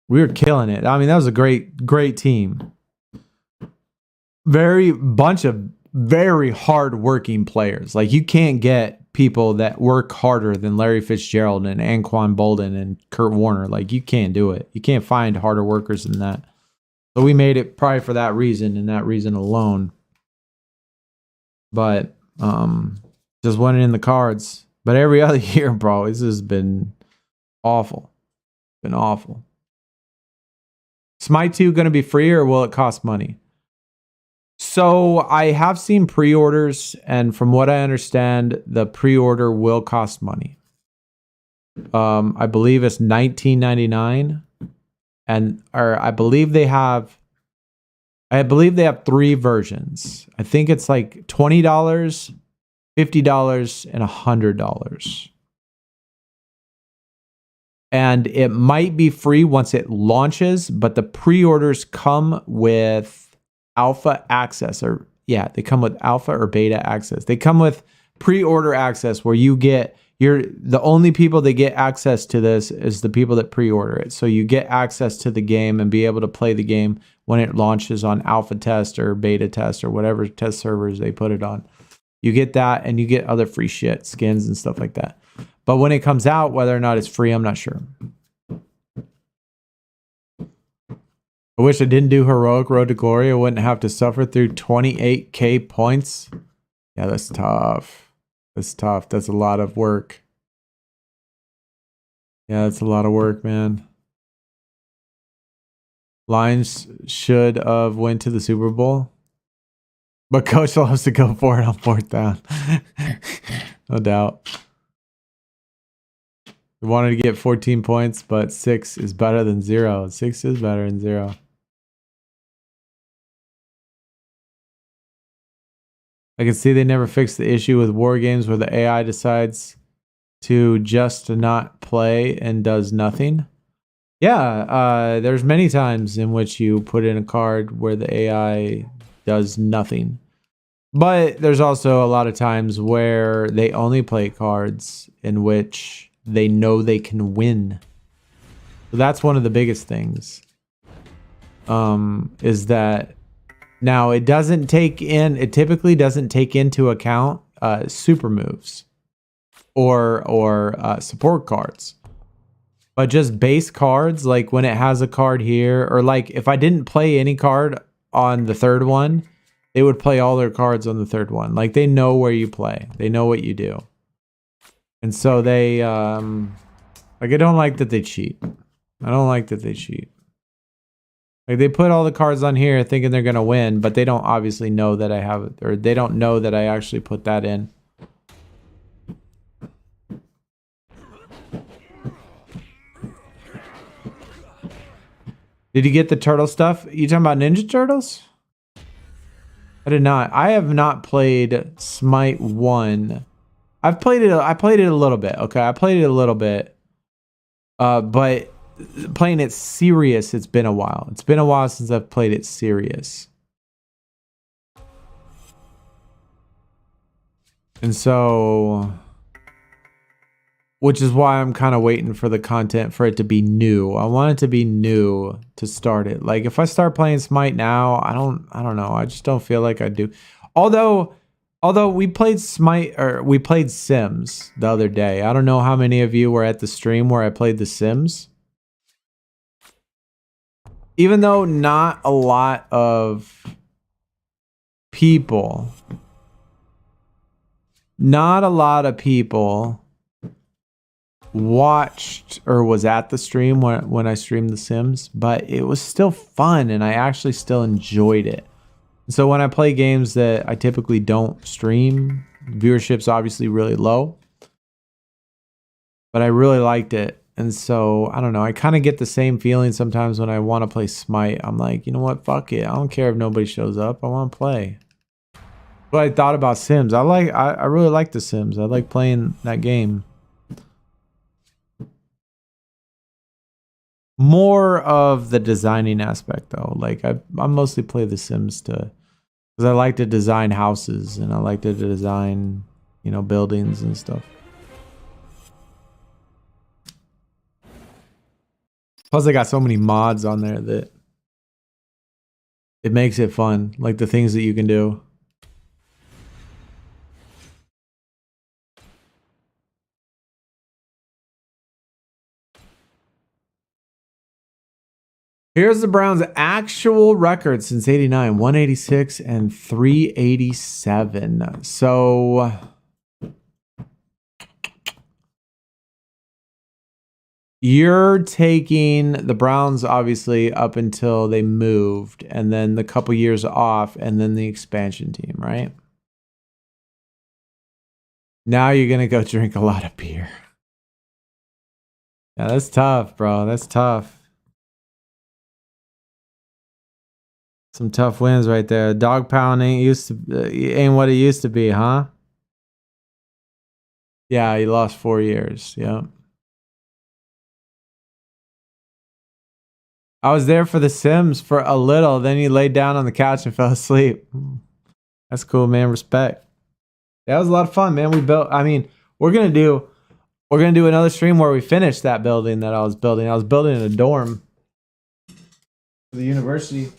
We were killing it. I mean, that was a great team. Bunch of very hard-working players. Like, you can't get people that work harder than Larry Fitzgerald and Anquan Bolden and Kurt Warner. Like, you can't do it. You can't find harder workers than that. So we made it probably for that reason and that reason alone. But just wasn't in the cards. But every other year, bro, this has been awful. Been awful. Smite 2 going to be free, or will it cost money? So I have seen pre-orders, and from what I understand, the pre-order will cost money. I believe it's $19.99, or I believe they have 3 versions. I think it's like $20, $50, and $100. And it might be free once it launches, but the pre-orders come with alpha access, or they come with alpha or beta access. They come with pre-order access where you're the only people that get access to this is the people that pre-order it. So you get access to the game and be able to play the game when it launches on alpha test or beta test or whatever test servers they put it on. You get that, and you get other free shit, skins and stuff like that. But when it comes out, whether or not it's free, I'm not sure. I wish I didn't do Heroic Road to Glory. I wouldn't have to suffer through 28k points. Yeah, that's tough. That's tough. That's a lot of work. Yeah, that's a lot of work, man. Lions should have went to the Super Bowl. But Coach loves to go for it on 4th down. No doubt. We wanted to get 14 points, but 6 is better than 0. 6 is better than 0. I can see they never fixed the issue with war games where the AI decides to just not play and does nothing. Yeah, there's many times in which you put in a card where the AI does nothing. But there's also a lot of times where they only play cards in which they know they can win. So that's one of the biggest things. Is that now it typically doesn't take into account super moves or support cards. But just base cards, like when it has a card here, or like if I didn't play any card on the 3rd one, they would play all their cards on the 3rd one. Like they know where you play. They know what you do. And so they, like I don't like that they cheat. I don't like that they cheat. Like they put all the cards on here thinking they're going to win, but they don't obviously know that I have it, or they don't know that I actually put that in. Did you get the turtle stuff? You talking about Ninja Turtles? I did not. I have not played Smite 1 I've played it. I played it a little bit. Okay, I played it a little bit. But playing it serious, it's been a while. It's been a while since I've played it serious. And so, which is why I'm kind of waiting for the content for it to be new. I want it to be new to start it. Like if I start playing Smite now, I don't know. I just don't feel like I do. Although we played Smite, or we played Sims the other day. I don't know how many of you were at the stream where I played the Sims. Even though not a lot of people watched or was at the stream when I streamed The Sims, but it was still fun and I actually still enjoyed it. So when I play games that I typically don't stream, viewership's obviously really low, but I really liked it. And so, I don't know, I kind of get the same feeling sometimes when I want to play Smite. I'm like, you know what, fuck it. I don't care if nobody shows up. I want to play. But I thought about Sims. I really like The Sims. I like playing that game. More of the designing aspect though. Like I mostly play The Sims because I like to design houses and I like to design, you know, buildings and stuff. Plus I got so many mods on there that it makes it fun. Like the things that you can do. Here's the Browns' actual record since '89, 186 and 387. So you're taking the Browns obviously up until they moved, and then the couple years off, and then the expansion team, right? Now you're gonna go drink a lot of beer. Yeah, that's tough, bro. That's tough. Some tough wins right there. Dog pound ain't what it used to be, huh? Yeah, he lost 4 years. Yeah. I was there for The Sims for a little. Then he laid down on the couch and fell asleep. That's cool, man. Respect. That was a lot of fun, man. We're gonna do another stream where we finish that building that I was building. I was building a dorm for the university.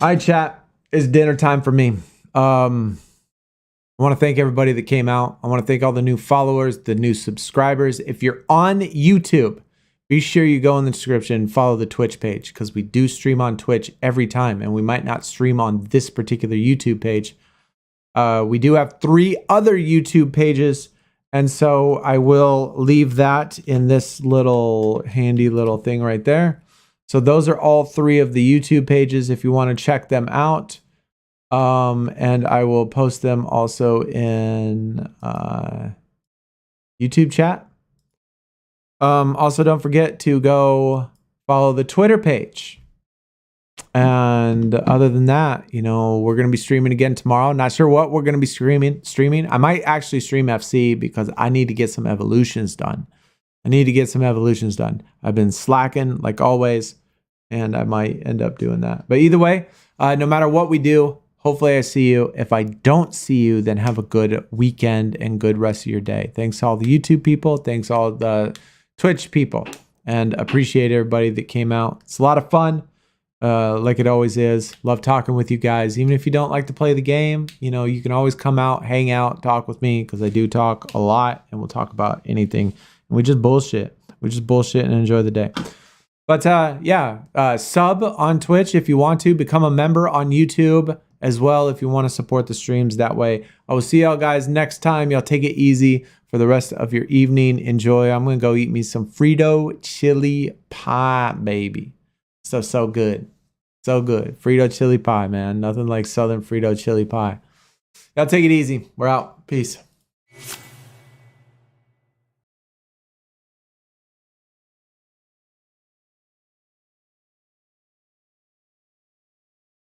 All right, chat. It's dinner time for me. I want to thank everybody that came out. I want to thank all the new followers, the new subscribers. If you're on YouTube, be sure you go in the description and follow the Twitch page because we do stream on Twitch every time, and we might not stream on this particular YouTube page. We do have 3 other YouTube pages, and so I will leave that in this little handy little thing right there. So those are all 3 of the YouTube pages if you want to check them out. And I will post them also in YouTube chat. Also, don't forget to go follow the Twitter page. And other than that, you know, we're going to be streaming again tomorrow. Not sure what we're going to be streaming. I might actually stream FC because I need to get some evolutions done. I've been slacking like always, and I might end up doing that. But either way, no matter what we do, hopefully I see you. If I don't see you, then have a good weekend and good rest of your day. Thanks to all the YouTube people. Thanks to all the Twitch people. And appreciate everybody that came out. It's a lot of fun, like it always is. Love talking with you guys. Even if you don't like to play the game, you know, you can always come out, hang out, talk with me because I do talk a lot and we'll talk about anything. And we just bullshit. And enjoy the day. But sub on Twitch if you want to. Become a member on YouTube as well if you want to support the streams that way. I will see y'all guys next time. Y'all take it easy for the rest of your evening. Enjoy. I'm going to go eat me some Frito chili pie, baby. So good. So good. Frito chili pie, man. Nothing like Southern Frito chili pie. Y'all take it easy. We're out. Peace.